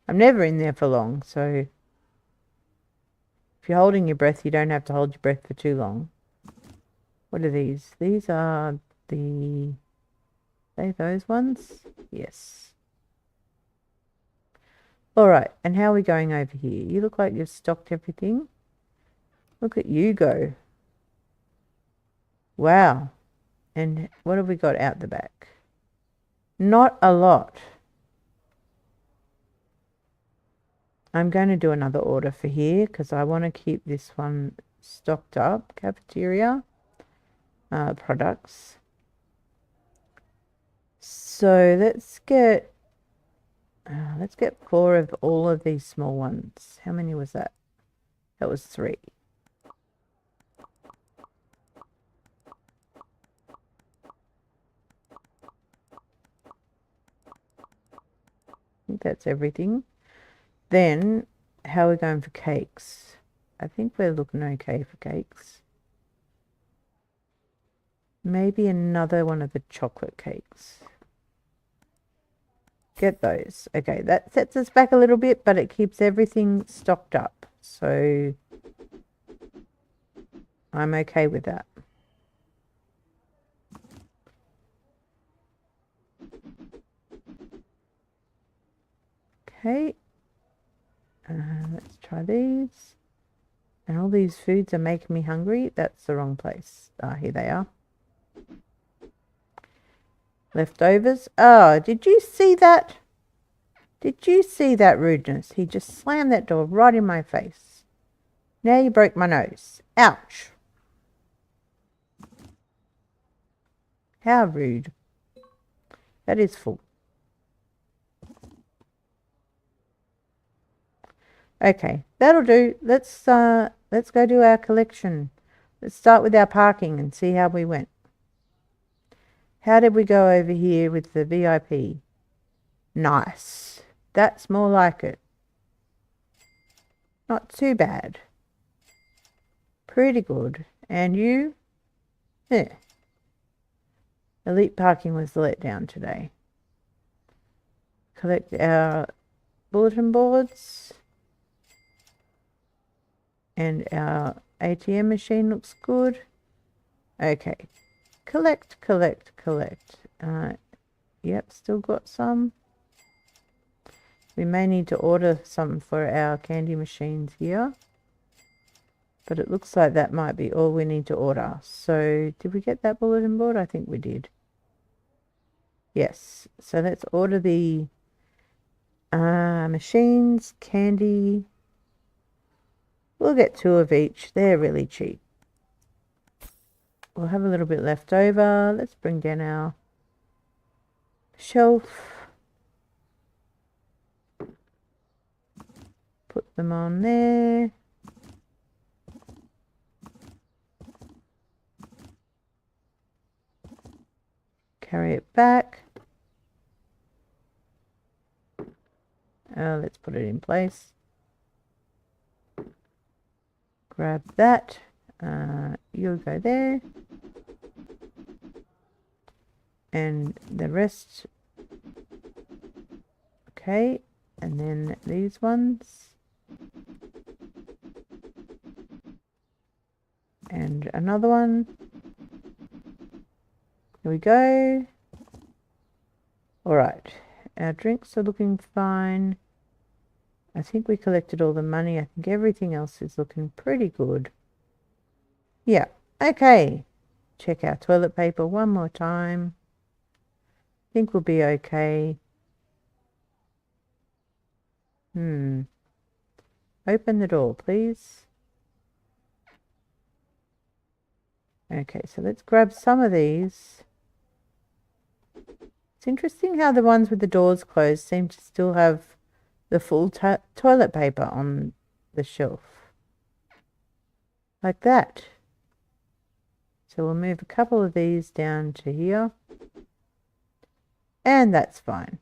I'm never in there for long, so if you're holding your breath, you don't have to hold your breath for too long. What are these? These are the... Are they those ones? Yes. All right, and how are we going over here? You look like you've stocked everything. Look at you go. Wow. And what have we got out the back? Not a lot. I'm going to do another order for here because I want to keep this one stocked up. Cafeteria products. So let's get 4 of all of these small ones. How many was that? That was 3. I think that's everything. Then, how are we going for cakes? I think we're looking okay for cakes. Maybe another one of the chocolate cakes. Get those. Okay, that sets us back a little bit, but it keeps everything stocked up. So, I'm okay with that. Okay. Let's try these. And all these foods are making me hungry. That's the wrong place. Ah, here they are. Leftovers. Oh, did you see that? Did you see that rudeness? He just slammed that door right in my face. Now you broke my nose. Ouch. How rude. That is full. Okay, that'll do. Let's go do our collection. Let's start with our parking and see how we went. How did we go over here with the VIP? Nice. That's more like it. Not too bad. Pretty good. And you? Yeah. Elite parking was the letdown today. Collect our bulletin boards. And our ATM machine looks good. Okay. Collect. Yep, still got some. We may need to order some for our candy machines here. But it looks like that might be all we need to order. So, did we get that bulletin board? I think we did. Yes. So, let's order the machines, candy. We'll get 2 of each. They're really cheap. We'll have a little bit left over. Let's bring down our shelf. Put them on there. Carry it back. Let's put it in place. Grab that. You'll go there. And the rest. Okay. And then these ones. And another one. Here we go. All right. Our drinks are looking fine. I think we collected all the money. I think everything else is looking pretty good. Yeah. Okay. check our toilet paper one more time. Think we'll be okay. Open the door, please. Okay, so let's grab some of these. It's interesting how the ones with the doors closed seem to still have the full toilet paper on the shelf. Like that. So we'll move a couple of these down to here. And that's fine.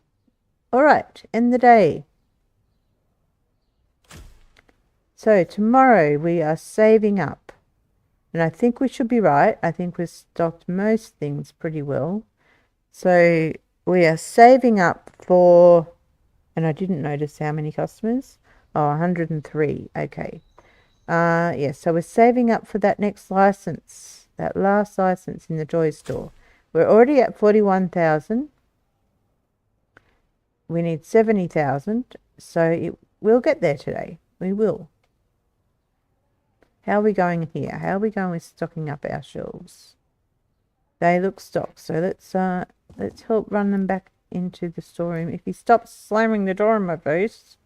All right, end the day. So tomorrow we are saving up. And I think we should be right. I think we've stocked most things pretty well. So we are saving up for, and I didn't notice how many customers. Oh, 103. Okay. Yeah, so we're saving up for that next license, that last license in the toy store. We're already at 41,000. We need 70,000. So we'll get there today. We will. How are we going here? How are we going with stocking up our shelves? They look stocked. So let's help run them back into the storeroom. If he stops slamming the door in my face.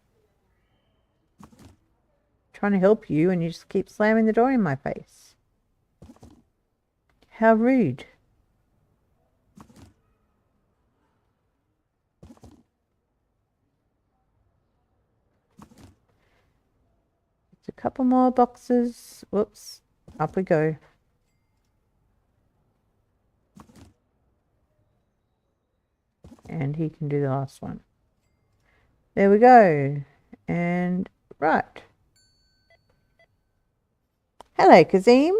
Trying to help you and you just keep slamming the door in my face. How rude. It's a couple more boxes. Whoops. Up we go. And he can do the last one. There we go. And right. Hello, Kazim.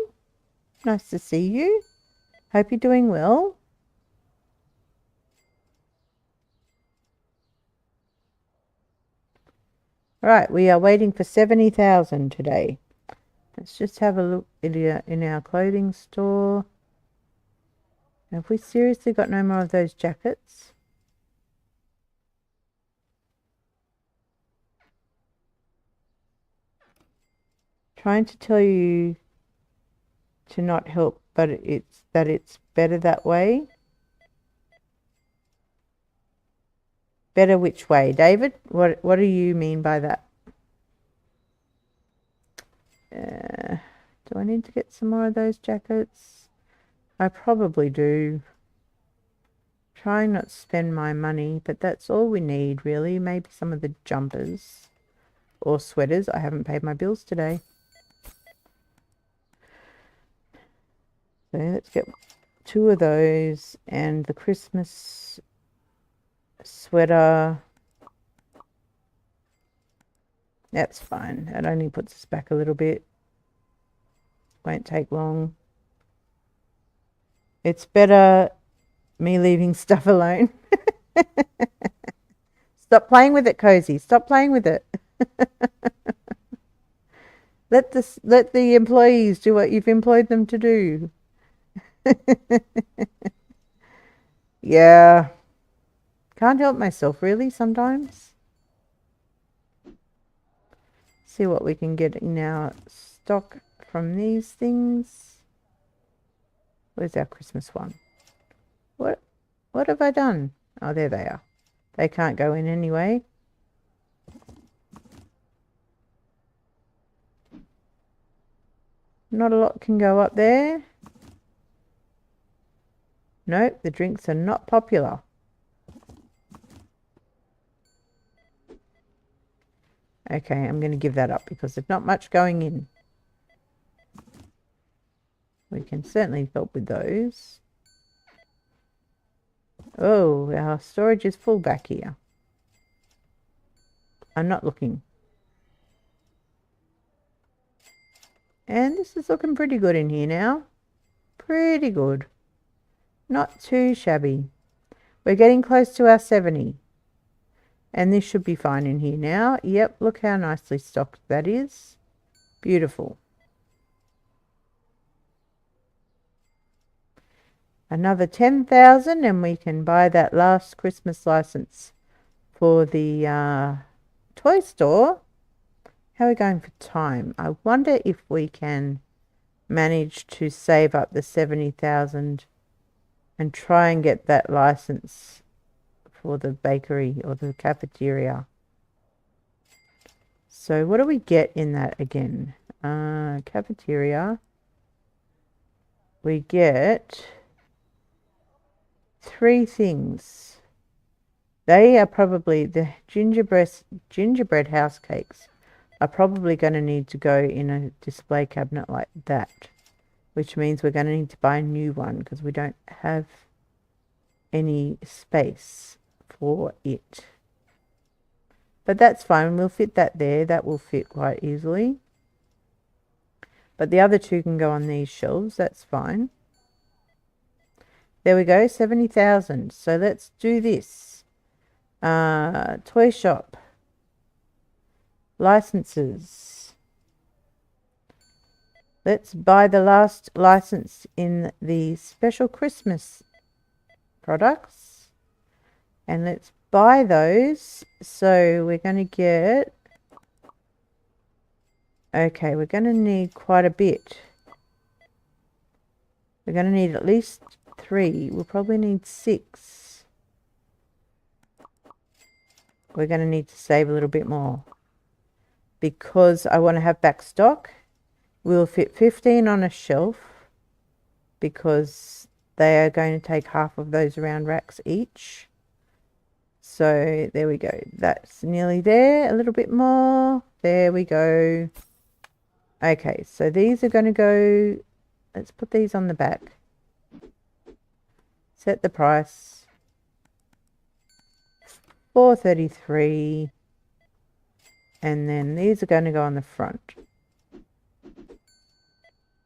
Nice to see you. Hope you're doing well. Right, we are waiting for 70,000 today. Let's just have a look in our clothing store. Have we seriously got no more of those jackets? Trying to tell you to not help, but it's better that way. Better which way, David? What do you mean by that? Do I need to get some more of those jackets? I probably do. Trying not to spend my money, but that's all we need really. Maybe some of the jumpers or sweaters. I haven't paid my bills today. So let's get 2 of those and the Christmas sweater. That's fine. That only puts us back a little bit. Won't take long. It's better me leaving stuff alone. Stop playing with it, Cozy. Stop playing with it. Let the employees do what you've employed them to do. Yeah. Can't help myself really sometimes. See what we can get in our stock from these things. Where's our Christmas one? What have I done? Oh, there they are. They can't go in anyway. Not a lot can go up there. Nope, the drinks are not popular. Okay, I'm going to give that up because there's not much going in. We can certainly help with those. Oh, our storage is full back here. I'm not looking. And this is looking pretty good in here now. Pretty good. Not too shabby. We're getting close to our 70. And this should be fine in here now. Yep, look how nicely stocked that is. Beautiful. Another 10,000 and we can buy that last Christmas license for the toy store. How are we going for time? I wonder if we can manage to save up the 70,000 and try and get that license for the bakery or the cafeteria. So what do we get in that again? Cafeteria. We get 3 things. They are probably the gingerbread house cakes are probably going to need to go in a display cabinet like that, which means we're going to need to buy a new one because we don't have any space for it. But that's fine. We'll fit that there. That will fit quite easily. But the other 2 can go on these shelves. That's fine. There we go. 70,000. So let's do this. Toy shop. Licenses. Let's buy the last license in the special Christmas products. And let's buy those. So we're going to get... Okay, we're going to need quite a bit. We're going to need at least 3. We'll probably need 6. We're going to need to save a little bit more. Because I want to have back stock. We'll fit 15 on a shelf. Because they are going to take half of those round racks each. So there we go. That's nearly there. A little bit more. There we go. Okay, so these are going to go... Let's put these on the back. Set the price. $4.33. And then these are going to go on the front.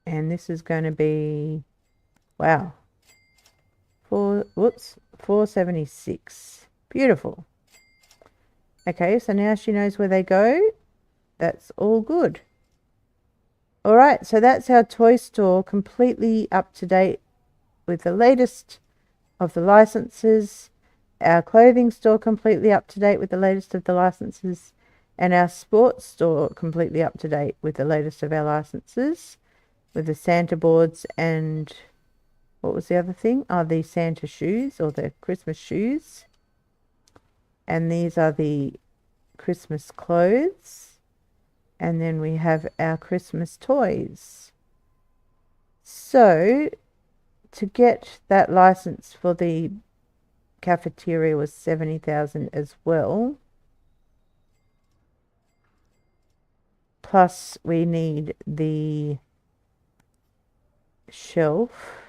And this is going to be... Wow. $4.76. Beautiful. Okay, so now she knows where they go. That's all good. Alright, so that's our toy store completely up to date with the latest of the licenses. Our clothing store completely up to date with the latest of the licenses. And our sports store completely up to date with the latest of our licenses. With the Santa boards and... What was the other thing? Oh, the Santa shoes or the Christmas shoes. And these are the Christmas clothes. And then we have our Christmas toys. So, to get that license for the cafeteria was 70,000 as well. Plus, we need the shelf,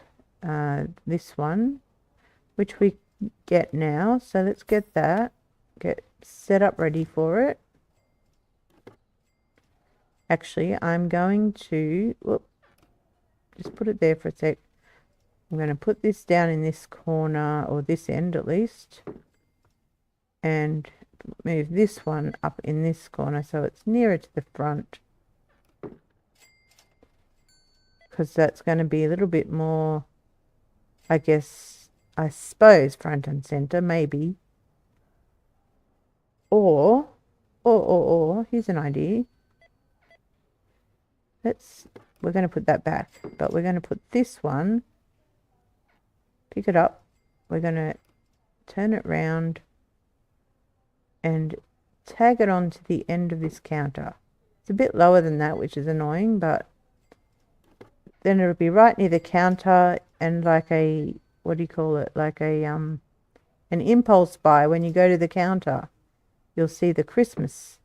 this one, which we get now. So let's get that, get set up ready for it. Actually, I'm going to, just put it there for a sec. I'm going to put this down in this corner, or this end at least, and move this one up in this corner so it's nearer to the front, because that's going to be a little bit more, I suppose, front and center, maybe. Or, here's an idea. We're going to put that back, but we're going to put this one, pick it up, we're going to turn it round and tag it onto the end of this counter. It's a bit lower than that, which is annoying, but then it'll be right near the counter and like a, what do you call it, like a an impulse buy. When you go to the counter, you'll see the Christmas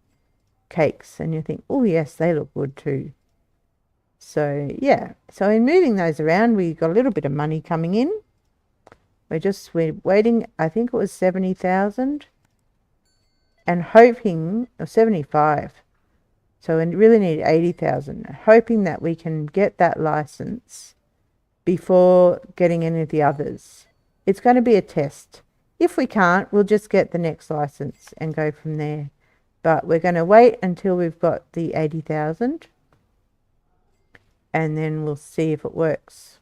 cakes and you think, oh yes, they look good too. So yeah, so in moving those around, we got a little bit of money coming in. We're waiting, I think it was 70,000 and hoping, or 75. So we really need 80,000, hoping that we can get that license before getting any of the others. It's going to be a test. If we can't, we'll just get the next license and go from there. But we're going to wait until we've got the 80,000 and then we'll see if it works.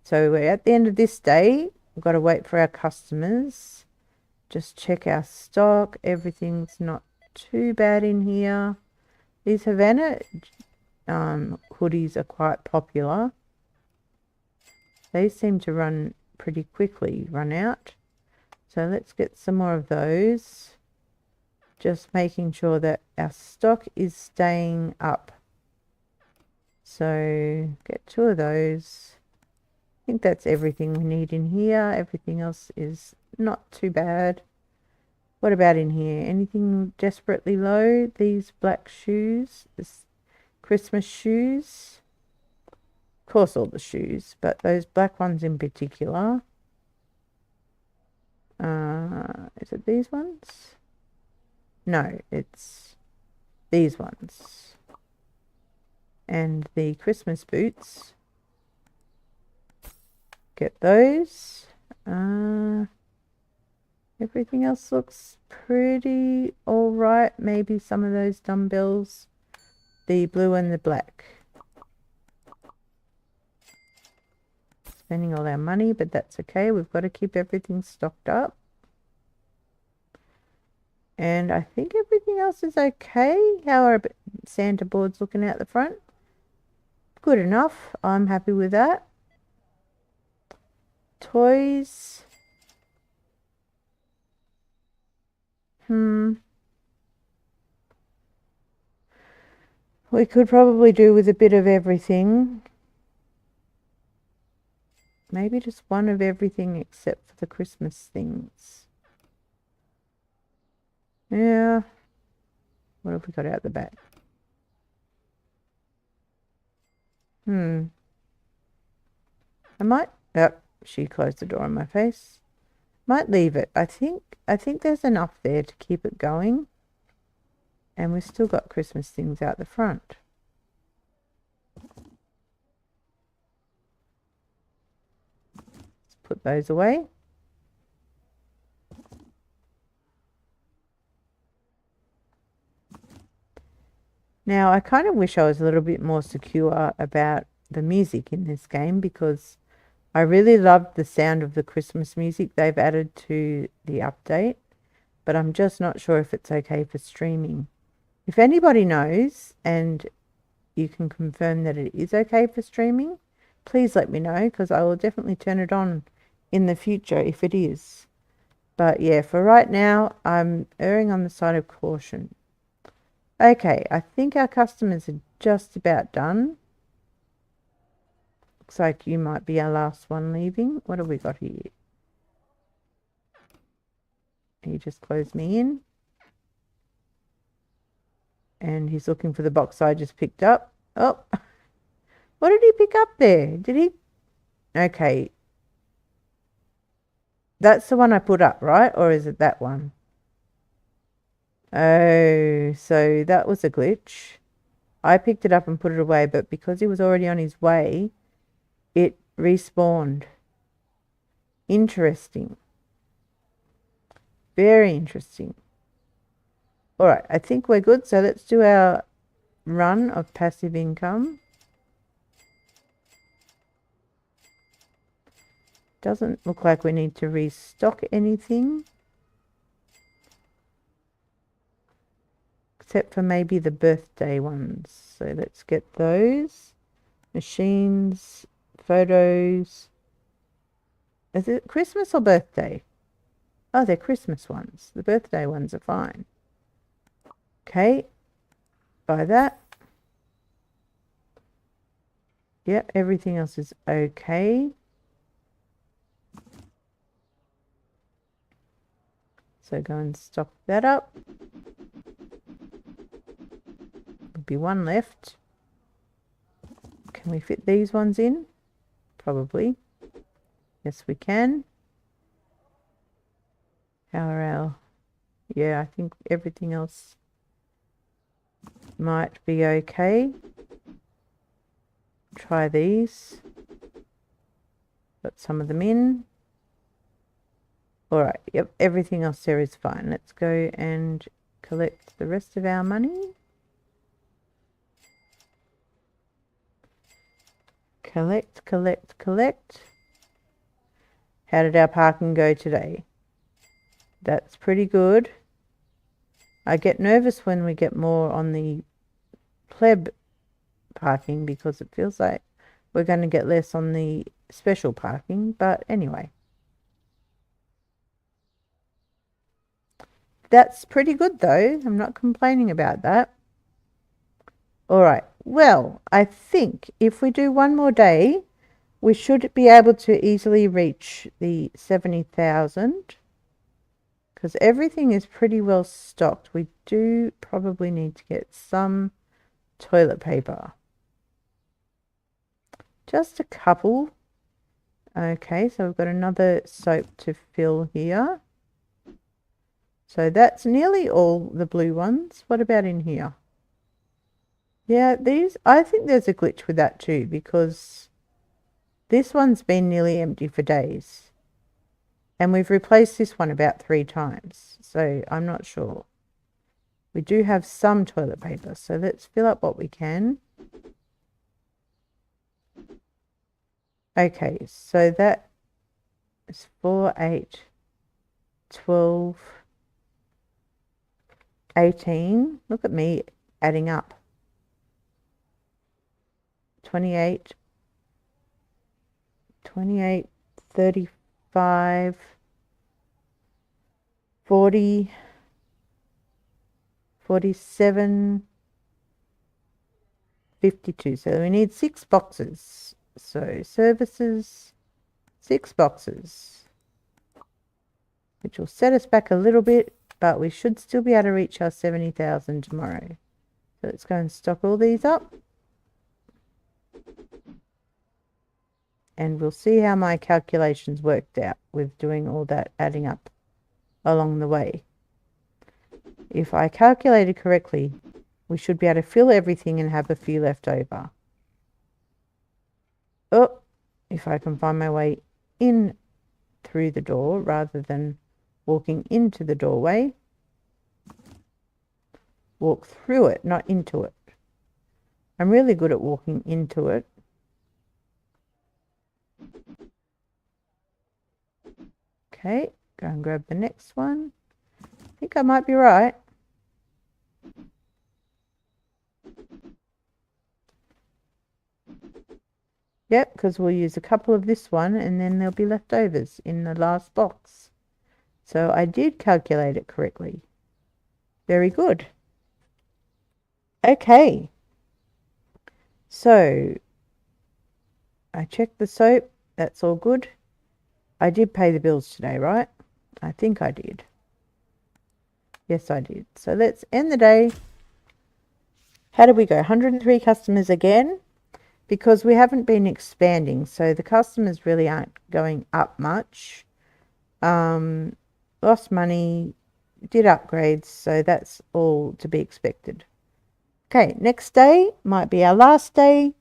So we're at the end of this day. We've got to wait for our customers. Just check our stock. Everything's not too bad in here. Is Havana hoodies are quite popular. They seem to run pretty quickly, run out. So let's get some more of those. Just making sure that our stock is staying up. So get 2 of those. I think that's everything we need in here. Everything else is not too bad. What about in here? Anything desperately low? These black shoes, this Christmas shoes. Of course, all the shoes, but those black ones in particular. Is it these ones? No, it's these ones. And the Christmas boots. Get those. Everything else looks pretty alright. Maybe some of those dumbbells. The blue and the black. Spending all our money, but that's okay. We've got to keep everything stocked up. And I think everything else is okay. How are Santa boards looking out the front? Good enough. I'm happy with that. Toys. We could probably do with a bit of everything. Maybe just one of everything except for the Christmas things. Yeah. What have we got out the back? I might... Yep, she closed the door on my face. Might leave it. I think there's enough there to keep it going. And we've still got Christmas things out the front. Let's put those away. Now, I kind of wish I was a little bit more secure about the music in this game, because I really loved the sound of the Christmas music they've added to the update, but I'm just not sure if it's okay for streaming. If anybody knows and you can confirm that it is okay for streaming, please let me know, because I will definitely turn it on in the future if it is. But yeah, for right now, I'm erring on the side of caution. Okay, I think our customers are just about done. Looks like you might be our last one leaving. What have we got here? He just closed me in. And he's looking for the box I just picked up. Oh, what did he pick up there? Did he? Okay. That's the one I put up, right? Or is it that one? Oh, so that was a glitch. I picked it up and put it away, but because he was already on his way, it respawned. Interesting. Very interesting. All right, I think we're good. So let's do our run of passive income. Doesn't look like we need to restock anything. Except for maybe the birthday ones. So let's get those. Machines, photos. Is it Christmas or birthday? Oh, they're Christmas ones. The birthday ones are fine. Okay. Buy that. Yep, everything else is okay. So go and stock that up. There'll be one left. Can we fit these ones in? Probably. Yes, we can. How are our... Yeah, I think everything else might be okay. Try these. Got some of them in. Alright, yep, everything else there is fine. Let's go and collect the rest of our money. Collect, collect, collect. How did our parking go today? That's pretty good. I get nervous when we get more on the pleb parking because it feels like we're going to get less on the special parking. But anyway, that's pretty good though. I'm not complaining about that. All right. Well, I think if we do one more day, we should be able to easily reach the 70,000 because everything is pretty well stocked. We do probably need to get some toilet paper. Just a couple. Okay, so we've got another soap to fill here. So that's nearly all the blue ones. What about in here? Yeah, these, I think there's a glitch with that too, because this one's been nearly empty for days. And we've replaced this one about 3 times. So I'm not sure. We do have some toilet paper, so let's fill up what we can. Okay, so that is 4, 8, 12, 18. Look at me adding up. 28, 28, 35, 40, 47, 52. So we need 6 boxes. So services, 6 boxes, which will set us back a little bit, but we should still be able to reach our 70,000 tomorrow. So let's go and stock all these up. And we'll see how my calculations worked out with doing all that adding up along the way. If I calculated correctly, we should be able to fill everything and have a few left over. Oh, if I can find my way in through the door rather than walking into the doorway. Walk through it, not into it. I'm really good at walking into it. Okay, go and grab the next one. I think I might be right. Yep, because we'll use a couple of this one and then there'll be leftovers in the last box. So I did calculate it correctly. Very good. Okay. So I checked the soap. That's all good. I did pay the bills today, right? I think I did. Yes, I did. So let's end the day. How did we go? 103 customers again, because we haven't been expanding. So the customers really aren't going up much. Lost money, did upgrades. So that's all to be expected. Okay, next day might be our last day.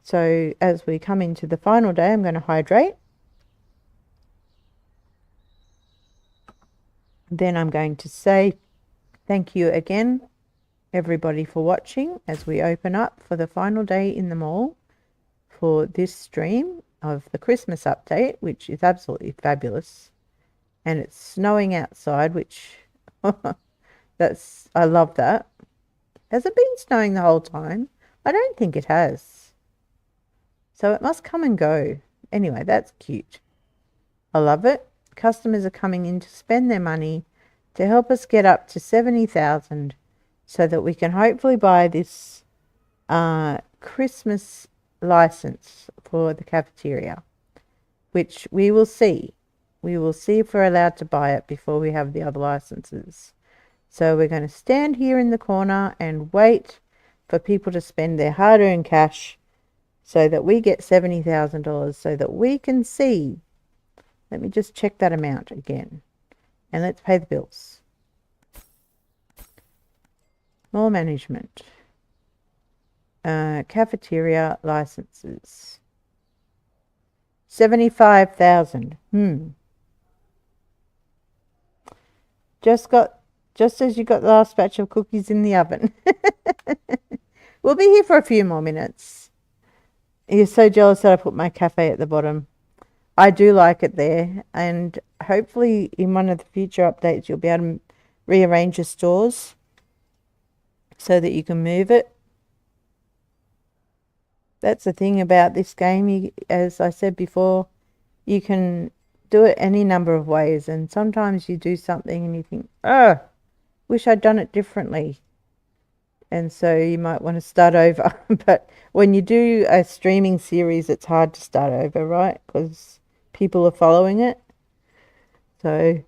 So as we come into the final day, I'm going to hydrate. Then I'm going to say thank you again, everybody, for watching as we open up for the final day in the mall for this stream of the Christmas update, which is absolutely fabulous. And it's snowing outside, which I love that. Has it been snowing the whole time? I don't think it has. So it must come and go. Anyway, that's cute. I love it. Customers are coming in to spend their money to help us get up to 70,000 so that we can hopefully buy this Christmas license for the cafeteria, which we will see. We will see if we're allowed to buy it before we have the other licenses. So we're going to stand here in the corner and wait for people to spend their hard-earned cash so that we get $70,000 so that we can see. Let me just check that amount again. And let's pay the bills. Mall management. Cafeteria licenses. 75,000. Just as you got the last batch of cookies in the oven. We'll be here for a few more minutes. You're so jealous that I put my cafe at the bottom. I do like it there, and hopefully in one of the future updates you'll be able to rearrange your stores so that you can move it. That's the thing about this game. As I said before, you can do it any number of ways, and sometimes you do something and you think, oh, wish I'd done it differently. And so you might want to start over. But when you do a streaming series, it's hard to start over, right? Because people are following it. So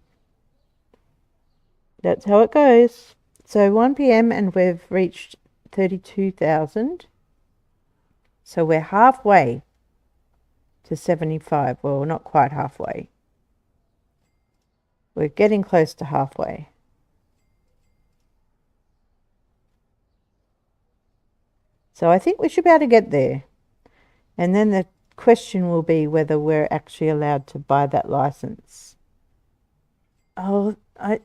that's how it goes. So 1 p.m. and we've reached 32,000. So we're halfway to 75. Well, not quite halfway. We're getting close to halfway. So I think we should be able to get there. And then the question will be whether we're actually allowed to buy that license. Oh, I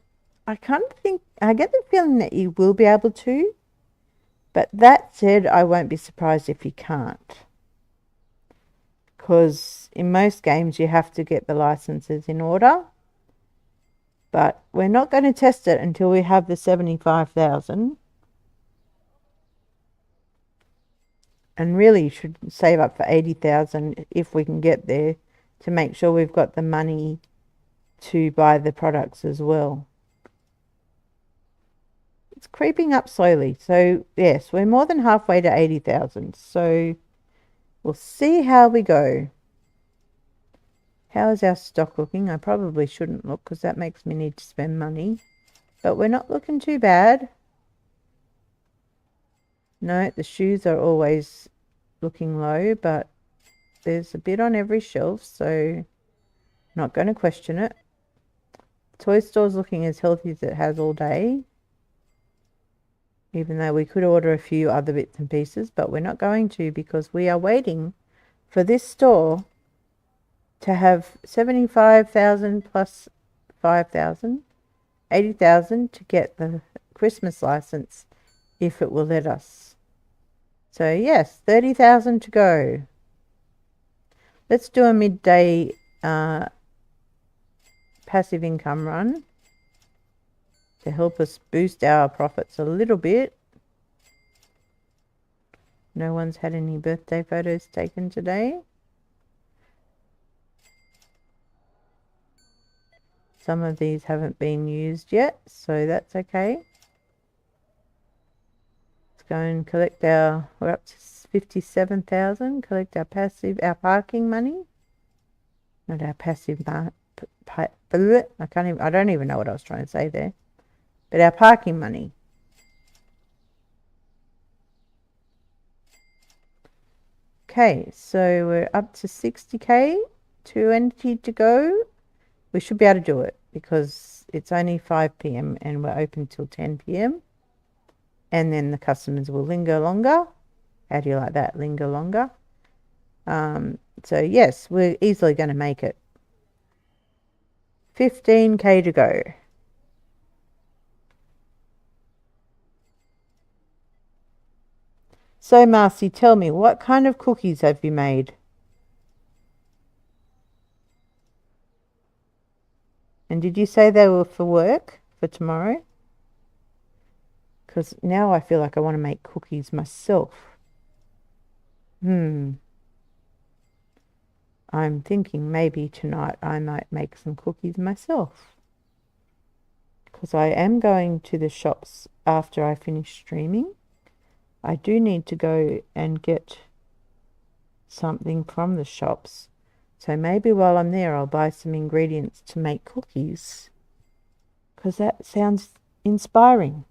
kind of think, I get the feeling that you will be able to. But that said, I won't be surprised if you can't. Because in most games you have to get the licenses in order. But we're not going to test it until we have the 75,000. And really should save up for 80,000 if we can get there, to make sure we've got the money to buy the products as well. It's creeping up slowly. So yes, we're more than halfway to 80,000. So we'll see how we go. How is our stock looking? I probably shouldn't look because that makes me need to spend money. But we're not looking too bad. No, the shoes are always looking low, but there's a bit on every shelf, so not going to question it. Toy store's looking as healthy as it has all day, even though we could order a few other bits and pieces, but we're not going to because we are waiting for this store to have 75,000 plus 5,000, 80,000 to get the Christmas license if it will let us. So yes, 30,000 to go. Let's do a midday passive income run to help us boost our profits a little bit. No one's had any birthday photos taken today. Some of these haven't been used yet, so that's okay. Go and collect we're up to 57,000. Collect our parking money. Not our passive, I don't even know what I was trying to say there. But our parking money. Okay, so we're up to 60k, 20 to go. We should be able to do it because it's only 5 p.m. and we're open till 10 p.m. And then the customers will linger longer. How do you like that? Linger longer. So yes, we're easily going to make it. 15k to go. So Marcy, tell me, what kind of cookies have you made? And did you say they were for work for tomorrow? Because now I feel like I want to make cookies myself. I'm thinking maybe tonight I might make some cookies myself. Because I am going to the shops after I finish streaming. I do need to go and get something from the shops. So maybe while I'm there, I'll buy some ingredients to make cookies. Because that sounds inspiring.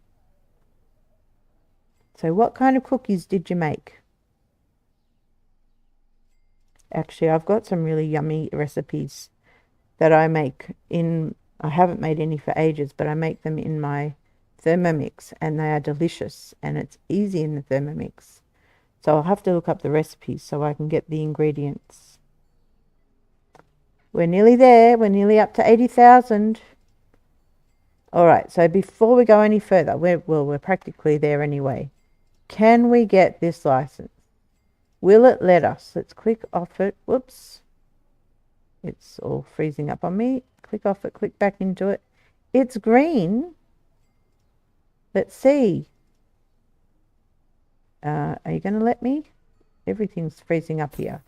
So what kind of cookies did you make? Actually, I've got some really yummy recipes that I make I haven't made any for ages, but I make them in my Thermomix and they are delicious and it's easy in the Thermomix. So I'll have to look up the recipes so I can get the ingredients. We're nearly there. We're nearly up to 80,000. All right, so before we go any further, we're practically there anyway. Can we get this license? Will it let us? Let's click off it. Whoops. It's all freezing up on me. Click off it, click back into it. It's green. Let's see. Are you going to let me? everything's freezing up here.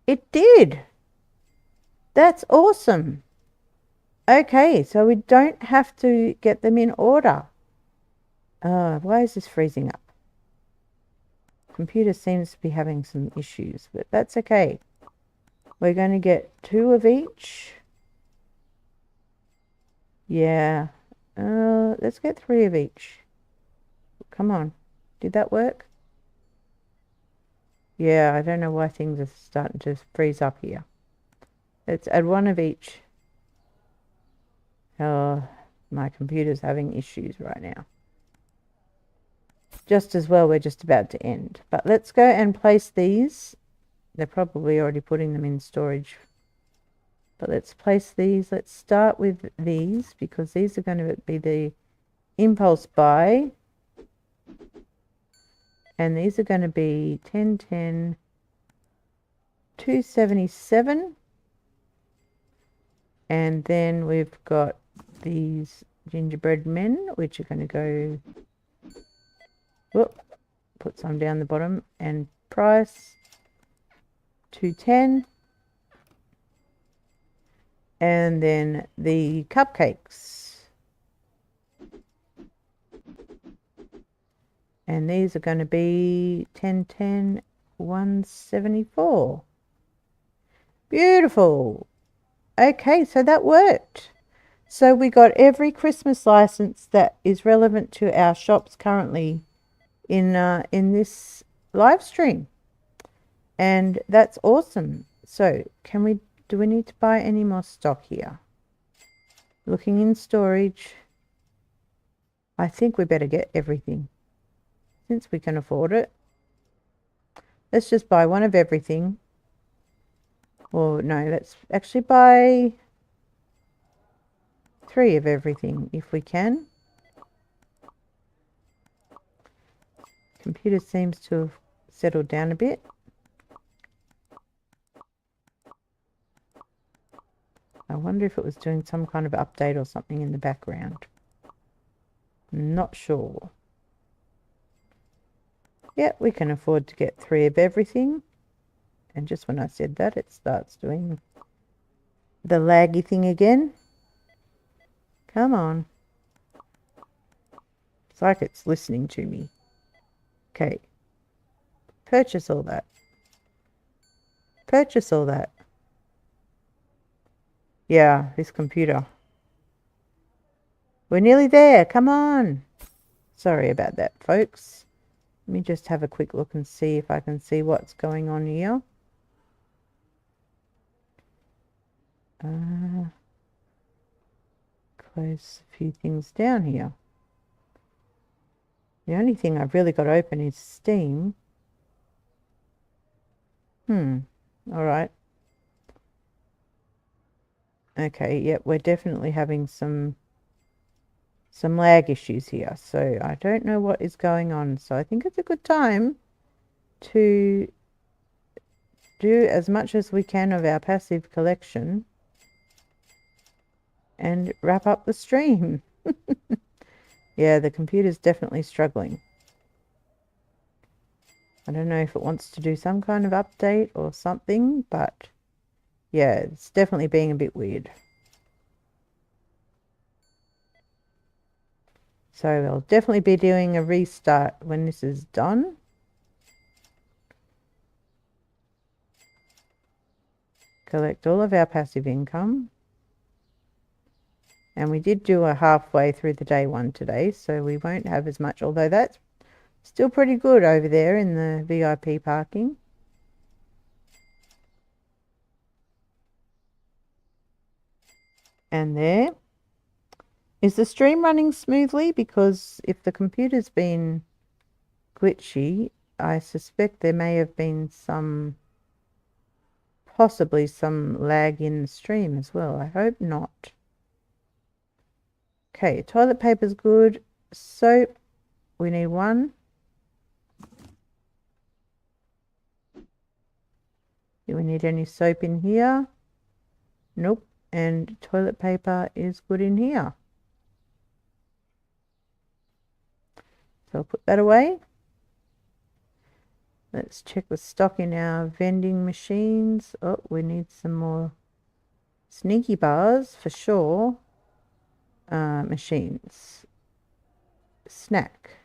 It did. That's awesome. Okay, so we don't have to get them in order. Why is this freezing up? Computer seems to be having some issues, but that's okay. We're going to get 2 of each. Yeah. Let's get 3 of each. Come on. Did that work? Yeah, I don't know why things are starting to freeze up here. Let's add 1 of each. Oh, my computer's having issues right now. Just as well, we're just about to end. But let's go and place these. They're probably already putting them in storage. But let's place these. Let's start with these because these are going to be the impulse buy. And these are going to be 10, 10, 277. And then we've got these gingerbread men, which are going to go, whoop, put some down the bottom, and price 210. And then the cupcakes. And these are going to be 10, 10, 174. Beautiful. Okay, so that worked. So we got every Christmas license that is relevant to our shops currently in this live stream. And that's awesome. So do we need to buy any more stock here? Looking in storage. I think we better get everything since we can afford it. Let's just buy 1 of everything. Or no, let's actually buy 3 of everything if we can. Computer seems to have settled down a bit. I wonder if it was doing some kind of update or something in the background. Not sure. Yeah, we can afford to get 3 of everything. And just when I said that, it starts doing the laggy thing again. Come on. It's like it's listening to me. Okay. Purchase all that. Purchase all that. Yeah, this computer. We're nearly there. Come on. Sorry about that, folks. Let me just have a quick look and see if I can see what's going on here. Close a few things down here. The only thing I've really got open is Steam. All right. Okay, yep, we're definitely having some lag issues here. So I don't know what is going on. So I think it's a good time to do as much as we can of our passive collection and wrap up the stream. Yeah, the computer's definitely struggling. I don't know if it wants to do some kind of update or something, but yeah, it's definitely being a bit weird. So I'll definitely be doing a restart when this is done. Collect all of our passive income. And we did do a halfway through the day one today, so we won't have as much, although that's still pretty good over there in the VIP parking. And there. Is the stream running smoothly? Because if the computer's been glitchy, I suspect there may have been possibly some lag in the stream as well. I hope not. Okay, toilet paper's good. Soap, we need 1. Do we need any soap in here? Nope. And toilet paper is good in here. So I'll put that away. Let's check the stock in our vending machines. Oh, we need some more sneaky bars for sure. Machines. Snack.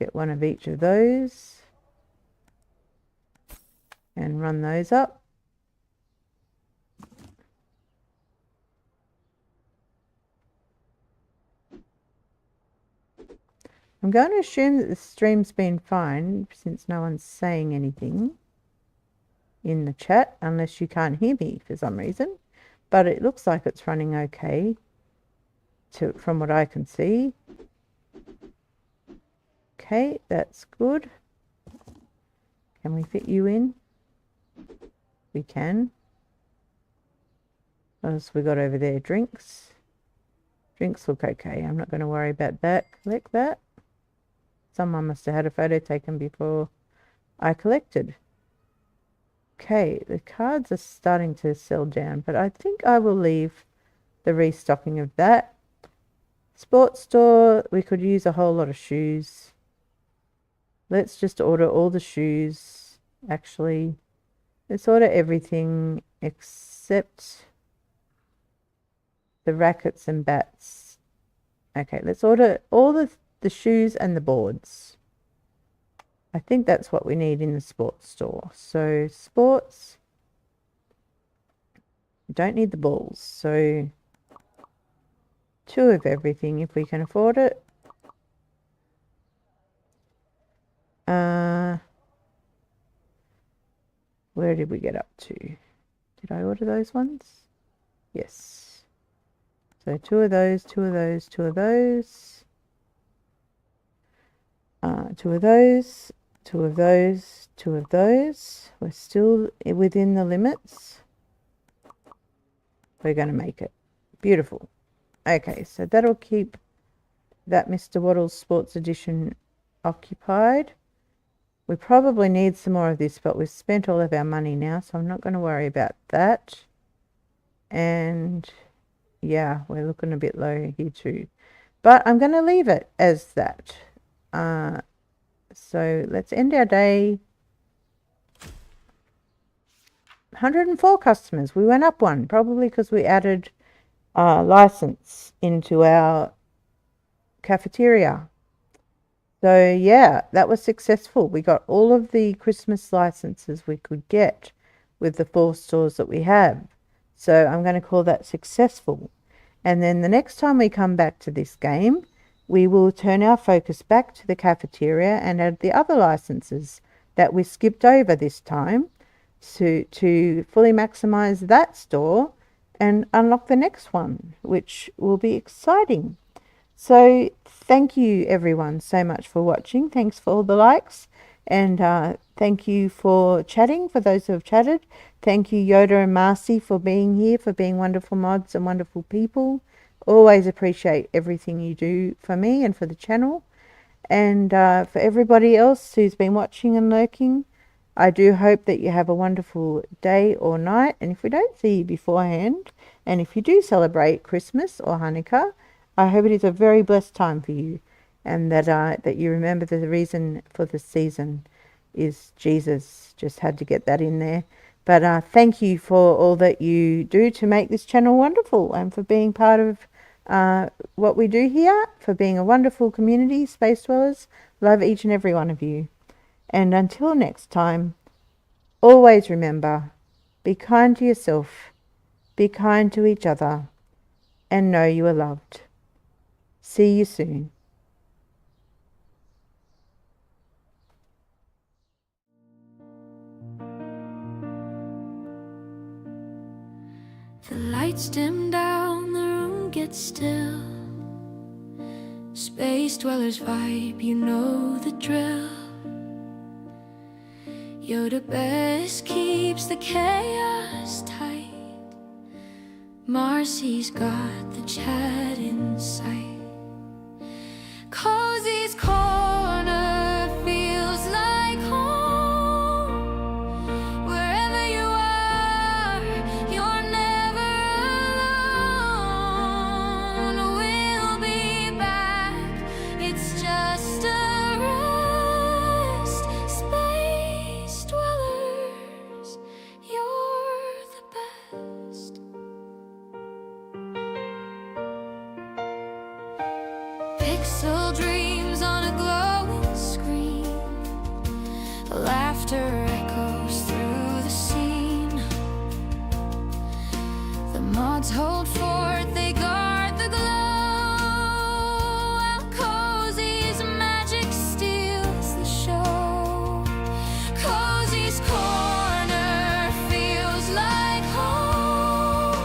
Get one of each of those. And run those up. I'm going to assume that the stream's been fine since no one's saying anything in the chat, unless you can't hear me for some reason. But it looks like it's running okay from what I can see. Okay, that's good. Can we fit you in? We can. What else we got over there? Drinks. Drinks look okay. I'm not going to worry about that. Collect that. Someone must have had a photo taken before I collected. Okay, the cards are starting to sell down, but I think I will leave the restocking of that. Sports store, we could use a whole lot of shoes. Let's just order all the shoes. Actually, let's order everything except the rackets and bats. Okay, let's order all the shoes and the boards. I think that's what we need in the sports store. So sports, we don't need the balls. So 2 of everything if we can afford it. Where did we get up to? Did I order those ones? Yes. So 2 of those, 2 of those, 2 of those. 2 of those, 2 of those, 2 of those. We're still within the limits. We're going to make it. Beautiful. Okay, so that'll keep that Mr. Waddle's Sports Edition occupied. We probably need some more of this, but we've spent all of our money now, so I'm not going to worry about that. And yeah, we're looking a bit low here too. But I'm going to leave it as that. So let's end our day. 104 customers. We went up one, probably because we added license into our cafeteria. So yeah, that was successful. We got all of the Christmas licenses we could get with the 4 stores that we have. So I'm going to call that successful. And then the next time we come back to this game, we will turn our focus back to the cafeteria and add the other licenses that we skipped over this time to fully maximize that store and unlock the next one, which will be exciting. So thank you everyone so much for watching. Thanks for all the likes, and thank you for chatting, for those who have chatted. Thank you Yoda and Marcy for being here, for being wonderful mods and wonderful people. Always appreciate everything you do for me and for the channel. And for everybody else who's been watching and lurking, I do hope that you have a wonderful day or night. And if we don't see you beforehand, and if you do celebrate Christmas or Hanukkah, I hope it is a very blessed time for you, and that you remember that the reason for the season is Jesus. Just had to get that in there. But thank you for all that you do to make this channel wonderful, and for being part of what we do here, for being a wonderful community, Space Dwellers. Love each and every one of you. And until next time, always remember, be kind to yourself, be kind to each other, and know you are loved. See you soon. The lights dim down, the room gets still. Space Dwellers vibe, you know the drill. Yoda best keeps the chaos tight. Marcy's got the chat in sight. Cozy's corner feels like home. Wherever you are, you're never alone. We'll be back, it's just a rest. pixel dreams on a glowing screen. Laughter echoes through the scene. The mods hold fort, they guard the glow, while Cozy's magic steals the show. Cozy's corner feels like home.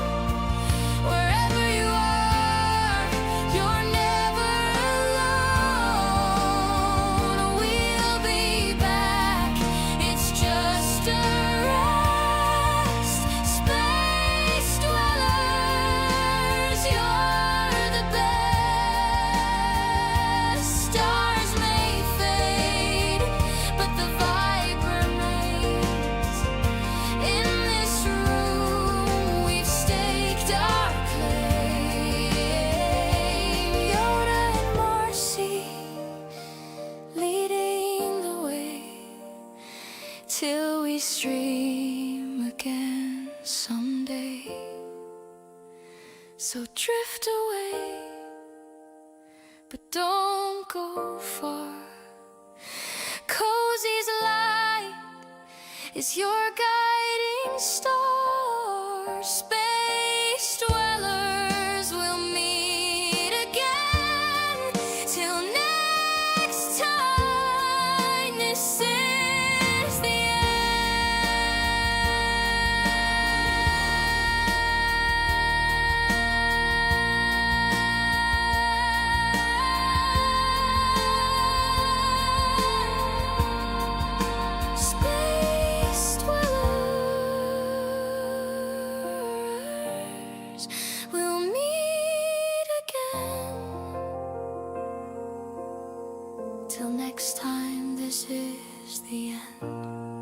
Wherever you are, you're never alone. We'll be back, it's just a rest. Space dwellers, you're the best. Stars may fade, but the vibe remains. In this room, we've staked our claim. Yoda and Marcy leading the way, till we stream again someday. So drift away, but don't go far. Cozy's light is your guiding star. Space dwellers will meet again. Till next time, this is the Space dwellers will meet again. Till next time, this is the end.